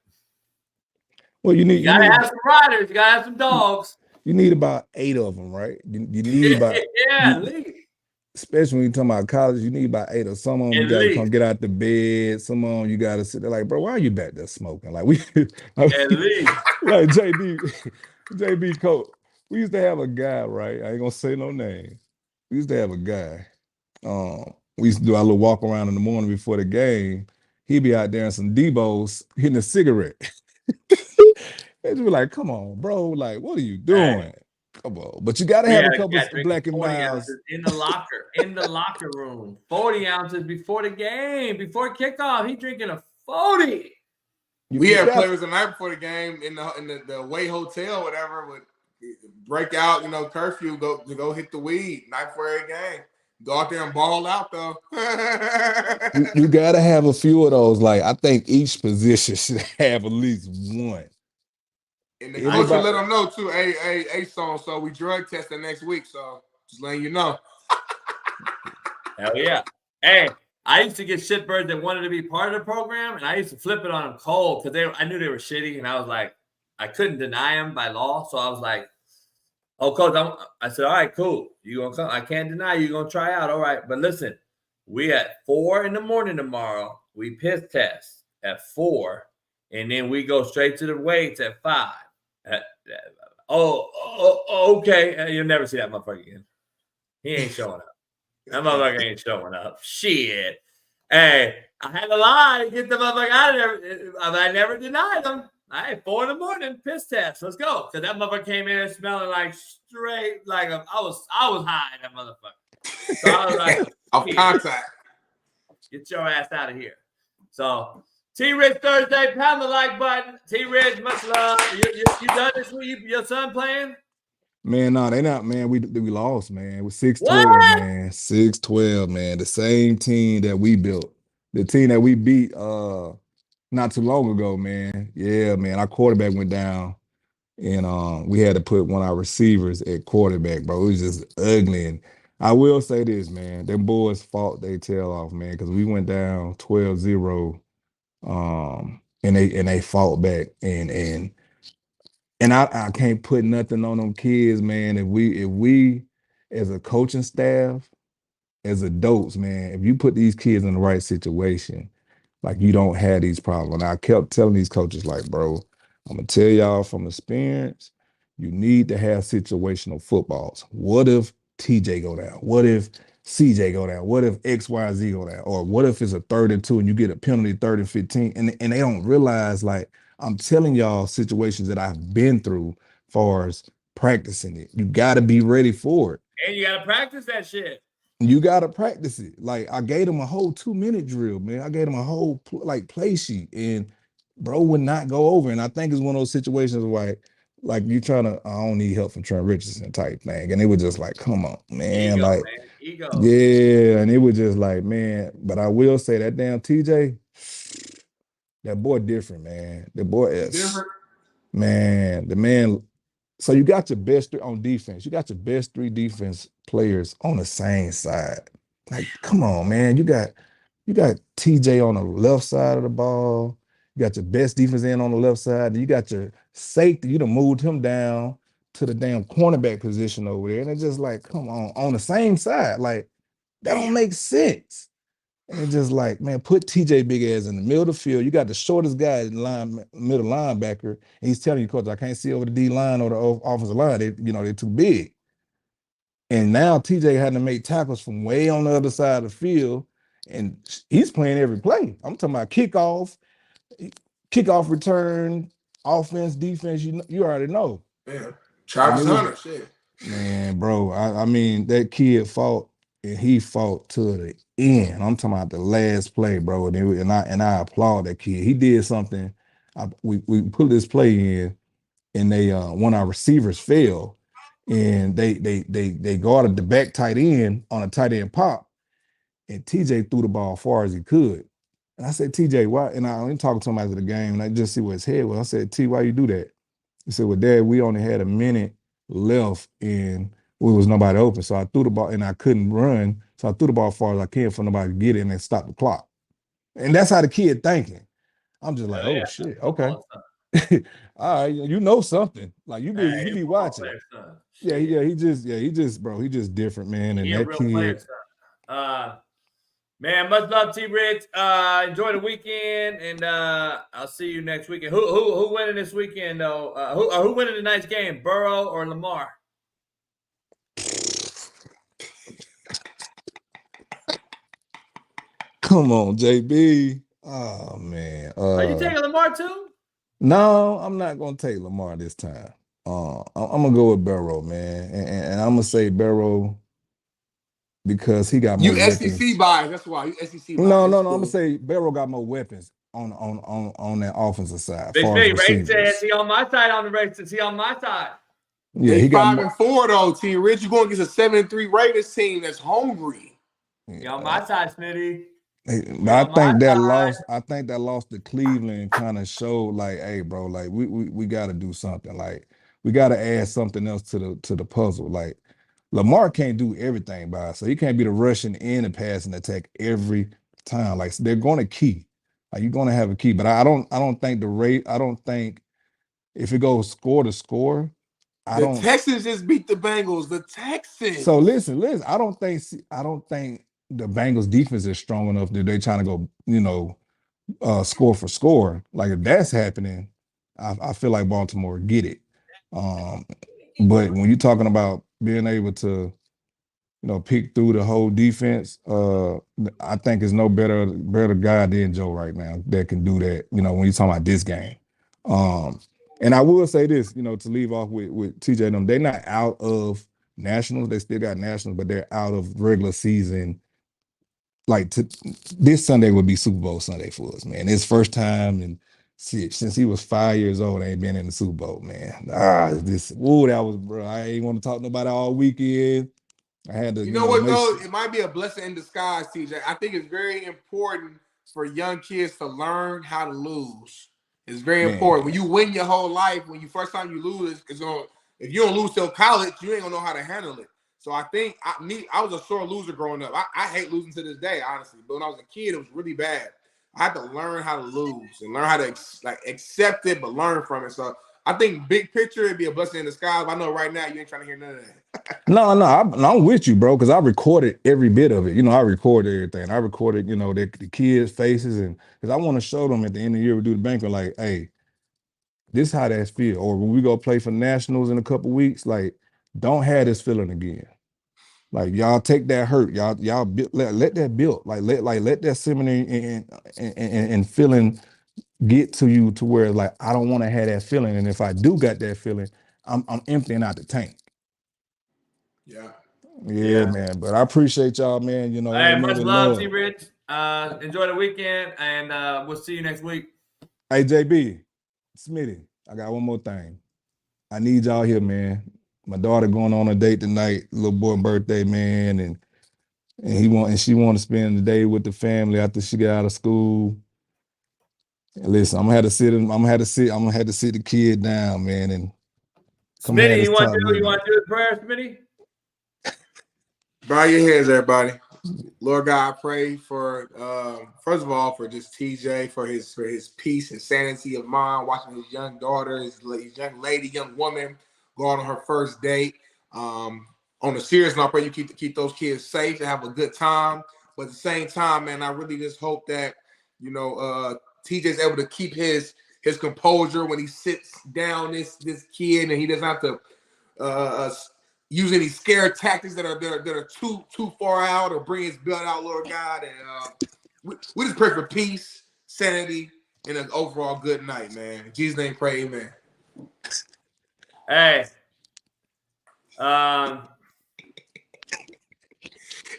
Well, you got to have some riders. You got to have some dogs. You need about 8 of them, right? You need about especially when you're talking about college, you need about 8 of some of them. You got to come get out the bed. Some of them you got to sit there like, bro, why are you back there smoking? Like at least. Like JB coach. We used to have a guy, right? I ain't gonna say no name. We used to have a guy. We used to do our little walk around in the morning before the game. He'd be out there in some Debos hitting a cigarette. They'd be like, come on, bro. Like, what are you doing? Hey. Come on. But you got to have a couple of black and miles. In the locker room. 40 ounces before the game, before kickoff. He drinking a 40. We had players the night before the game in the away hotel, whatever, would break out, curfew, go hit the weed night before every game. Go out there and ball out, though. You got to have a few of those. Like, I think each position should have at least one. And the coach will let them know, too. Hey, so we drug testing next week, so just letting you know. Hell yeah. Hey, I used to get shitbirds that wanted to be part of the program, and I used to flip it on them cold because I knew they were shitty, and I was like, I couldn't deny them by law, so I was like, oh, coach, I said, all right, cool. You gonna come? I can't deny you. You're gonna try out. All right. But listen, we at 4 a.m. tomorrow. We piss test at 4, and then we go straight to the weights at 5. Okay. You'll never see that motherfucker again. He ain't showing up. That motherfucker ain't showing up. Shit. Hey, I had to lie to get the motherfucker out of there. I never denied him. All right, 4 a.m, piss test. Let's go. Because that motherfucker came in smelling like straight, like I was high, that motherfucker. So I was like, off contact. Get your ass out of here. So T-Rich Thursday, pound the like button. T-Rich, much love. You done this week? Your son playing? Man, no, they not, man. We lost, man. It was 6-12, man. 6-12, man. The same team that we built. The team that we beat not too long ago, man. Yeah, man. Our quarterback went down, and we had to put one of our receivers at quarterback, bro. It was just ugly. And I will say this, man. Them boys fought their tail off, man, because we went down 12-0, and they fought back, and I can't put nothing on them kids, man. If we as a coaching staff, as adults, man, if you put these kids in the right situation, like you don't have these problems. And I kept telling these coaches, like, bro, I'm gonna tell y'all from experience, you need to have situational footballs. What if TJ go down? What if CJ go down? What if XYZ go down? Or what if it's a 3rd and 2 and you get a penalty 3rd and 15? And they don't realize, like, I'm telling y'all situations that I've been through far as practicing it. You got to be ready for it. And you got to practice that shit. You got to practice it. Like, I gave them a whole 2-minute drill, man. I gave them a whole play sheet, and bro would not go over. And I think it's one of those situations where like you trying to, I don't need help from Trent Richardson type thing. And it was just like, come on, man. Ego, like, man. Ego. Yeah. And it was just like, man, but I will say that damn TJ, that boy different, man. The boy is different. Man, the man. So you got your best 3 on defense. You got your best 3 defense players on the same side. Like, come on, man. You got TJ on the left side of the ball. You got your best defense end on the left side. You got your safety. You done moved him down to the damn cornerback position over there. And it's just like, come on the same side. Like, that don't make sense. And it's just like, man, put TJ big ass in the middle of the field. You got the shortest guy in the middle linebacker, and he's telling you, coach, I can't see over the D line or the offensive line. They're too big. And now TJ had to make tackles from way on the other side of the field, and he's playing every play. I'm talking about kickoff return, offense, defense. You already know. Yeah, Travis Hunter, shit. Man, bro, I mean, that kid fought, and he fought to the end. I'm talking about the last play, bro. And I applaud that kid. He did something. We put this play in, and they one of our receivers fell, and they guarded the back tight end on a tight end pop, and TJ threw the ball as far as he could. And I said, TJ, why? And I only talked to him after the game, and I just see where his head was. I said, T, why you do that? He said, well, Dad, we only had a minute left, and there was nobody open. So I threw the ball, and I couldn't run. So I threw the ball as far as I can for nobody to get it and then stop the clock. And that's how the kid thinking. I'm just like, oh shit, okay. All right, you know something. Like you be watching. He just different, man. And that kid. Man, much love, T Rich. Enjoy the weekend, and I'll see you next weekend. Who winning this weekend though? Who winning tonight's game? Burrow or Lamar? Come on, JB. Oh man. Are you taking Lamar too? No, I'm not gonna take Lamar this time. I'm gonna go with Burrow, man, and I'm gonna say Burrow because he got more SEC bias. That's why you SEC bias. No. I'm gonna say Burrow got more weapons on that offensive side. Big Smitty, Ray says he on my side on the race. He on my side. Yeah, he got 5-4 though. T Rich, you going against a 7-3 Raiders team that's hungry. He on my side, Smitty. I think that loss to Cleveland kind of showed like, hey, bro, like we got to do something. Like we got to add something else to the puzzle. Like Lamar can't do everything by us, so he can't be the rushing and the passing attack every time. Like they're going to key. Like you're going to have a key, but I don't think I don't think if it goes score to score. The Texans just beat the Bengals. The Texans. So listen. I don't think the Bengals defense is strong enough that they're trying to go, score for score. Like if that's happening, I feel like Baltimore get it. But when you're talking about being able to, pick through the whole defense, I think there's no better guy than Joe right now that can do that. When you're talking about this game. And I will say this, to leave off with TJ and them, they're not out of nationals. They still got nationals, but they're out of regular season. Like this Sunday would be Super Bowl Sunday for us, man. It's first time and since he was 5 years old, I ain't been in the Super Bowl, man. Bro. I ain't want to talk to nobody all weekend. I had to. You know what though? It might be a blessing in disguise, TJ. I think it's very important for young kids to learn how to lose. It's very important. When you win your whole life, when you first time you lose, if you don't lose till college, you ain't gonna know how to handle it. So I think I was a sore loser growing up. I hate losing to this day, honestly. But when I was a kid, it was really bad. I had to learn how to lose and learn how to accept it, but learn from it. So I think big picture, it'd be a blessing in disguise. But I know right now you ain't trying to hear none of that. No, I'm with you, bro, because I recorded every bit of it. I recorded everything. I recorded, the kids' faces, and because I want to show them at the end of the year we do the banquet, like, hey, this is how that feel. Or when we go play for nationals in a couple weeks, like, don't have this feeling again. Like, y'all take that hurt, y'all let that build, let that seminary and feeling get to you to where, like, I don't want to have that feeling, and if I do got that feeling, I'm emptying out the tank. Yeah, man. But I appreciate y'all, man. Hey, much love, T. Rich. Enjoy the weekend, and we'll see you next week. Hey, JB, Smitty, I got one more thing. I need y'all here, man. My daughter going on a date tonight, little boy birthday, man, and she want to spend the day with the family after she got out of school. And listen, I'm gonna have to sit the kid down, man, and come Smitty, you want to do a prayer, Smitty? Bow your heads, everybody. Lord God, I pray for first of all for just TJ, for his peace and sanity of mind, watching his young daughter, his young woman go on her first date. On a serious note, I pray you keep those kids safe and have a good time. But at the same time, man, I really just hope that TJ's able to keep his composure when he sits down this kid, and he doesn't have to use any scare tactics that are too far out, or bring his blood out, Lord God. And we just pray for peace, sanity, and an overall good night, man. In Jesus' name, pray, amen. Hey.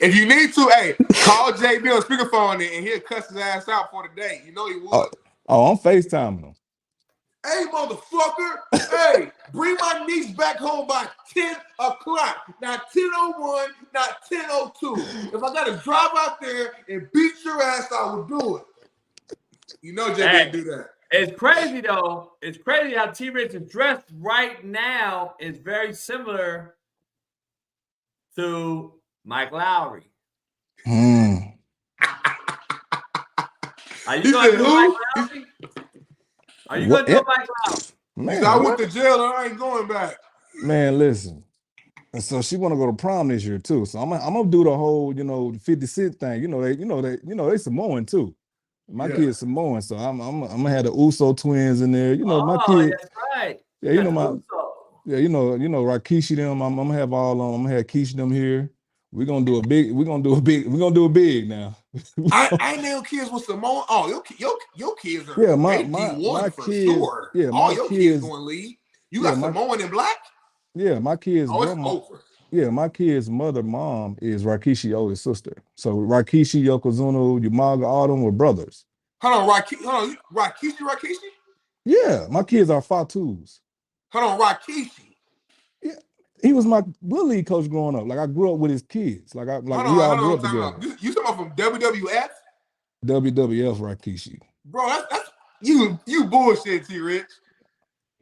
If you need to, hey, call JB on speakerphone and he'll cuss his ass out for the day. You know he would. Oh, I'm FaceTiming him. Hey, motherfucker. Hey, bring my niece back home by 10 o'clock. Not 10:01, not 10:02. If I got to drive out there and beat your ass, I will do it. You know JB do that. It's crazy, though. It's crazy how T-Rich is dressed right now is very similar to Mike Lowry. Are you going to do Mike Lowry? Are you going to do Mike Lowry? Man, I went to jail and I ain't going back. Man, listen. And so she want to go to prom this year too. So I'm gonna do the whole, 50 Cent thing. They Samoan too. My kid's Samoan, so I'm gonna have the Uso twins in there. My kid. That's right. Yeah, Rikishi them. I'm gonna have all on. I'm gonna have Keisha them here. We're gonna do a big now. I know kids with Samoan. Oh, your kids are my for kids, sure. Yeah, all your kids going to lead. You got Samoan and black? Yeah, my kids. Oh, it's over. Yeah, my kid's mom is Rakishi's oldest sister. So Rikishi, Yokozuna, Umaga, all them were brothers. Hold on, Rikishi? Yeah, my kids are Fatus. Hold on, Rikishi. Yeah, he was my little league coach growing up. Like, I grew up with his kids. We all grew up together. You talking about from WWF? WWF Rikishi. Bro, that's you bullshit, T-Rich.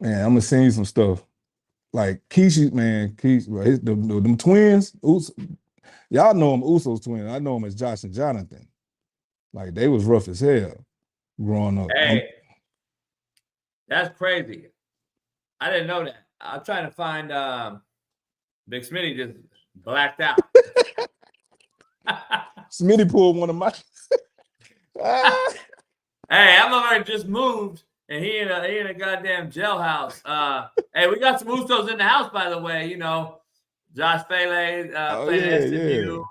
Man, I'm gonna send you some stuff. Like Keisha, man, them twins, y'all know them Usos twins. I know them as Josh and Jonathan. Like, they was rough as hell growing up. Hey, that's crazy. I didn't know that. I'm trying to find Big Smitty just blacked out. Smitty pulled one of my. Hey, I'm already just moved. And he in a goddamn jailhouse. Hey, we got some Usos in the house, by the way. Josh Fele played at SMU.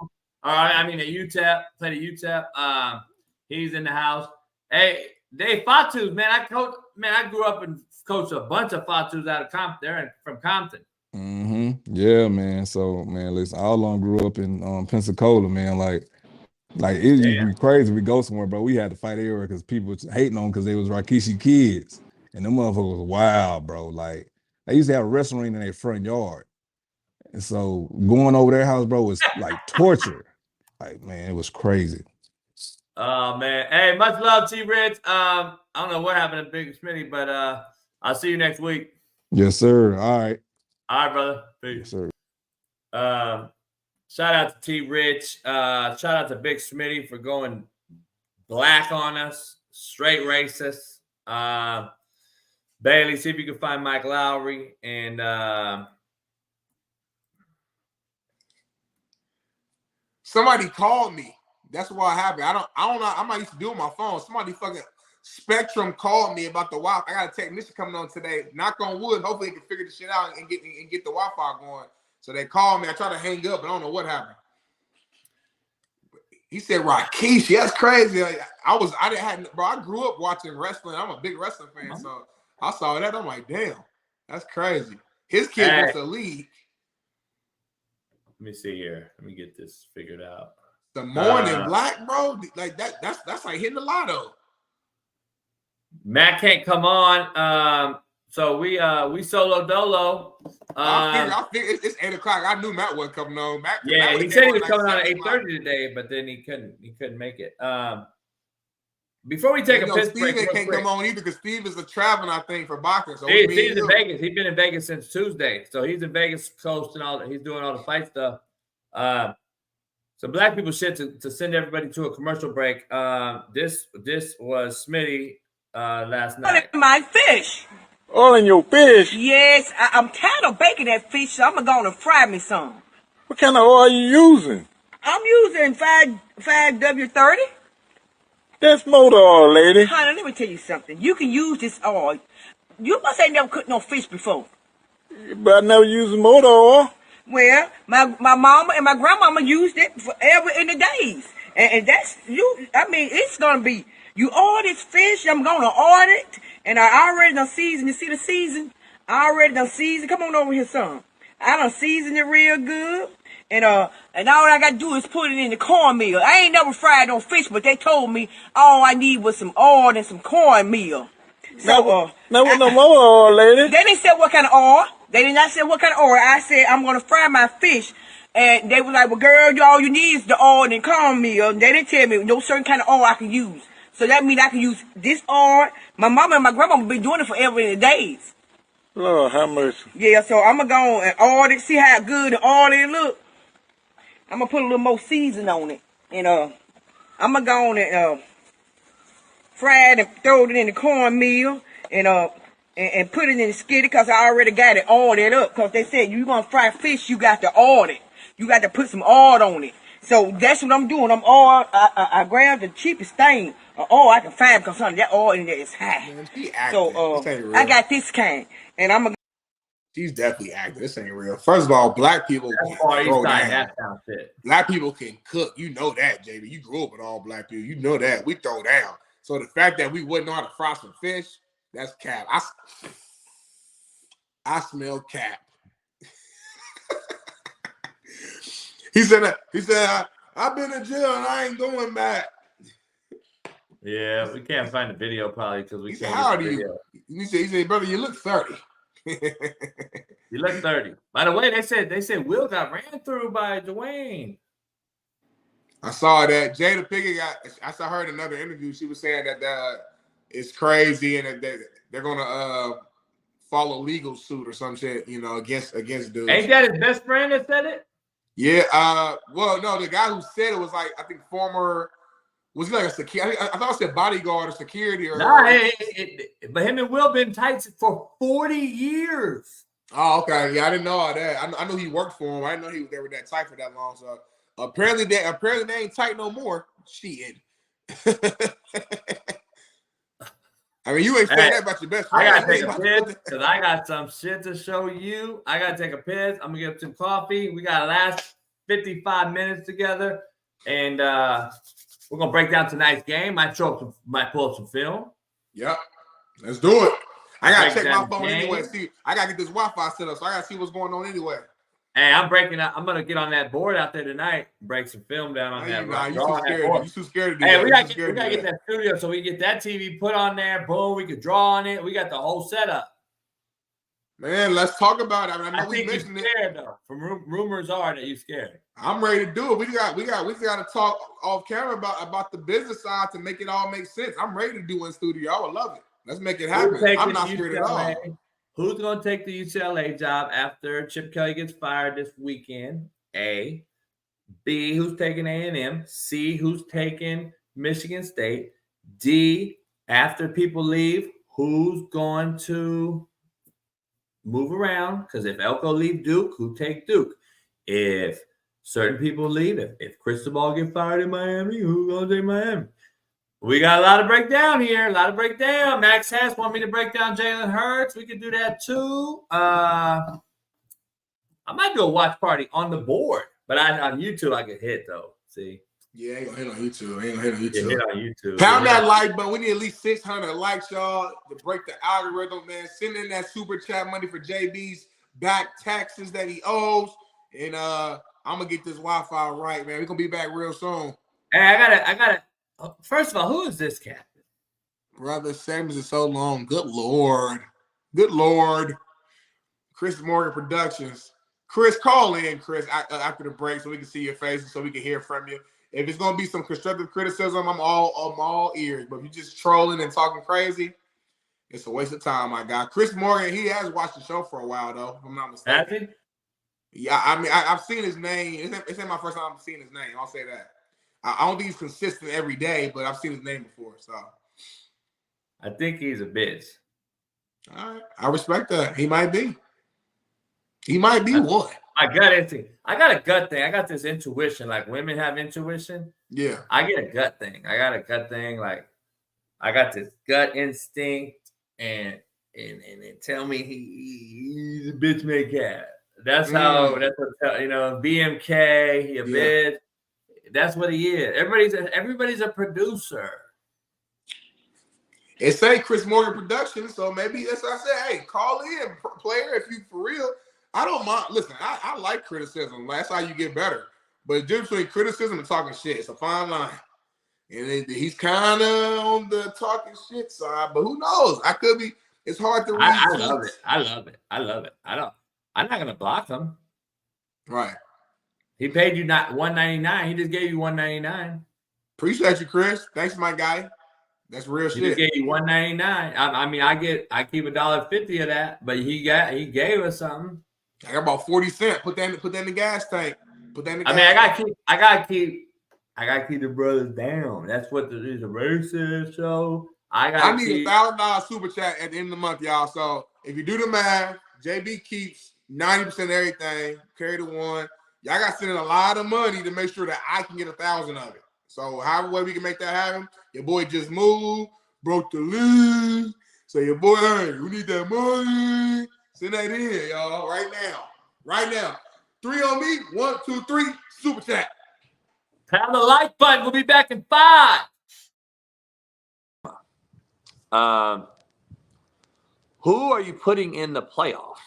At UTEP, played at UTEP. He's in the house. Hey, Dave Fatus, man. I grew up and coached a bunch of Fatus out of Compton. They're from Compton. Mm-hmm. Yeah, man. So, man, listen, I all grew up in Pensacola, man. Like it used to be crazy. We go somewhere, bro. We had to fight everywhere because people were hating on because they was Rikishi kids. And them motherfuckers was wild, bro. Like, they used to have a wrestling ring in their front yard. And so going over their house, bro, was like torture. Like, man, it was crazy. Oh, man. Hey, much love, T-Rich. I don't know what happened to Big Smitty, but I'll see you next week. Yes, sir. All right. All right, brother. Peace. Yes, sir. Shout out to T Rich. Shout out to Big Smitty for going black on us. Straight racist. Bailey, see if you can find Mike Lowry. And somebody called me. That's what happened. I don't know. I'm not used to doing my phone. Somebody fucking Spectrum called me about the Wi-Fi. I got a technician coming on today. Knock on wood. Hopefully, he can figure the shit out and get the Wi-Fi going. So they called me. I tried to hang up, but I don't know what happened. He said, Rakishi, that's crazy. Bro, I grew up watching wrestling. I'm a big wrestling fan. So I saw that. I'm like, damn, that's crazy. His kid wants to lead. Let me see here. Let me get this figured out. The morning black, bro. Like that's like hitting the lotto. Matt can't come on. So we solo dolo. I figured it's 8 o'clock. I knew Matt wasn't coming on. He said he was coming on at 8:30 today, but then he couldn't make it. Before we take a piss break, Steven can't come on either because Steve is traveling, I think, for boxing. So Steve's in Vegas. He's been in Vegas since Tuesday, so he's in Vegas coasting he's doing all the fight stuff. So black people shit to send everybody to a commercial break. This was Smitty last night. My fish. All in your fish? Yes, I'm tired of baking that fish, so I'm going to fry me some. What kind of oil are you using? I'm using 5W30. That's motor oil, lady. Honey, let me tell you something. You can use this oil. You must ain't never cooked no fish before. But I never used motor oil. Well, my mama and my grandmama used it forever in the days. And that's, it's going to be, you order this fish, I'm going to order it. And I already done seasoned. You see the season? I already done seasoned. Come on over here, son. I done seasoned it real good. And all I got to do is put it in the cornmeal. I ain't never fried no fish, but they told me all I need was some oil and some cornmeal. So, now with no motor oil, lady. They didn't say what kind of oil. They did not say what kind of oil. I said, I'm going to fry my fish. And they were like, well, girl, all you need is the oil and cornmeal. They didn't tell me no certain kind of oil I can use. So that means I can use this oil. My mama and my grandma have been doing it forever in the days. Lord, how much? Yeah, so I'm going to go and order it, see how good the oil it look. I'm going to put a little more season on it. And I'm going to go on and fry it and throw it in the cornmeal and put it in the skitty because I already got it oiled up. Because they said you're going to fry fish, you got to oil it. You got to put some oil on it. So that's what I'm doing. I grabbed the cheapest thing. I can find because that oil in there is high. Man, so I got this kind. And I'm going to. She's definitely acting. This ain't real. First of all, black people can throw down. Black people can cook. You know that, JB. You grew up with all black people. You know that. We throw down. So the fact that we wouldn't know how to fry some fish, that's cap. I smell cap. He said, I've been in jail and I ain't going back. Yeah, we can't find the video probably because we can't. How old are you? He said, brother, you look 30. You look 30. By the way, they said Will got ran through by Dwayne. I saw that Jada Pinkett I heard another interview. She was saying that it's crazy and that they're gonna follow legal suit or some shit, against dudes. Ain't that his best friend that said it? Yeah. Well, no, the guy who said it was like I think former. Was he like a security? I thought it said bodyguard or security or. Nah, but him and Will been tight for 40 years. Oh, okay. Yeah, I didn't know all that. I knew he worked for him. I didn't know they were that tight for that long. So apparently they ain't tight no more. Shit. I mean, you ain't saying that about your best friend. I gotta take a piss because I got some shit to show you. I gotta take a piss. I'm gonna get some coffee. We got last 55 minutes together, and we're gonna break down tonight's game. Might pull up some film. Yep, let's do it. I gotta check my phone anyway. See, I gotta get this Wi-Fi set up, so I gotta see what's going on anyway. Hey, I'm gonna get on that board out there tonight, break some film down on that. You too scared to do that. Hey, we gotta get that studio so we can get that TV put on there. Boom, we could draw on it. We got the whole setup. Man, let's talk about it. I think you're scared though. From rumors are that you're scared. I'm ready to do it. We got to talk off camera about the business side to make it all make sense. I'm ready to do in studio. I would love it. Let's make it happen. I'm not scared at all. Who's going to take the UCLA job after Chip Kelly gets fired this weekend? A. B, who's taking A&M, C, who's taking Michigan State, D, after people leave, who's going to move around? Because if Elko leave Duke, who take Duke? If certain people leave, if Cristobal get fired in Miami, who's going to take Miami? We got a lot to break down here. A lot to break down. Max Hess want me to break down Jalen Hurts. We can do that too. I might do a watch party on the board, but on YouTube I get hit though. See? Yeah, ain't gonna hit on YouTube. Ain't gonna hit on YouTube. Yeah, hit on YouTube. Pound that like button. We need at least 600 likes, y'all, to break the algorithm, man. Send in that super chat money for JB's back taxes that he owes, and I'm gonna get this Wi-Fi right, man. We're gonna be back real soon. Hey, I gotta. First of all, who is this cat? Brother, Samuels is so long. Good Lord. Good Lord. Chris Morgan Productions. Chris, call in, Chris, after the break so we can see your face and so we can hear from you. If it's going to be some constructive criticism, I'm all ears. But if you're just trolling and talking crazy, it's a waste of time, my guy. Chris Morgan, he has watched the show for a while, though, if I'm not mistaken. Yeah, I mean, I've seen his name. It's not my first time seeing his name. I'll say that. I don't think he's consistent every day, but I've seen his name before. So I think he's a bitch. All right. I respect that. He might be. He might be one. I got a gut thing. I got this intuition. Like women have intuition. Yeah. I get a gut thing. Like I got this gut instinct and tell me he's a bitch made cat. That's what BMK, he a bitch. That's what he is. Everybody's a producer. It say Chris Morgan Productions, so maybe that's what I said. Hey, call in, player, if you for real. I don't mind. Listen, I like criticism. That's how you get better. But the difference between criticism and talking shit, it's a fine line. And he's kind of on the talking shit side, but who knows? I could be. It's hard to read. I love it. I'm not gonna block him. Right. He paid you not $199. He just gave you $199. Appreciate you, Chris. Thanks, my guy. That's real shit. He just gave you $199. I mean, I keep $1.50 of that, but he gave us something. I got about 40 cents. Put that in the gas tank. I gotta keep the brothers down. That's what the racist show. I need a $1,000 super chat at the end of the month, y'all. So if you do the math, JB keeps 90% of everything. Carry the one. Y'all got to send in a lot of money to make sure that I can get 1,000 of it. So however way we can make that happen, your boy just moved, broke the league. So your boy, hey, we need that money. Send that in, y'all, right now. Right now. 3 on me. 1, 2, 3. Super chat. Pound the like button. We'll be back in 5. Who are you putting in the playoffs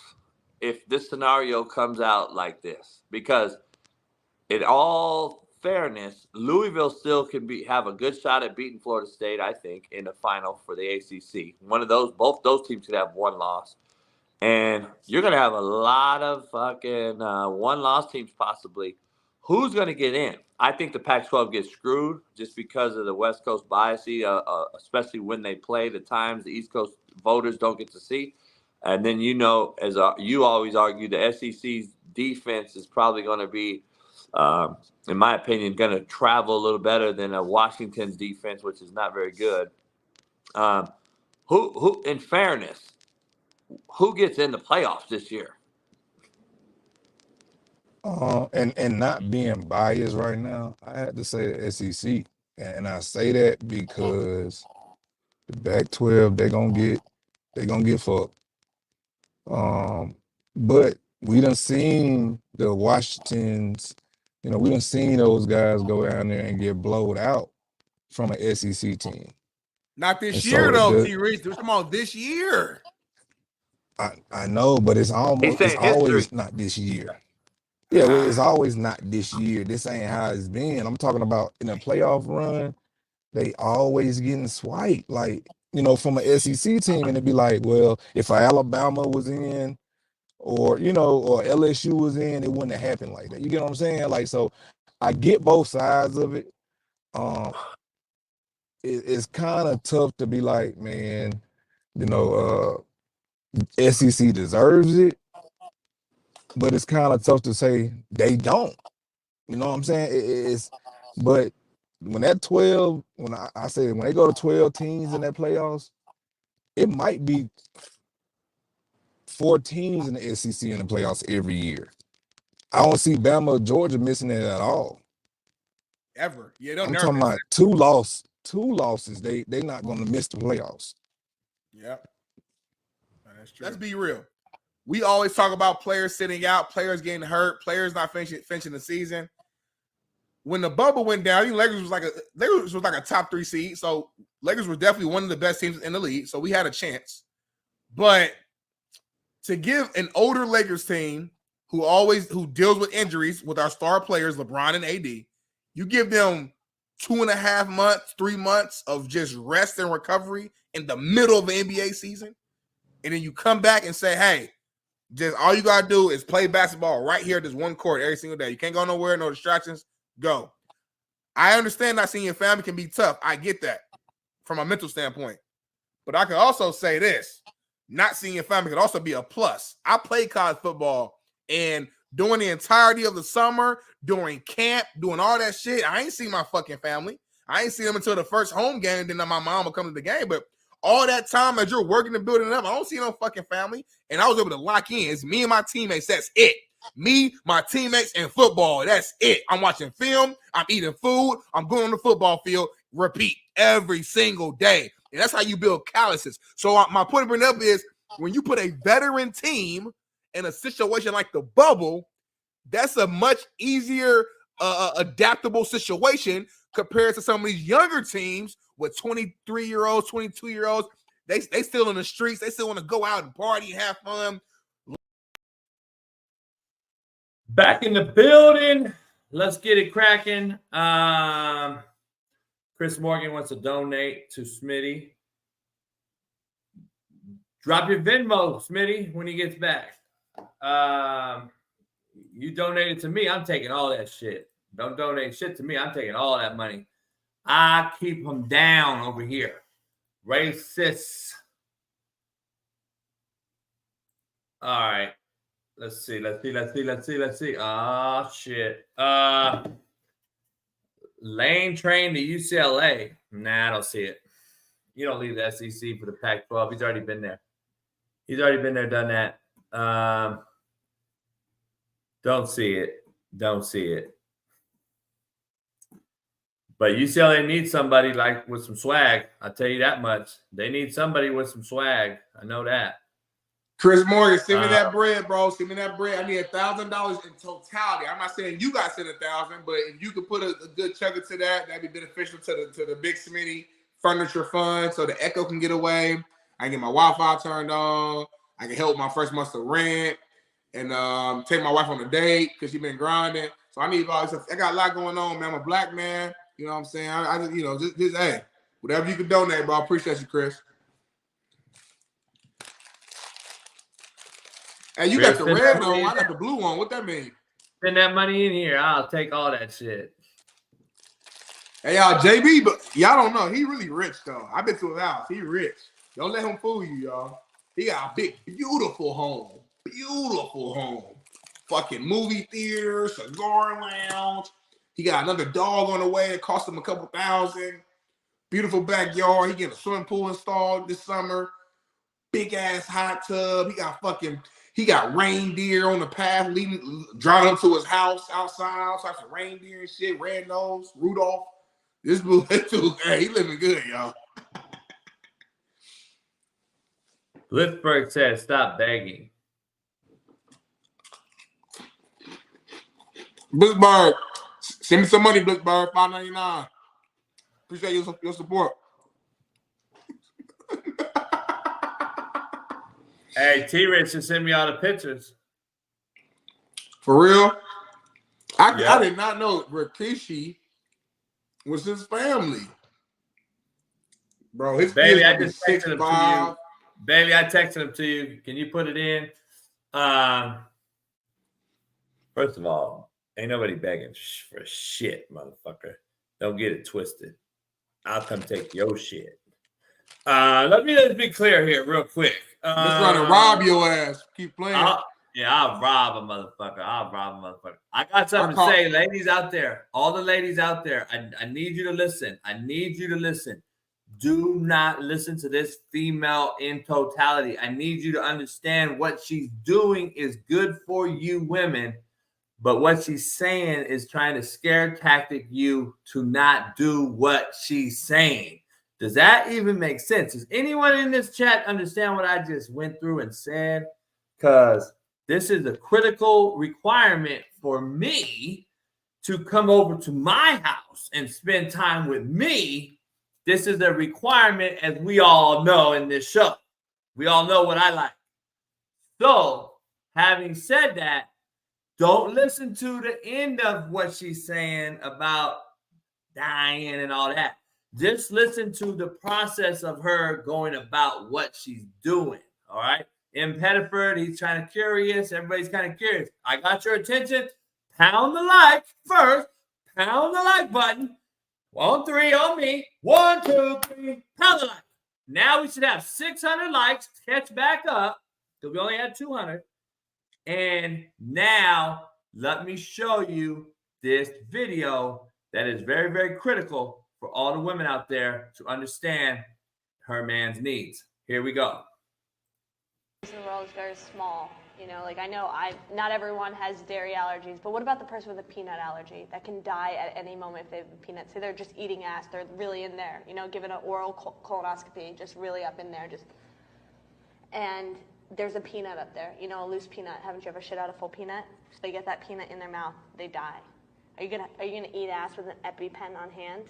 if this scenario comes out like this? Because in all fairness, Louisville still can have a good shot at beating Florida State, I think, in the final for the ACC. Both those teams could have one loss. And you're going to have a lot of fucking one-loss teams possibly. Who's going to get in? I think the Pac-12 gets screwed just because of the West Coast bias, especially when they play the times the East Coast voters don't get to see. And then, as you always argue, the SEC's defense is probably going to be, in my opinion, going to travel a little better than Washington's defense, which is not very good. Who, in fairness, who gets in the playoffs this year? And not being biased right now, I had to say the SEC, and I say that because the Pac-12 they're gonna get fucked. But we done seen the Washingtons, we done seen those guys go down there and get blowed out from an SEC team. Not this year, though, T-Reese. We're talking about this year. I know, but it's always not this year. Yeah, well, it's always not this year. This ain't how it's been. I'm talking about in a playoff run, they always getting swiped, from an SEC team, and it'd be like, well, if Alabama was in, or LSU was in, it wouldn't have happened like that. You get what I'm saying? So I get both sides of it. It's kind of tough to be like, man, SEC deserves it, but it's kind of tough to say they don't. You know what I'm saying? But when that 12, when I say when they go to 12 teams in that playoffs, it might be 4 teams in the SEC in the playoffs every year. I don't see Bama or Georgia missing it at all. Ever. Yeah, they'll I'm never talking miss about two losses. They not gonna miss the playoffs. Yep. That's true. Let's be real. We always talk about players sitting out, players getting hurt, players not finishing the season. When the bubble went down, I think Lakers was like a top 3 seed. So Lakers were definitely one of the best teams in the league. So we had a chance. But to give an older Lakers team who deals with injuries with our star players, LeBron and AD, you give them 2.5 months, 3 months of just rest and recovery in the middle of the NBA season. And then you come back and say, hey, just all you got to do is play basketball right here at this one court every single day. You can't go nowhere, no distractions, go. I understand not seeing your family can be tough. I get that from a mental standpoint. But I can also say this. Not seeing your family could also be a plus. I played college football, and during the entirety of the summer, during camp, doing all that shit, I ain't seen my fucking family. I ain't seen them until the first home game, and then my mom would come to the game. But all that time as you're working and building up, I don't see no fucking family. And I was able to lock in. It's me and my teammates. That's it. Me, my teammates, and football. That's it. I'm watching film. I'm eating food. I'm going on the football field. Repeat every single day. And that's how you build calluses. So my point to bring up is when you put a veteran team in a situation like the bubble, that's a much easier adaptable situation compared to some of these younger teams with 23-year-olds, 22-year-olds. They still in the streets. They still want to go out and party and have fun. Back in the building. Let's get it cracking. Chris Morgan wants to donate to Smitty. Drop your Venmo, Smitty, when he gets back. You donated to me. I'm taking all that shit. Don't donate shit to me. I'm taking all that money. I keep them down over here. Racists. All right. Let's see. Oh, shit. Lane train to UCLA. Nah, I don't see it. You don't leave the SEC for the Pac-12. He's already been there. Done that. Don't see it. But UCLA needs somebody like with some swag. I'll tell you that much. They need somebody with some swag. I know that. Chris Morgan, send me that bread, bro. Send me that bread. I need $1,000 in totality. I'm not saying you got to send $1,000, but if you could put a good chunk into that, that'd be beneficial to the Big Smitty Furniture Fund, so the echo can get away. I can get my Wi-Fi turned on. I can help my first month of rent and take my wife on a date because she's been grinding. So I need all this stuff. I got a lot going on, man. I'm a black man. You know what I'm saying? I just, just hey, whatever you can donate, bro. I appreciate you, Chris. Hey, you got the red on. I got the blue on. What that mean? Send that money in here. I'll take all that shit. Hey, y'all, JB, but y'all don't know. He really rich, though. I've been to his house. He rich. Don't let him fool you, y'all. He got a big, beautiful home. Beautiful home. Fucking movie theater, cigar lounge. He got another dog on the way. It cost him a couple $1,000. Beautiful backyard. He getting a swimming pool installed this summer. Big ass hot tub. He got reindeer on the path driving up to his house outside. Types of reindeer and shit. Red nose, Rudolph. This dude, hey, he living good, y'all. Blitzberg says, stop begging. Blitzberg, send me some money, Blitzberg, $5.99. Appreciate your support. Hey, T-Rich should send me all the pictures. For real? I did not know Rikishi was his family. Bro, his baby, I just texted him to you. Baby, I texted him to you. Can you put it in? First of all, ain't nobody begging for shit, motherfucker. Don't get it twisted. I'll come take your shit. Let's be clear here real quick. Just trying to rob your ass. Keep playing. Yeah, I'll rob a motherfucker. I got something to say, ladies out there. All the ladies out there, I need you to listen. Do not listen to this female in totality. I need you to understand what she's doing is good for you women, but what she's saying is trying to scare tactic you to not do what she's saying. Does that even make sense? Does anyone in this chat understand what I just went through and said? Because this is a critical requirement for me to come over to my house and spend time with me. This is a requirement, as we all know in this show. We all know what I like. So, having said that, don't listen to the end of what she's saying about dying and all that. Just listen to the process of her going about what she's doing, all right? In Pettiford, he's kind of curious. Everybody's kind of curious. I got your attention. Pound the like first. Pound the like button. 1, 3 on me. 1, 2, 3. Pound the like. Now we should have 600 likes. Catch back up because we only had 200. And now let me show you this video that is very, very critical for all the women out there to understand her man's needs. Here we go. The world is very small, you know, like I know not everyone has dairy allergies, but what about the person with a peanut allergy that can die at any moment if they have peanuts? Say they're just eating ass, they're really in there, you know, given an oral colonoscopy, just really up in there, and there's a peanut up there, you know, a loose peanut. Haven't you ever shit out a full peanut? So they get that peanut in their mouth, they die. Are you gonna eat ass with an EpiPen on hand?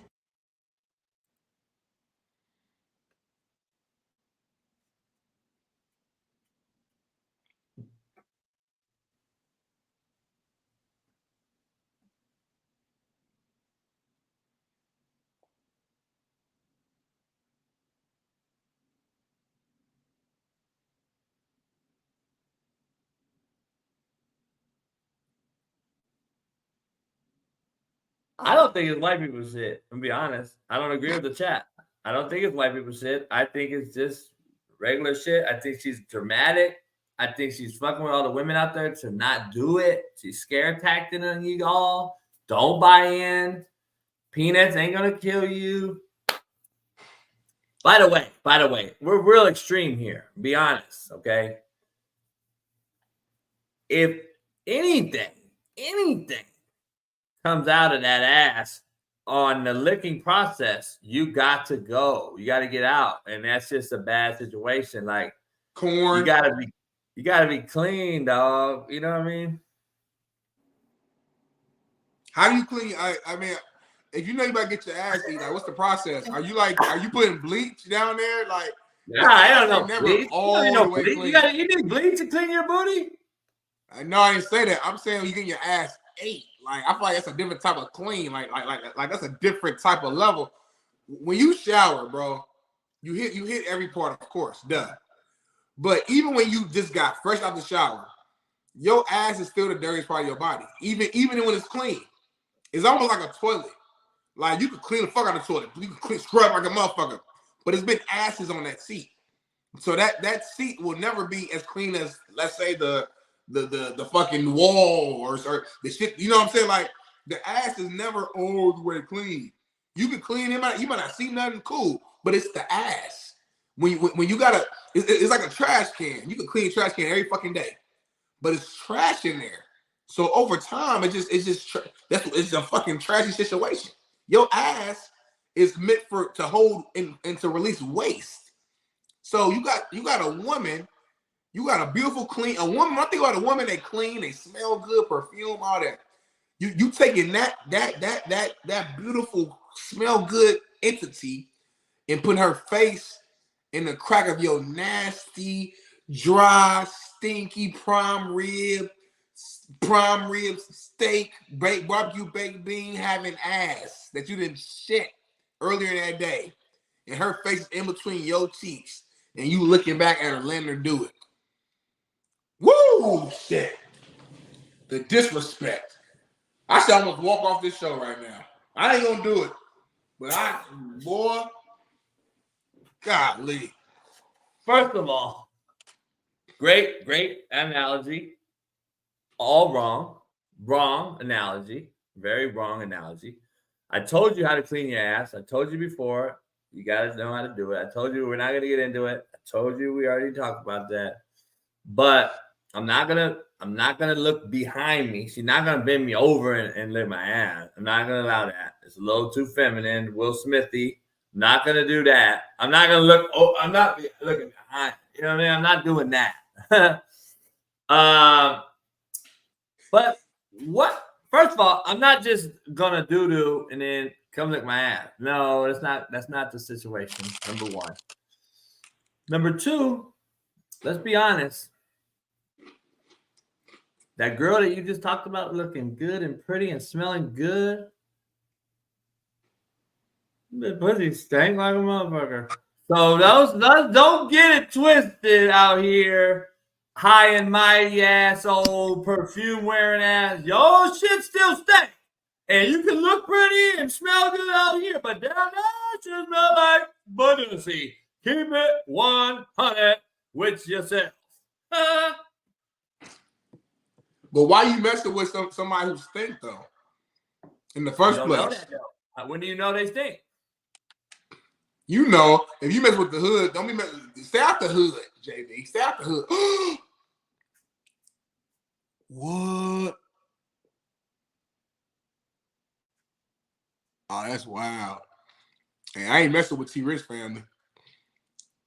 I don't think it's white people shit. I'm gonna be honest. I don't agree with the chat. I don't think it's white people shit. I think it's just regular shit. I think she's dramatic. I think she's fucking with all the women out there to not do it. She's scare tacting on you all. Don't buy in. Peanuts ain't gonna kill you. By the way, we're real extreme here. Be honest, okay? If anything comes out of that ass on the licking process, you got to go. You got to get out, and that's just a bad situation. Like corn, you gotta be clean, dog. You know what I mean? How do you clean? I mean, if you know you about to get your ass eaten, like, what's the process? Are you putting bleach down there? Like, yeah, I don't know. Never bleach. all the way bleach. clean. You need bleach to clean your booty? No, I didn't say that. I'm saying you get your ass ate. Like, I feel like that's a different type of clean. Like that's a different type of level. When you shower, bro, you hit every part, of course, duh. But even when you just got fresh out the shower, your ass is still the dirtiest part of your body. Even when it's clean, it's almost like a toilet. Like, you could clean the fuck out of the toilet, you can scrub like a motherfucker, but it's been ashes on that seat, so that seat will never be as clean as, let's say, the fucking wall or the shit. You know what I'm saying? Like, the ass is never all the way clean. You can clean him out. You might not see nothing cool, but it's the ass. When you gotta, it's like a trash can. You can clean a trash can every fucking day, but it's trash in there. So over time, it's a fucking trashy situation. Your ass is meant to hold and to release waste. So you got a woman. You got a beautiful, clean, a woman. I think about a woman, they clean, they smell good, perfume, all that. You taking that beautiful, smell good entity and putting her face in the crack of your nasty, dry, stinky prime rib steak, barbecue baked bean having ass that you didn't shit earlier that day, and her face is in between your cheeks, and you looking back at her, letting her do it. Woo! Shit. The disrespect. I should almost walk off this show right now. I ain't gonna do it. But boy, golly. First of all, great analogy. all wrong. Wrong analogy. Very wrong analogy. I told you how to clean your ass. I told you before. You got to know how to do it. I told you we're not going to get into it. I told you we already talked about that. But I'm not gonna look behind me. She's not gonna bend me over and lick my ass. I'm not gonna allow that. It's a little too feminine. Will Smithy. I'm not gonna do that. I'm not gonna look. Oh, I'm not looking behind. You know what I mean? I'm not doing that. But what? First of all, I'm not just gonna doo and then come lick my ass. No, that's not the situation. Number one. Number two, let's be honest. That girl that you just talked about looking good and pretty and smelling good, the pussy stank like a motherfucker. So those don't get it twisted out here. High and mighty asshole, perfume wearing ass. Your shit still stank. And you can look pretty and smell good out here, but down there it should smell like butternutty. Keep it 100 with yourself. But why you messing with somebody who stink though? In the first place. When do you know they stink? You know, if you mess with the hood, don't be stay out the hood, JB. Stay out the hood. What? Oh, that's wild. Hey, I ain't messing with T-Rich family.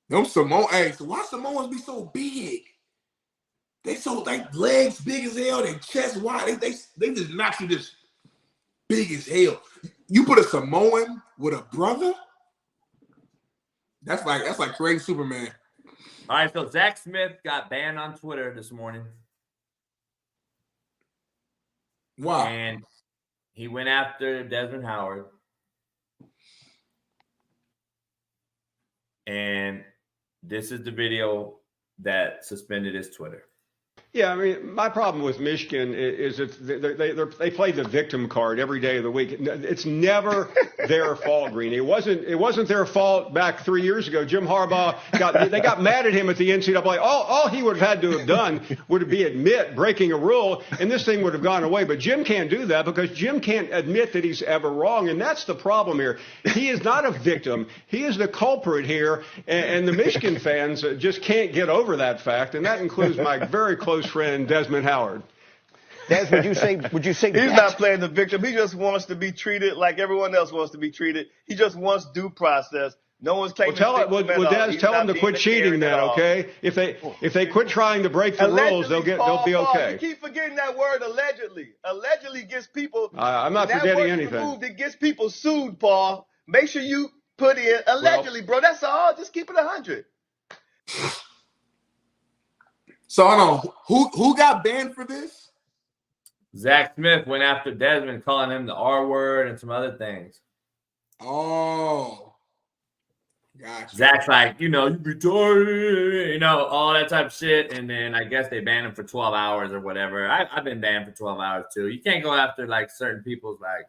Them Samoans, hey, so why Samoans be so big? They so like legs big as hell, their chest wide. They just naturally just big as hell. You put a Samoan with a brother? That's like creating Superman. All right, so Zach Smith got banned on Twitter this morning. Wow. And he went after Desmond Howard. And this is the video that suspended his Twitter. Yeah, I mean, my problem with Michigan is they play the victim card every day of the week. It's never their fault, Greeny. It wasn't their fault back 3 years ago. Jim Harbaugh they got mad at him at the NCAA. All he would have had to have done would be admit breaking a rule, and this thing would have gone away. But Jim can't do that because Jim can't admit that he's ever wrong, and that's the problem here. He is not a victim. He is the culprit here, and the Michigan fans just can't get over that fact, and that includes my very close friend Desmond Howard. Des, would you say he's not playing the victim? He just wants to be treated like everyone else wants to be treated. He just wants due process. No one's taking. Tell them to quit cheating then, okay? If they quit trying to break the rules, they'll be okay. You keep forgetting that word allegedly. Allegedly gets people. I'm not forgetting anything. It gets people sued, Paul. Make sure you put in allegedly, bro. That's all. Just keep it 100. So I don't know who got banned for this. Zach Smith went after Desmond, calling him the R word and some other things. Oh, gotcha. Zach's like, you retarded, all that type of shit. And then I guess they banned him for 12 hours or whatever. I've been banned for 12 hours too. You can't go after like certain people's like.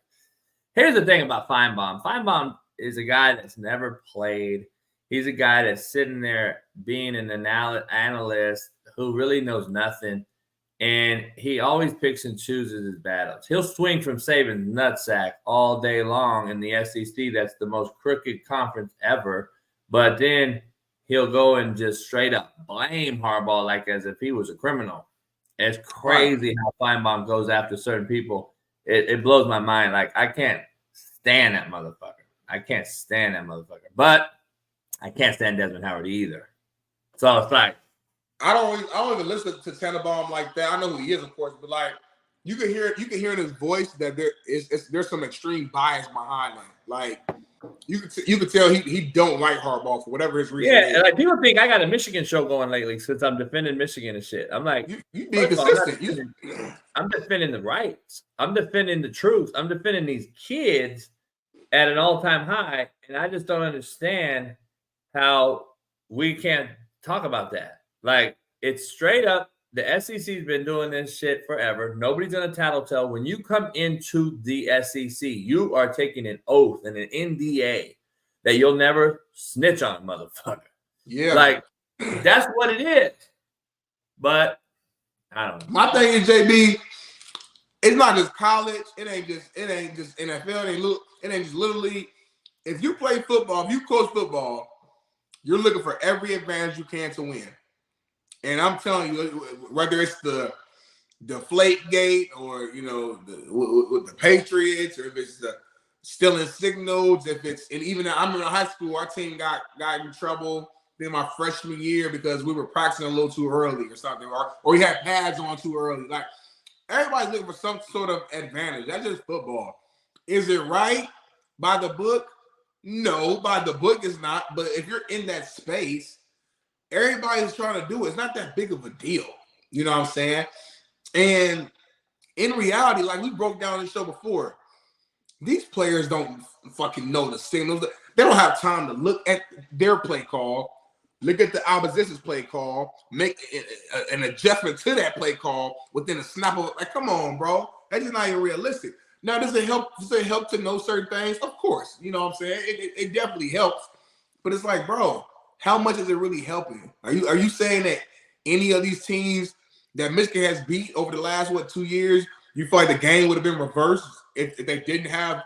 Here's the thing about Feinbaum. Feinbaum is a guy that's never played. He's a guy that's sitting there being an analyst who really knows nothing, and he always picks and chooses his battles. He'll swing from Saban's nutsack all day long in the SEC. That's the most crooked conference ever. But then he'll go and just straight up blame Harbaugh like as if he was a criminal. It's crazy how Feinbaum goes after certain people. It blows my mind. Like, I can't stand that motherfucker. But I can't stand Desmond Howard either. So it's like, I don't even listen to Tannenbaum like that. I know who he is, of course, but like you can hear in his voice that there's some extreme bias behind that. Like you could tell he don't like Harbaugh for whatever his reason. Yeah, like people think I got a Michigan show going lately since I'm defending Michigan and shit. I'm like, you being consistent. I'm defending the rights. I'm defending the truth. I'm defending these kids at an all-time high, and I just don't understand how we can't talk about that. Like, it's straight up, the SEC's been doing this shit forever. Nobody's going to tattletale. When you come into the SEC, you are taking an oath and an NDA that you'll never snitch on, motherfucker. Yeah. Like, that's what it is. But I don't know. My thing is, JB, it's not just college. It ain't just NFL. It ain't just Little League. If you play football, if you coach football, you're looking for every advantage you can to win. And I'm telling you, whether it's the Deflate Gate or with the Patriots, or if it's the stealing signals, if it's, and even I'm in high school, our team got in trouble in my freshman year because we were practicing a little too early or something, or we had pads on too early. Like, everybody's looking for some sort of advantage. That's just football. Is it right by the book? No, by the book it's not. But if you're in that space, everybody's trying to do it. It's not that big of a deal. You know what I'm saying? And in reality, like we broke down the show before, these players don't fucking know the signals. They don't have time to look at their play call, look at the opposition's play call, make an adjustment to that play call within a snap of, like, come on, bro. That's just not even realistic. Now, does it help to know certain things? Of course. You know what I'm saying? It definitely helps. But it's like, bro, how much is it really helping? Are you saying that any of these teams that Michigan has beat over the last, 2 years, you feel like the game would have been reversed if they didn't have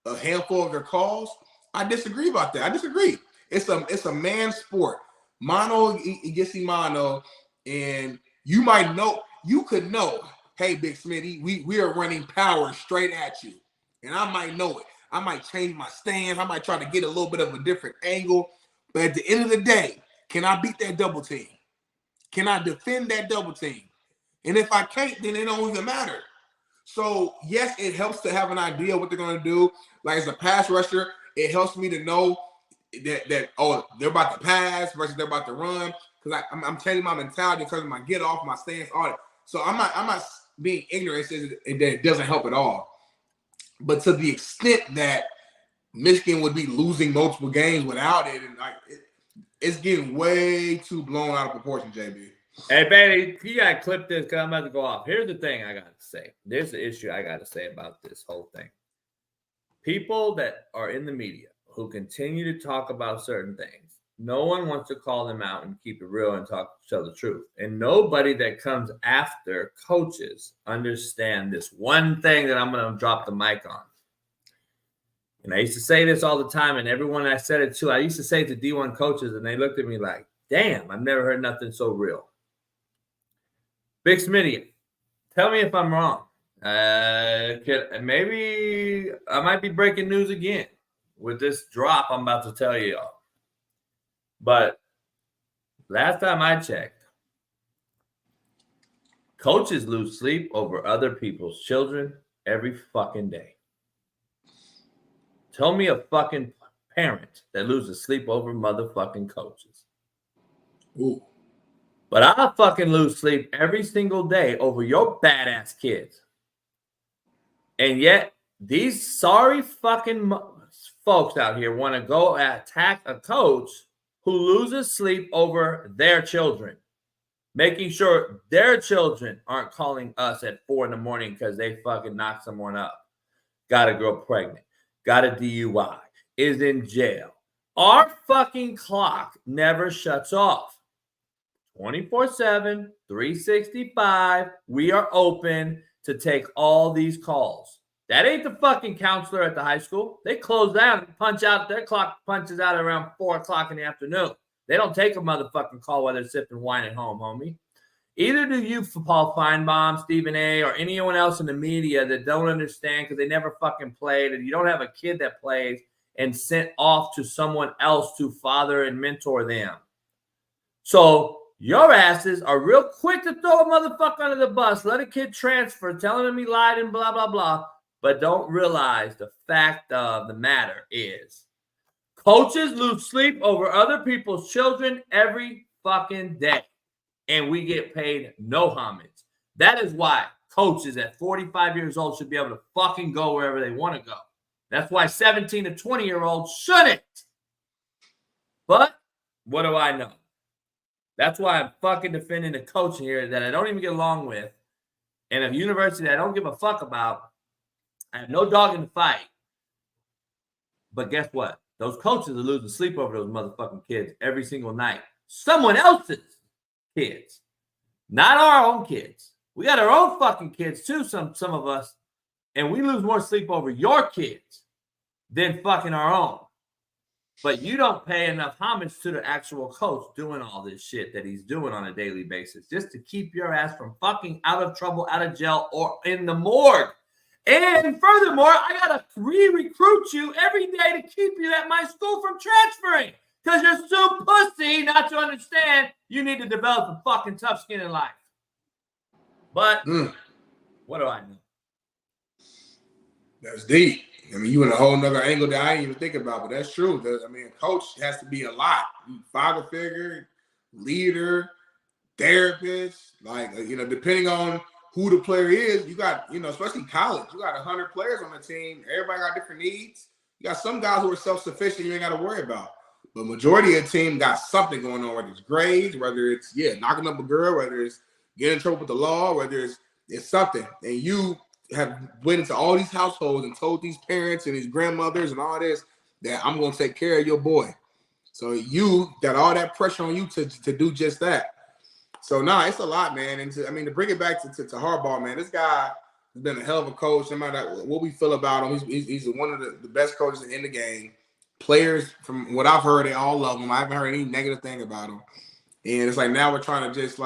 a handful of their calls? I disagree about that. I disagree. It's a man sport. Mano against mano, and you might know, you could know, hey, Big Smitty, we are running power straight at you. And I might know it. I might change my stance. I might try to get a little bit of a different angle. But at the end of the day, can I beat that double team? Can I defend that double team? And if I can't, then it don't even matter. So, yes, it helps to have an idea of what they're going to do. Like, as a pass rusher, it helps me to know that they're about to pass versus they're about to run, because I'm changing my mentality in terms of my get off, my stance, all that. So I'm not being ignorant that it doesn't help at all. But to the extent that Michigan would be losing multiple games without it, and it's getting way too blown out of proportion, JB. Hey, Benny, you got to clip this because I'm about to go off. Here's the thing I got to say. There's the issue I got to say about this whole thing. People that are in the media who continue to talk about certain things, no one wants to call them out and keep it real and tell the truth. And nobody that comes after coaches understand this one thing that I'm going to drop the mic on. And I used to say this all the time, and everyone I said it to, I used to say it to D1 coaches, and they looked at me like, damn, I've never heard nothing so real. Big Smitty, tell me if I'm wrong. Maybe I might be breaking news again with this drop I'm about to tell you all. But last time I checked, coaches lose sleep over other people's children every fucking day. Tell me a fucking parent that loses sleep over motherfucking coaches. Ooh. But I fucking lose sleep every single day over your badass kids. And yet, these sorry fucking folks out here want to go attack a coach who loses sleep over their children, making sure their children aren't calling us at 4 a.m. because they fucking knocked someone up, got a girl pregnant, got a DUI, is in jail. Our fucking clock never shuts off. 24/7, 365, we are open to take all these calls. That ain't the fucking counselor at the high school. They close down and punch out. Their clock punches out around 4 o'clock in the afternoon. They don't take a motherfucking call while they're sipping wine at home, homie. Either do you, Paul Feinbaum, Stephen A., or anyone else in the media that don't understand because they never fucking played, and you don't have a kid that plays and sent off to someone else to father and mentor them. So your asses are real quick to throw a motherfucker under the bus, let a kid transfer, telling him he lied and blah, blah, blah, but don't realize the fact of the matter is coaches lose sleep over other people's children every fucking day, and we get paid no homage. That is why coaches at 45 years old should be able to fucking go wherever they want to go. That's why 17 to 20-year-olds shouldn't. But what do I know? That's why I'm fucking defending a coach here that I don't even get along with, and a university that I don't give a fuck about. I have no dog in the fight. But guess what? Those coaches are losing sleep over those motherfucking kids every single night. Someone else's kids. not our own kids. We got our own fucking kids too, some of us, and we lose more sleep over your kids than fucking our own. But you don't pay enough homage to the actual coach doing all this shit that he's doing on a daily basis just to keep your ass from fucking out of trouble, out of jail, or in the morgue. And furthermore, I got to re-recruit you every day to keep you at my school from transferring because you're so pussy not to understand you need to develop a fucking tough skin in life. But what do I know? That's deep. I mean, you in a whole nother angle that I didn't even think about, but that's true. I mean, a coach has to be a lot. Father figure, leader, therapist, depending on who the player is, you got, especially college, you got 100 players on the team. Everybody got different needs. You got some guys who are self-sufficient you ain't got to worry about. But majority of the team got something going on, whether it's grades, whether it's, knocking up a girl, whether it's getting in trouble with the law, whether it's something. And you have went into all these households and told these parents and these grandmothers and all this that I'm going to take care of your boy. So you got all that pressure on you to do just that. So, it's a lot, man. And to bring it back to Harbaugh, man, this guy has been a hell of a coach. No matter what we feel about him, he's one of the best coaches in the game. Players, from what I've heard, they all love him. I haven't heard any negative thing about him. And it's like now we're trying to just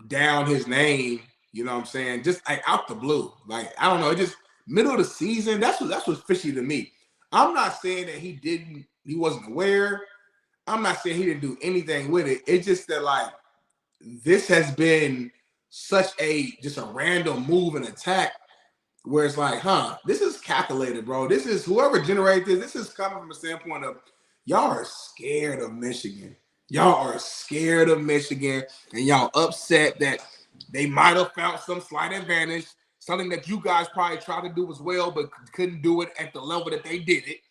down his name, you know what I'm saying? Just out the blue. I don't know, just middle of the season. That's what's fishy to me. I'm not saying that he wasn't aware. I'm not saying he didn't do anything with it. It's just that this has been such just a random move and attack where it's this is calculated, bro. This is whoever generated this is coming from a standpoint of y'all are scared of Michigan. Y'all are scared of Michigan and y'all upset that they might have found some slight advantage, something that you guys probably tried to do as well, but couldn't do it at the level that they did it.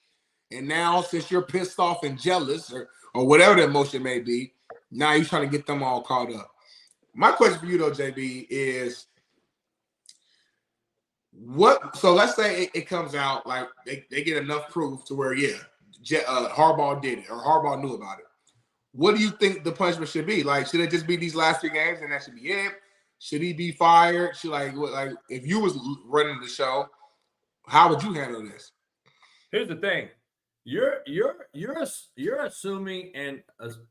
And now, since you're pissed off and jealous or whatever the emotion may be, now you're trying to get them all caught up. My question for you, though, JB, is so let's say it comes out they get enough proof to where, Harbaugh did it or Harbaugh knew about it. What do you think the punishment should be? Should it just be these last 3 games and that should be it? Should he be fired? Should if you was running the show, how would you handle this? Here's the thing. You're assuming and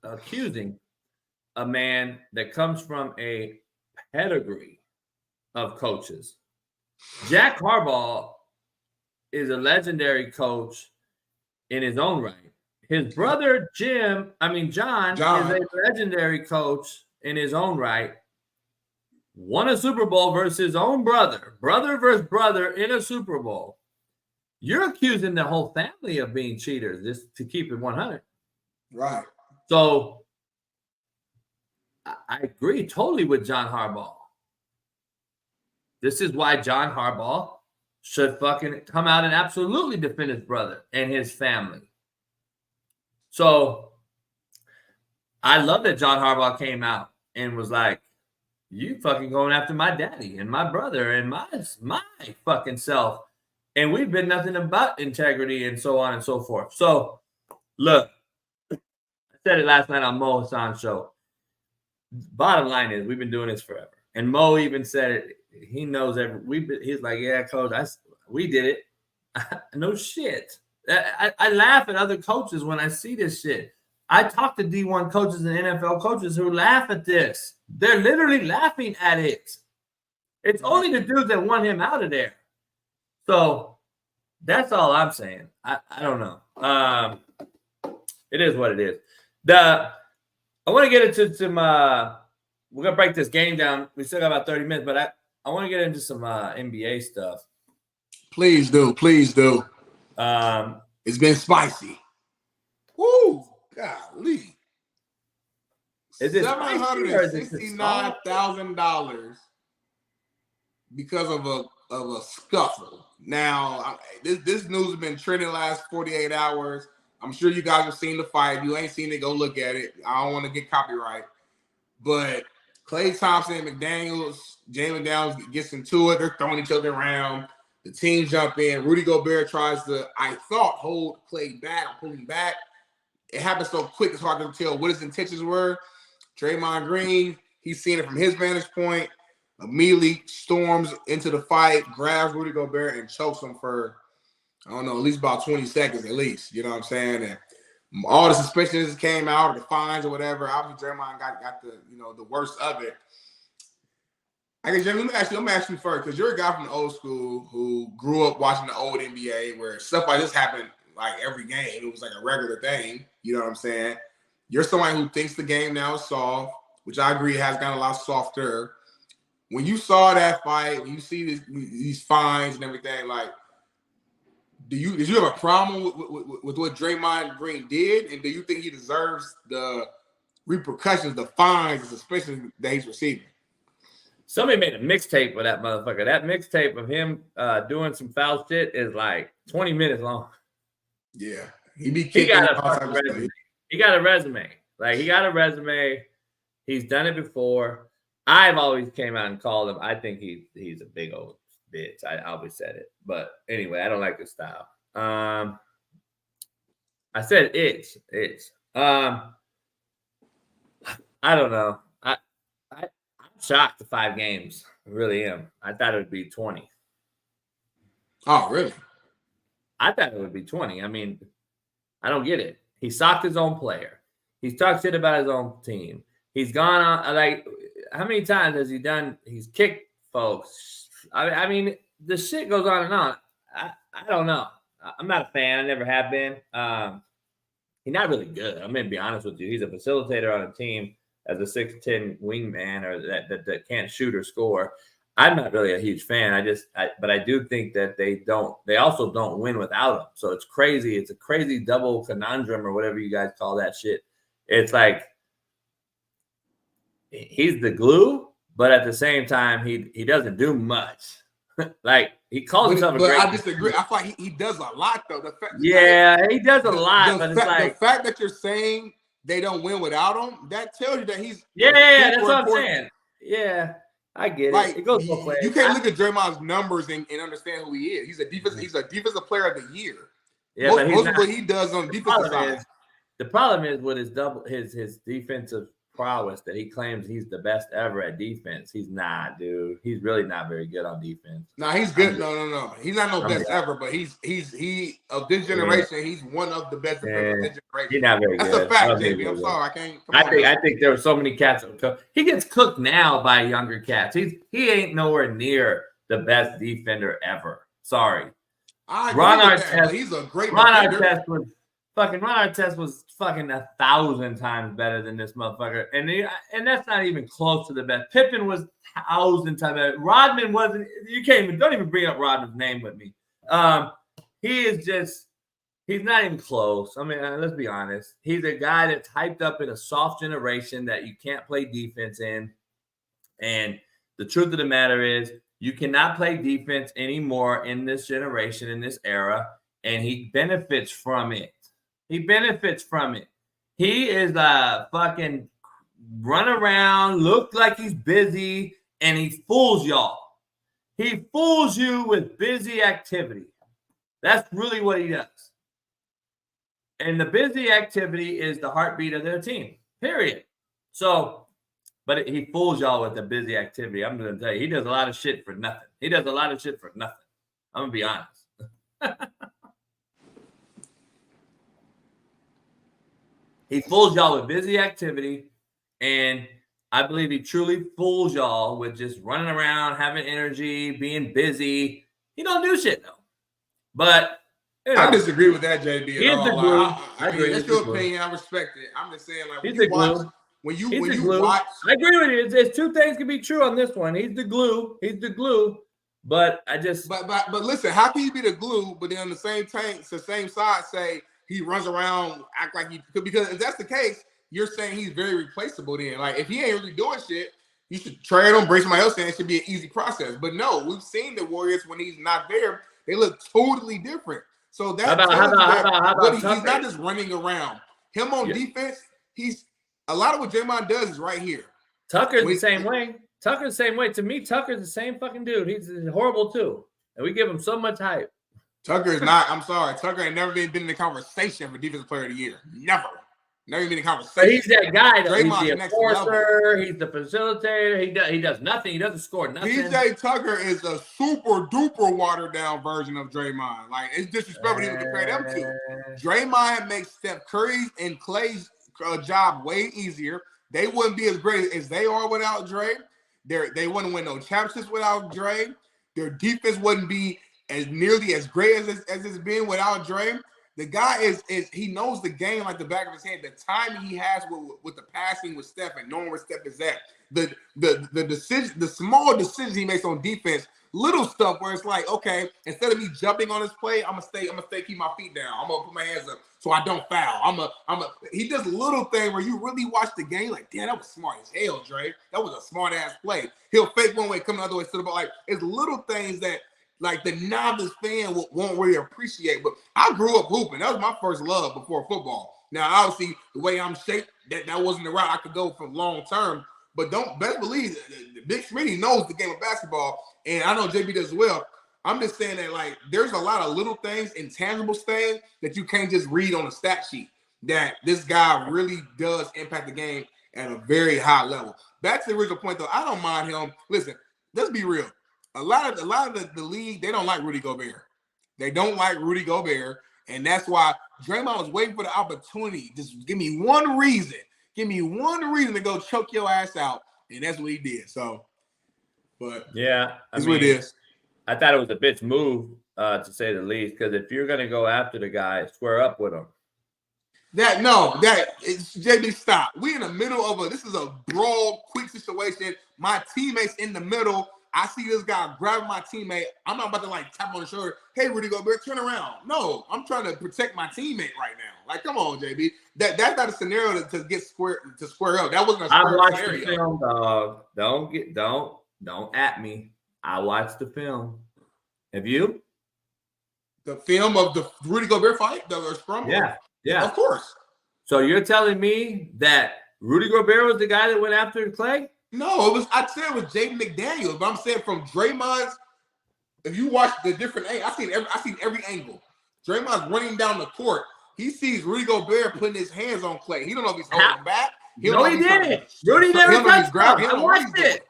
accusing a man that comes from a pedigree of coaches. Jack Harbaugh is a legendary coach in his own right. His brother John is a legendary coach in his own right. Won a Super Bowl versus his own brother versus brother in a Super Bowl. You're accusing the whole family of being cheaters, just to keep it 100. Right. So I agree totally with John Harbaugh. This is why John Harbaugh should fucking come out and absolutely defend his brother and his family. So I love that John Harbaugh came out and was like, you fucking going after my daddy and my brother and my fucking self. And we've been nothing about integrity and so on and so forth. So, look, I said it last night on Mo Hassan's show. Bottom line is we've been doing this forever. And Mo even said it. He knows he's like, yeah, coach, we did it. No shit. I laugh at other coaches when I see this shit. I talk to D1 coaches and NFL coaches who laugh at this. They're literally laughing at it. It's only the dudes that want him out of there. So that's all I'm saying. I don't know. It is what it is. I want to get into some we're going to break this game down. We still got about 30 minutes, but I want to get into some NBA stuff. Please do. Please do. It's been spicy. Woo! Golly. Is it $769,000 because of a scuffle. Now, this news has been trending the last 48 hours. I'm sure you guys have seen the fight. If you ain't seen it, go look at it. I don't want to get copyright. But Klay Thompson and Jalen Downs gets into it. They're throwing each other around. The team jump in. Rudy Gobert tries to, I thought, hold Klay back or pull him back. It happened so quick, it's hard to tell what his intentions were. Draymond Green, he's seeing it from his vantage point, immediately storms into the fight, grabs Rudy Gobert and chokes him for, I don't know, at least about 20 seconds at least. You know what I'm saying? And all the suspicions came out, or the fines or whatever. Obviously, Draymond got the, you know, the worst of it. I guess, Jamie, let me ask you first, because you're a guy from the old school who grew up watching the old NBA where stuff like this happened like every game. It was like a regular thing. You know what I'm saying? You're someone who thinks the game now is soft, which I agree has gotten a lot softer. When you saw that fight, when you see these fines and everything, like, did you have a problem with what Draymond Green did? And do you think he deserves the repercussions, the fines, the suspicions that he's receiving? Somebody made a mixtape with that motherfucker. That mixtape of him doing some foul shit is like 20 minutes long. Yeah. He got a resume. He got a resume. Like, he got a resume. He's done it before. I've always came out and called him. I think he's a big old bitch. I always said it. But anyway, I don't like his style. I said it's. I don't know. I'm shocked to 5 games. I really am. I thought it would be 20. Oh, really? I thought it would be 20. I mean, I don't get it. He socked his own player. He's talked shit about his own team. He's gone on, like, how many times has he done? He's kicked folks. I mean, the shit goes on and on. I don't know. I'm not a fan. I never have been. He's not really good. I'm going to be honest with you. He's a facilitator on a team as a 6'10" wingman, or that can't shoot or score. I'm not really a huge fan. But I do think that they also don't win without him. So it's crazy. It's a crazy double conundrum, or whatever you guys call that shit. It's like, he's the glue, but at the same time, he doesn't do much. Like, he calls himself a great. I disagree. I feel like he does a lot, though. He does a lot, but it's like, the fact that you're saying they don't win without him, that tells you that he's that's what I'm saying. Yeah, I get it. It goes both ways. You can't look at Draymond's numbers and understand who he is. He's a defensive player of the year. Yeah, most of what he does on the defensive side. The problem is with his defensive prowess, that he claims he's the best ever at defense. He's not, dude. He's really not very good on defense. No, he's good. No. He's not no best ever, but he of this generation, he's one of the best of this generation. He's not very good. That's a fact, JB. I'm sorry. I can't. I think there were so many cats. He gets cooked now by younger cats. He ain't nowhere near the best defender ever. Sorry. Ron Artest, he's a great defender. Ron Artest was fucking 1,000 times better than this motherfucker. And that's not even close to the best. Pippen was 1,000 times better. Rodman wasn't. Don't even bring up Rodman's name with me. He's not even close. I mean, let's be honest. He's a guy that's hyped up in a soft generation that you can't play defense in. And the truth of the matter is, you cannot play defense anymore in this generation, in this era. And he benefits from it. He is a fucking run around, look like he's busy, and he fools y'all. He fools you with busy activity. That's really what he does. And the busy activity is the heartbeat of their team, period. So, but he fools y'all with the busy activity. I'm going to tell you, he does a lot of shit for nothing. I'm going to be honest. He fools y'all with busy activity, and I believe he truly fools y'all with just running around, having energy, being busy. He don't do shit, though. But I disagree with that, JB. He's the glue. I agree. That's your opinion. I respect it. I'm just saying, like, he's the glue. When you watch, I agree with you. There's two things can be true on this one. He's the glue. But I just. But listen, how can you be the glue, but then on the same side say he runs around, act like he could? Because if that's the case, you're saying he's very replaceable then. Like, if he ain't really doing shit, you should trade him, bring somebody else in. It should be an easy process. But no, we've seen the Warriors when he's not there, they look totally different. So that's he's not just running around. Him on defense, a lot of what Draymond does is right here. Tucker's the same way. To me, Tucker's the same fucking dude. He's horrible too. And we give him so much hype. Tucker is not. I'm sorry. Tucker ain't never been in the conversation for Defensive Player of the Year. Never. Not even in But conversation. he's that guy. Though. He's Draymond's the the next level. enforcer. He's the facilitator. He does nothing. He doesn't score nothing. PJ Tucker is a super duper watered down version of Draymond. Like, it's disrespectful to even compare them to. Draymond makes Steph Curry's and Clay's job way easier. They wouldn't be as great as they are without Dre. They wouldn't win no championships without Dre. Their defense wouldn't be as nearly as great as it's been without Dre. The guy is he knows the game like the back of his hand. The timing he has with the passing with Steph and knowing where Steph is at. The decision, the small decisions he makes on defense, little stuff where it's like, okay, instead of me jumping on this play, I'm gonna stay, keep my feet down. I'm gonna put my hands up so I don't foul. He does little thing where you really watch the game, like, damn, that was smart as hell, Dre. That was a smart ass play. He'll fake one way, come the other way to the ball. Like, it's little things that like the novice fan won't really appreciate. But I grew up hooping. That was my first love before football. Now, obviously, the way I'm shaped, that wasn't the route I could go for long term. But best believe Big Smitty knows the game of basketball, and I know JB does as well. I'm just saying that, like, there's a lot of little things, intangible things that you can't just read on a stat sheet, that this guy really does impact the game at a very high level. Back to the original point, though, I don't mind him. Listen, let's be real. A lot of the league, they don't like Rudy Gobert. They don't like Rudy Gobert, and that's why Draymond was waiting for the opportunity. Just give me one reason. Give me one reason to go choke your ass out, and that's what he did. So, but yeah, that's what it is. I thought it was a bitch move, to say the least, because if you're gonna go after the guy, square up with him. JB, stop. We in the middle of this is a brawl, quick situation. My teammate's in the middle. I see this guy grabbing my teammate. I'm not about to like tap on the shoulder. Hey, Rudy Gobert, turn around. No, I'm trying to protect my teammate right now. Like, come on, JB. That's not a scenario to get square up. That wasn't a square I watched scenario. the film, dog. Don't at me. I watched the film. Have you? The film of the Rudy Gobert fight, the scrum. Yeah, of course. So you're telling me that Rudy Gobert was the guy that went after Clay? No, I said it was Jaden McDaniels, but I'm saying from Draymond's. If you watch the different angles, I seen every angle. Draymond's running down the court. He sees Rudy Gobert putting his hands on Clay. He don't know if he's holding him back. He didn't. Rudy never touched him.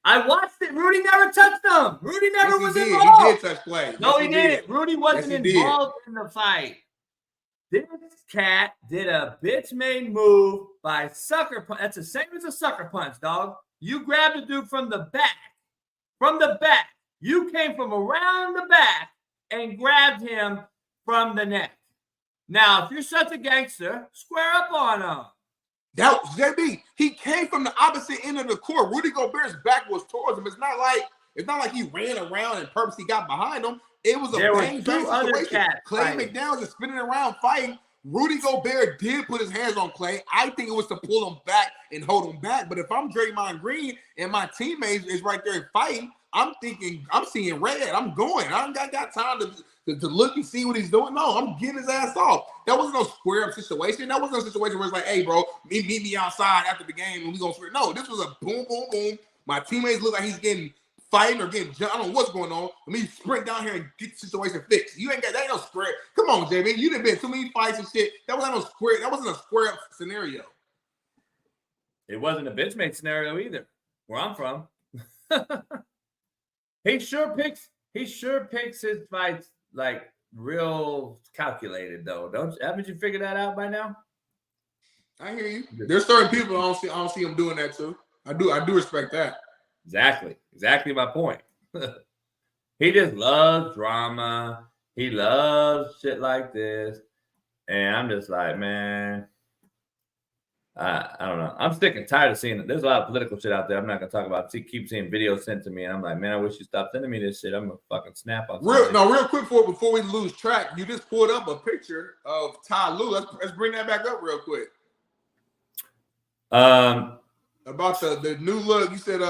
I watched it. Rudy never touched him. Rudy never was involved. He did touch Clay. No, he didn't. Rudy wasn't involved in the fight. This cat did a bitch-made move by sucker punch. That's the same as a sucker punch, dog. You grabbed the dude from the back. From the back. You came from around the back and grabbed him from the neck. Now, if you're such a gangster, square up on him. That was JB. He came from the opposite end of the court. Rudy Gobert's back was towards him. It's not like he ran around and purposely got behind him. It was a bang situation. Clay McDaniels is spinning around fighting. Rudy Gobert did put his hands on Clay. I think it was to pull him back and hold him back. But if I'm Draymond Green and my teammates is right there fighting, I'm thinking, I'm seeing red. I'm going. I don't got time to look and see what he's doing. No, I'm getting his ass off. That wasn't no square up situation. That wasn't a situation where it's like, hey, bro, meet me outside after the game and we gonna square. No, this was a boom, boom, boom. My teammates look like he's getting fighting or getting jumped. I don't know what's going on. Let me sprint down here and get the situation fixed. That ain't no square. Come on, JB. You done been too many fights and shit. That wasn't no square. That wasn't a square up scenario. It wasn't a bitch made scenario either, where I'm from. He sure picks his fights like real calculated though. Haven't you figured that out by now? I hear you. There's certain people I don't see him doing that too. I do respect that. Exactly my point. He just loves drama. He loves shit like this. And I'm just like, man, I don't know. I'm sick and tired of seeing it. There's a lot of political shit out there. I'm not going to talk about it. Keep seeing videos sent to me. And I'm like, man, I wish you stopped sending me this shit. I'm going to fucking snap on real quick before we lose track, you just pulled up a picture of Ty Lue. Let's bring that back up real quick. About the new look, you said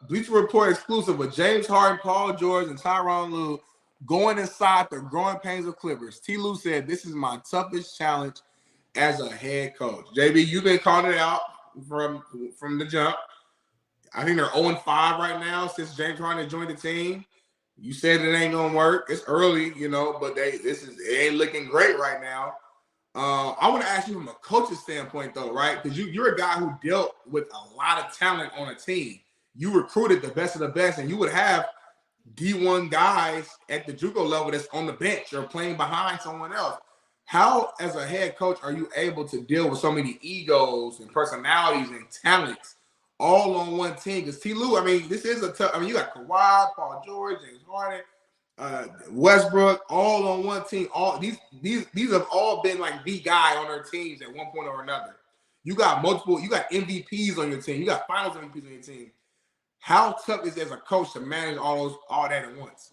Bleacher Report exclusive with James Harden, Paul George, and Tyronn Lue going inside the growing pains of Clippers. T. Lue said, "This is my toughest challenge as a head coach." JB, you've been calling it out from the jump. I think they're 0-5 right now since James Harden joined the team. You said it ain't gonna work. It's early, but it ain't looking great right now. I want to ask you from a coach's standpoint, though, right? Because you're a guy who dealt with a lot of talent on a team. You recruited the best of the best, and you would have D1 guys at the JUCO level that's on the bench or playing behind someone else. How, as a head coach, are you able to deal with so many egos and personalities and talents all on one team? Because T. Lue, I mean, this is a tough. I mean, you got Kawhi, Paul George, James Harden, Westbrook, all on one team. All these have all been like the guy on their teams at one point or another. You got multiple. You got MVPs on your team. You got Finals MVPs on your team. How tough is it as a coach to manage all that at once?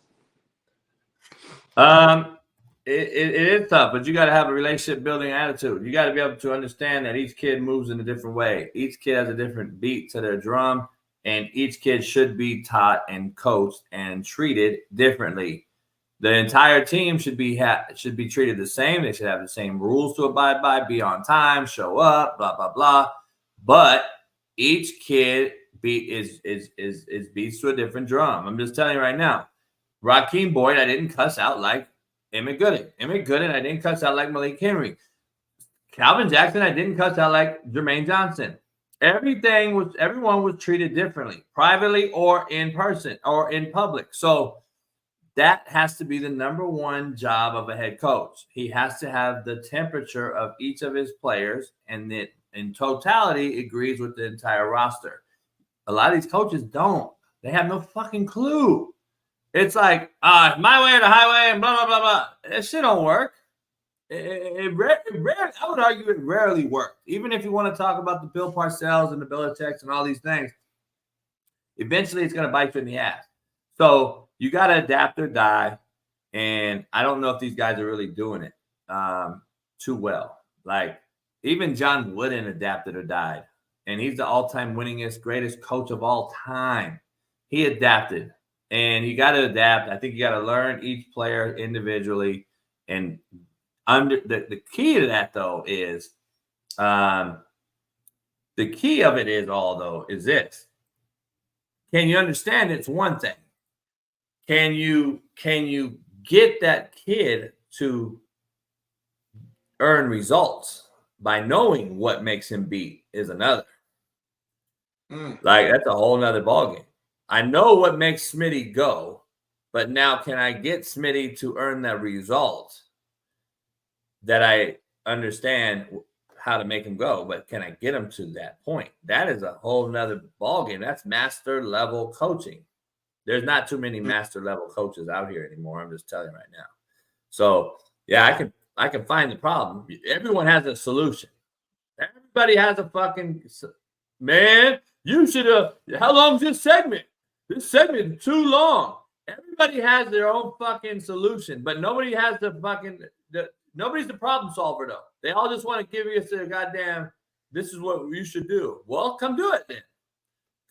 It is tough, but you got to have a relationship building attitude. You got to be able to understand that each kid moves in a different way. Each kid has a different beat to their drum, and each kid should be taught and coached and treated differently. The entire team should be treated the same. They should have the same rules to abide by, be on time, show up, blah, blah, blah. But each kid is beats to a different drum. I'm just telling you right now. Rakeem Boyd, I didn't cuss out like Emmett Gooden. I didn't cuss out like Malik Henry. Calvin Jackson, I didn't cuss out like Jermaine Johnson. Everyone was treated differently, privately or in person or in public. So that has to be the number one job of a head coach. He has to have the temperature of each of his players, and that in totality agrees with the entire roster. A lot of these coaches don't. They have no fucking clue. It's like, my way or the highway and blah, blah, blah, blah. That shit don't work. I would argue it rarely worked. Even if you want to talk about the Bill Parcells and the Belichicks and all these things, eventually it's going to bite you in the ass. So you got to adapt or die. And I don't know if these guys are really doing it too well. Like, even John Wooden adapted or died. And he's the all-time winningest, greatest coach of all time. He adapted. And you got to adapt. I think you got to learn each player individually. And the key to that, though, is the key of it is this. Can you understand it's one thing? Can you get that kid to earn results by knowing what makes him beat is another. Like, that's a whole nother ballgame. I know what makes Smitty go, but now can I get Smitty to earn that result that I understand how to make him go, but can I get him to that point? That is a whole nother ballgame. That's master level coaching. There's not too many master level coaches out here anymore. I'm just telling you right now. So yeah, I can find the problem. Everyone has a solution. Everybody has a fucking, man, you should have, how long is this segment? This segment is too long. Everybody has their own fucking solution, but nobody has the fucking, nobody's the problem solver though. They all just want to give you a goddamn, this is what you should do. Well, come do it then.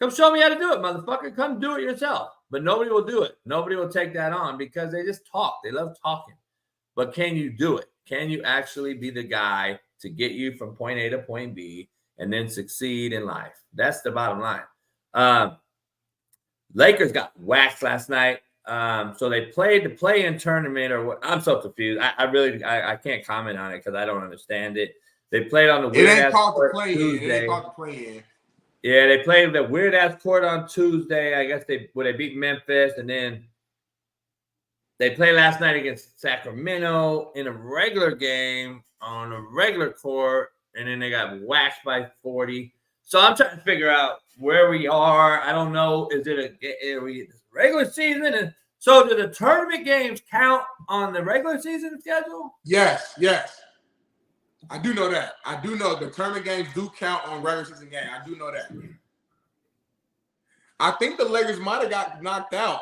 Come show me how to do it, motherfucker. Come do it yourself. But nobody will do it. Nobody will take that on because they just talk. They love talking. But can you do it? Can you actually be the guy to get you from point A to point B and then succeed in life? That's the bottom line. Lakers got waxed last night. So they played the play-in tournament or what? I'm so confused. I can't comment on it because I don't understand it. They played on the weird-ass court Tuesday. It ain't called the play-in. Yeah, they played the weird-ass court on Tuesday. I guess they beat Memphis, and then they played last night against Sacramento in a regular game on a regular court, and then they got waxed by 40. So I'm trying to figure out where we are. I don't know. Is it a regular season? And so do the tournament games count on the regular season schedule? Yes. I do know that. I do know the tournament games do count on regular season games. I do know that. I think the Lakers might have got knocked out.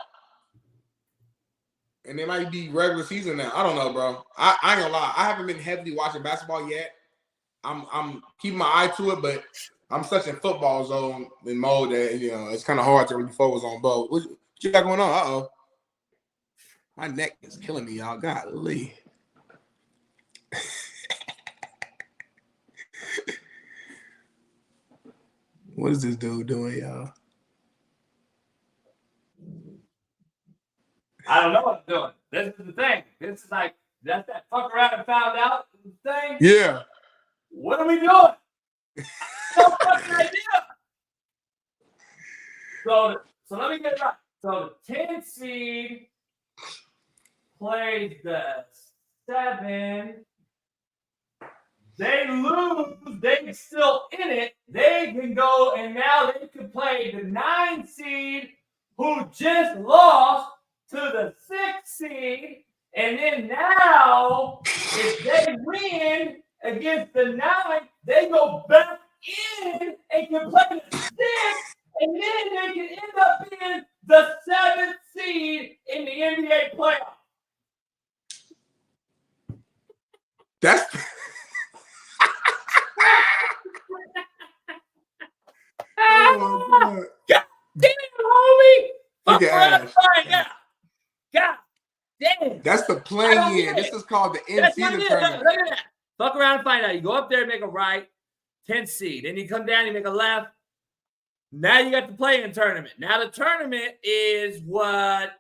And they might be regular season now. I don't know, bro. I ain't gonna lie. I haven't been heavily watching basketball yet. I'm keeping my eye to it, but I'm such in football zone in mode that, you know, it's kind of hard to really focus on both. What you got going on? Uh-oh. My neck is killing me, y'all. Golly. What is this dude doing, y'all? I don't know what I'm doing. This is the thing. This is like, that's that fuck around and found out thing? Yeah. What are we doing? No fucking idea. So let me get it right. So the 10 seed plays the 7. They lose. They're still in it. They can go and now they can play the 9 seed who just lost to the 6 seed. And then now, if they win against the 9, they go back in and can play the 6. And then they can end up being the 7th seed in the NBA playoffs. That's oh my God. God damn, homie. Look at Ash. God damn. That's the play-in. This is called the in-season tournament. Look at that. Fuck around and find out. You go up there and make a right, 10th seed. Then you come down, you make a left. Now you got the play-in tournament. Now the tournament is what,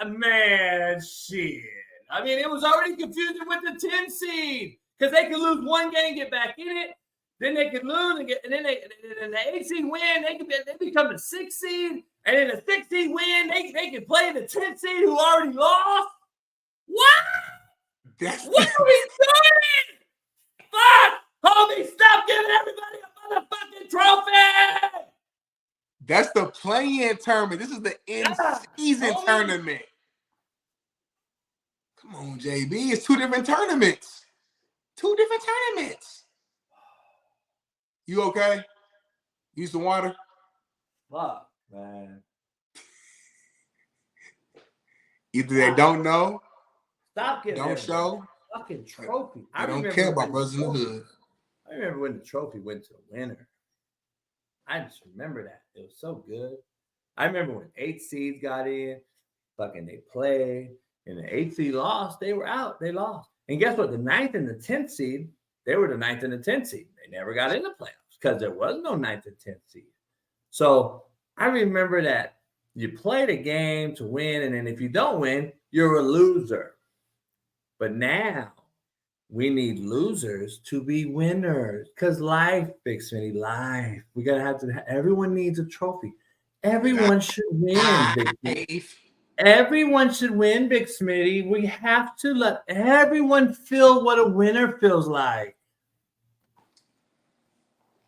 man, shit. I mean, it was already confusing with the 10 seed because they could lose one game, get back in it. Then they could lose and then the 8 seed win. They become the 6 seed, and then the 6 seed win. They can play the 10 seed who already lost. What? What are we doing? Fuck, homie! Stop giving everybody a motherfucking trophy. That's the play-in tournament. This is the in-season tournament. Come on, JB. It's 2 different tournaments. 2 different tournaments. You okay? Use some water? Fuck, man. Either they don't know, Stop giving don't show. Fucking trophy. I don't care about brothers in the hood. I remember when the trophy went to the winner. I just remember that. It was so good. I remember when 8 seeds got in, fucking they played, and the 8 seed lost. They were out. They lost. And guess what? The 9th and the 10th seed, they were the 9th and the 10th seed. They never got in the playoffs because there was no 9th and 10th seed. So I remember that you played a game to win, and then if you don't win, you're a loser. But now we need losers to be winners because life, Big Smitty, life. We got to have everyone needs a trophy. Everyone should win, Big Smitty. Everyone should win, Big Smitty. We have to let everyone feel what a winner feels like.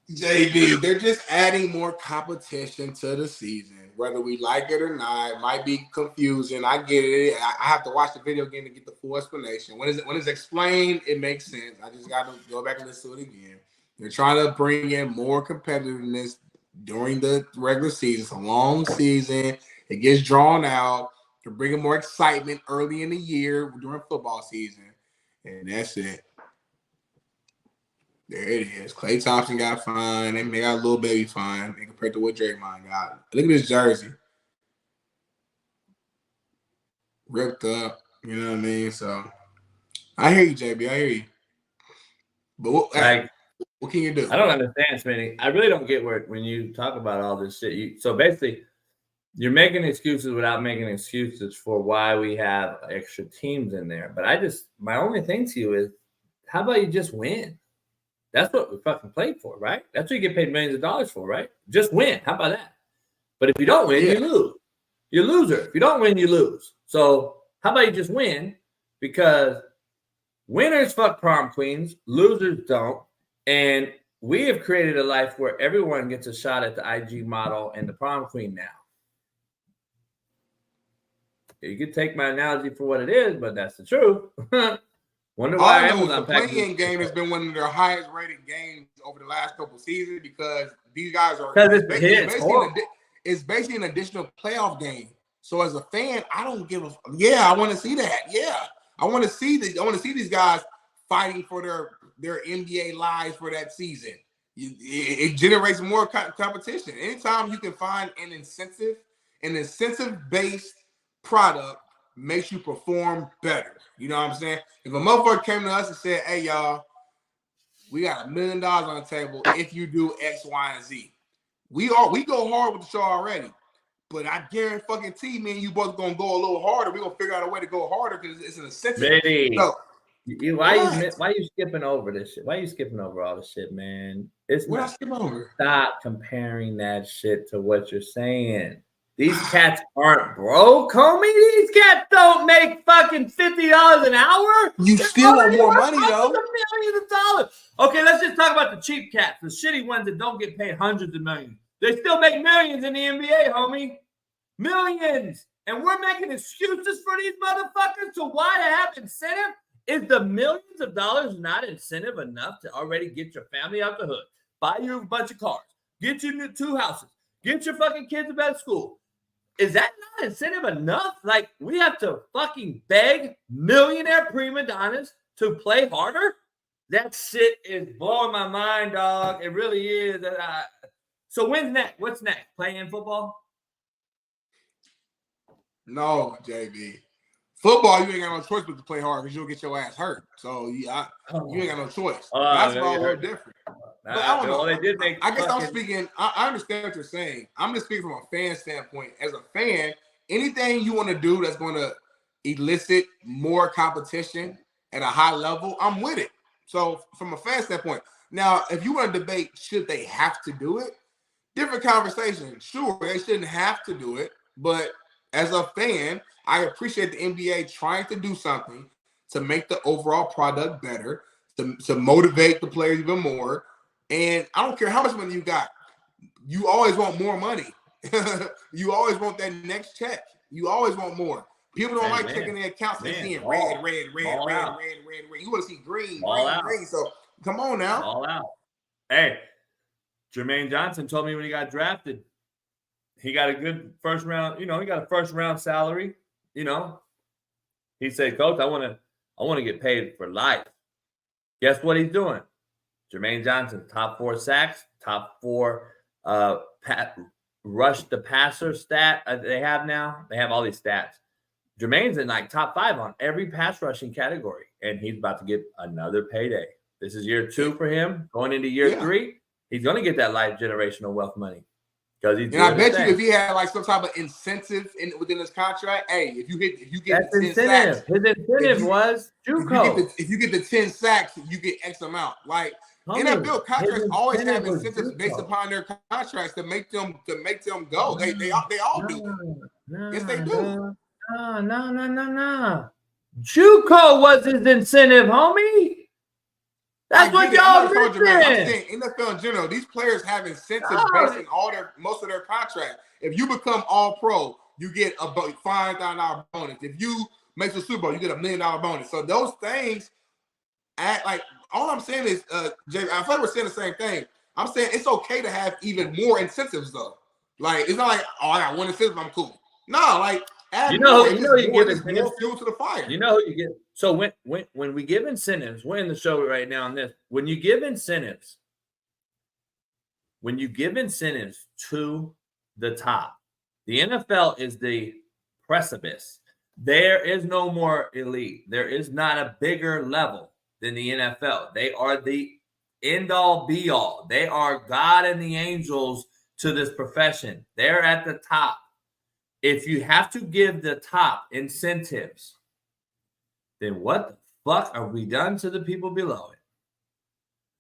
JB, they're just adding more competition to the season. Whether we like it or not, it might be confusing. I get it. I have to watch the video again to get the full explanation. When it's explained, it makes sense. I just got to go back and listen to it again. They're trying to bring in more competitiveness during the regular season. It's a long season. It gets drawn out. They're bringing more excitement early in the year during football season. And that's it. There it is. Klay Thompson got fine. They got a little baby fine compared to what Draymond got. Look at this jersey. Ripped up. You know what I mean? So I hear you, JB. I hear you. But what can you do? I don't understand, Smitty. I really don't get when you talk about all this shit. So basically, you're making excuses without making excuses for why we have extra teams in there. But my only thing to you is, how about you just win? That's what we fucking played for, right? That's what you get paid millions of dollars for, right? Just win. How about that? But if you don't win, you lose. You're a loser. If you don't win, you lose. So how about you just win? Because winners fuck prom queens, losers don't. And we have created a life where everyone gets a shot at the IG model and the prom queen now. You could take my analogy for what it is, but that's the truth. Wonder why the play-in game has been one of their highest rated games over the last couple seasons because these guys are it's basically an additional playoff game. So as a fan, I don't give a I want to see that. Yeah. I want to see these guys fighting for their NBA lives for that season. It generates more competition. Anytime you can find an incentive-based product makes you perform better. You know what I'm saying? If a motherfucker came to us and said, hey, y'all, we got $1 million on the table if you do X, Y, and Z. We go hard with the show already. But I guarantee me and you both going to go a little harder. We're going to figure out a way to go harder because it's an incentive. Maybe. So, Why you skipping over this shit? Why you skipping over all this shit, man? What I skip over? Stop comparing that shit to what you're saying. These cats aren't broke, homie. These cats don't make fucking $50 an hour. You still want more money, though. Millions of dollars. Okay, let's just talk about the cheap cats, the shitty ones that don't get paid hundreds of millions. They still make millions in the NBA, homie. Millions. And we're making excuses for these motherfuckers to why to have incentive. Is the millions of dollars not incentive enough to already get your family out the hood, buy you a bunch of cars, get you 2 houses, get your fucking kids to better school? Is that not incentive enough? Like, we have to fucking beg millionaire prima donnas to play harder? That shit is blowing my mind, dog. It really is. So when's next? What's next? Playing football? No, JB. Football, you ain't got no choice but to play hard because you'll get your ass hurt. So you ain't got no choice. Basketball a little different. But I don't know. I guess I'm speaking. I understand what you're saying. I'm just speaking from a fan standpoint. As a fan, anything you want to do that's going to elicit more competition at a high level, I'm with it. So from a fan standpoint, now if you want to debate should they have to do it, different conversation. Sure, they shouldn't have to do it, but as a fan, I appreciate the NBA trying to do something to make the overall product better, to motivate the players even more. And I don't care how much money you got. You always want more money. You always want that next check. You always want more. People don't like checking their accounts and seeing red. You want to see green. So come on now. All out. Hey, Jermaine Johnson told me when he got drafted, he got a good first round, he got a first round salary. He said, Coach, I want to get paid for life. Guess what he's doing? Jermaine Johnson, top 4 sacks, top 4 rush the passer stat they have now. They have all these stats. Jermaine's in like top 5 on every pass rushing category, and he's about to get another payday. This is year 2 for him. Going into year 3, he's going to get that life generational wealth money. And I bet you if he had like some type of incentive within his contract, hey, if you get the 10 sacks, his incentive was JUCO. If you get the 10 sacks, you get X amount. Like NFL contracts always have incentives based upon their contracts to make them go. They all do. Yes, they do. No. JUCO was his incentive, homie. That's what y'all missing. I'm saying NFL in general, these players have incentives based on most of their contracts. If you become all pro, you get a $5,000 bonus. If you make the Super Bowl, you get $1 million bonus. So those things all I'm saying is, Jay, I thought we're saying the same thing. I'm saying it's okay to have even more incentives though. Like, it's not like, I got one incentive, I'm cool. No, like, you get fuel to the fire. You know who you get. So when we give incentives, we're in the show right now on this. When you give incentives to the top, the NFL is the precipice. There is no more elite. There is not a bigger level than the NFL. They are the end all be all. They are God and the angels to this profession. They're at the top. If you have to give the top incentives, then what the fuck are we done to the people below it?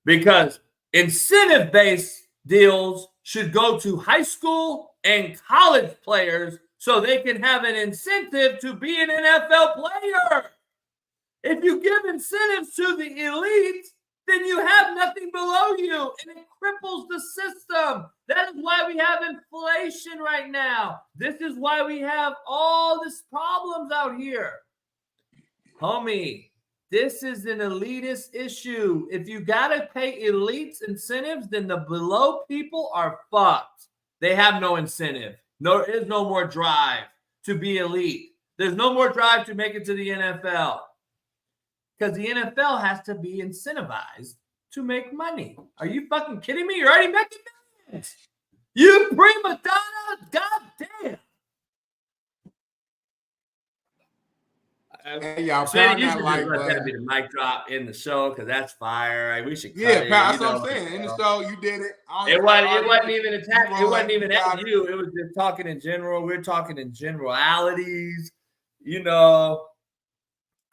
Because incentive-based deals should go to high school and college players so they can have an incentive to be an NFL player. If you give incentives to the elite, then you have nothing below you, and it cripples the system. That is why we have inflation right now. This is why we have all these problems out here. Homie, this is an elitist issue. If you got to pay elites incentives, then the below people are fucked. They have no incentive. There is no more drive to be elite. There's no more drive to make it to the NFL. Because the NFL has to be incentivized to make money. Are you fucking kidding me? You're already making millions. You prima donna, goddamn. Hey, y'all, pound that like button. That'd be the mic drop in the show because that's fire. Right? We should cut it. That's what I'm saying. In the show, you did it. It wasn't even attacking. It wasn't even at you. It was just talking in general. We're talking in generalities.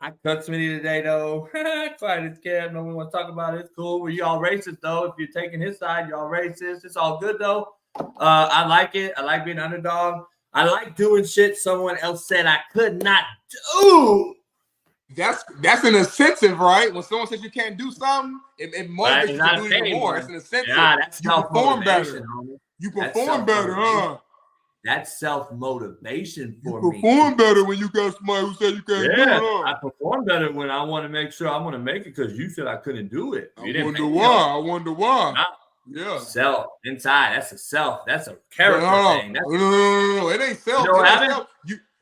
I cut Smitty today, though. Quiet as kept. No one want to talk about it. It's cool. Well, you all racist, though. If you're taking his side, you all racist. It's all good, though. I like it. I like being an underdog. I like doing shit someone else said I could not do. That's an incentive, right? When someone says you can't do something, it motivates you to do even more. It's an incentive. Yeah, that's you perform better. Homie. You perform better, huh? That's self-motivation for me. You perform better when you got somebody who said you can't do it. Huh? I perform better when I want to make sure I want to make it because you said I couldn't do it. I wonder why. Yeah. Self inside. That's a self. That's a character thing. No. It ain't self.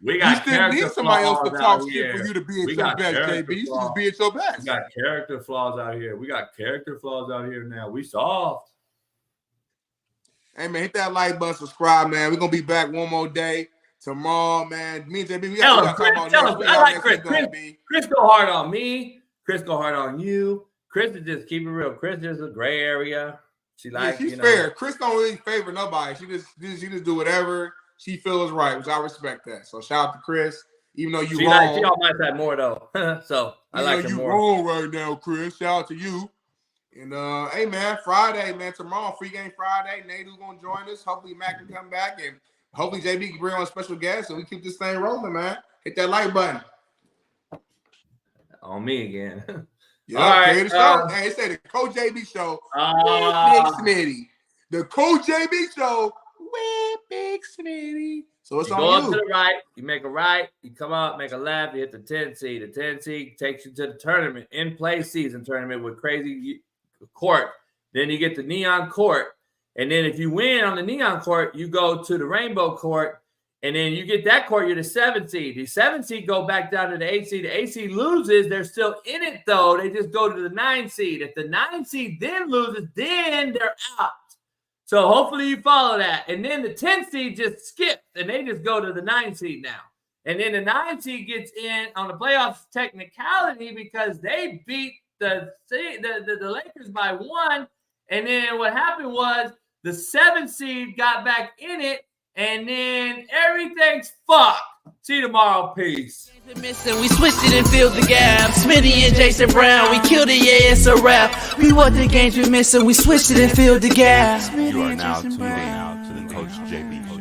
We got you still need somebody else to talk shit for you to be at your best, JB. You should just be at your best. We got character flaws out here. Now. We soft. Hey, man, hit that like button, subscribe, man. We're going to be back one more day tomorrow, man. Me and JB, we got to talk about next week. I like Chris. Chris go hard on me. Chris go hard on you. Chris is just keep it real. Chris is a gray area. She's fair. Chris don't really favor nobody. She just do whatever she feels right, which I respect that. So shout out to Chris, even though you wrong. She on my side more though. So I like her more. You wrong right now, Chris. Shout out to you. And hey man, Friday, man, tomorrow, free game Friday. Nadu gonna join us. Hopefully Mac can come back, and hopefully JB can bring on a special guest, and we keep this thing rolling, man. Hit that like button. On me again. Yeah, all right. Hey, it said the Coach JB show with Big Smitty. The Coach JB show with Big Smitty. So it's on you. Go up to the right. You make a right. You come up, make a left. You hit the 10 seed. The 10 seed takes you to the tournament, in-play season tournament with crazy court. Then you get the neon court. And then if you win on the neon court, you go to the rainbow court. And then you get that court, you're the 7 seed. The 7 seed go back down to the 8 seed. The 8 seed loses. They're still in it, though. They just go to the 9 seed. If the 9 seed then loses, then they're out. So hopefully you follow that. And then the 10 seed just skips, and they just go to the 9 seed now. And then the 9 seed gets in on the playoffs technicality because they beat the Lakers by 1. And then what happened was the 7 seed got back in it, and then everything's fucked. See you tomorrow. Peace. We switched it and filled the gap. Smitty and Jason Brown, we killed it, yeah, it's a wrap. We what the games we missing, we switched it and filled the gap. You are now tuned in to the Coach JB Show.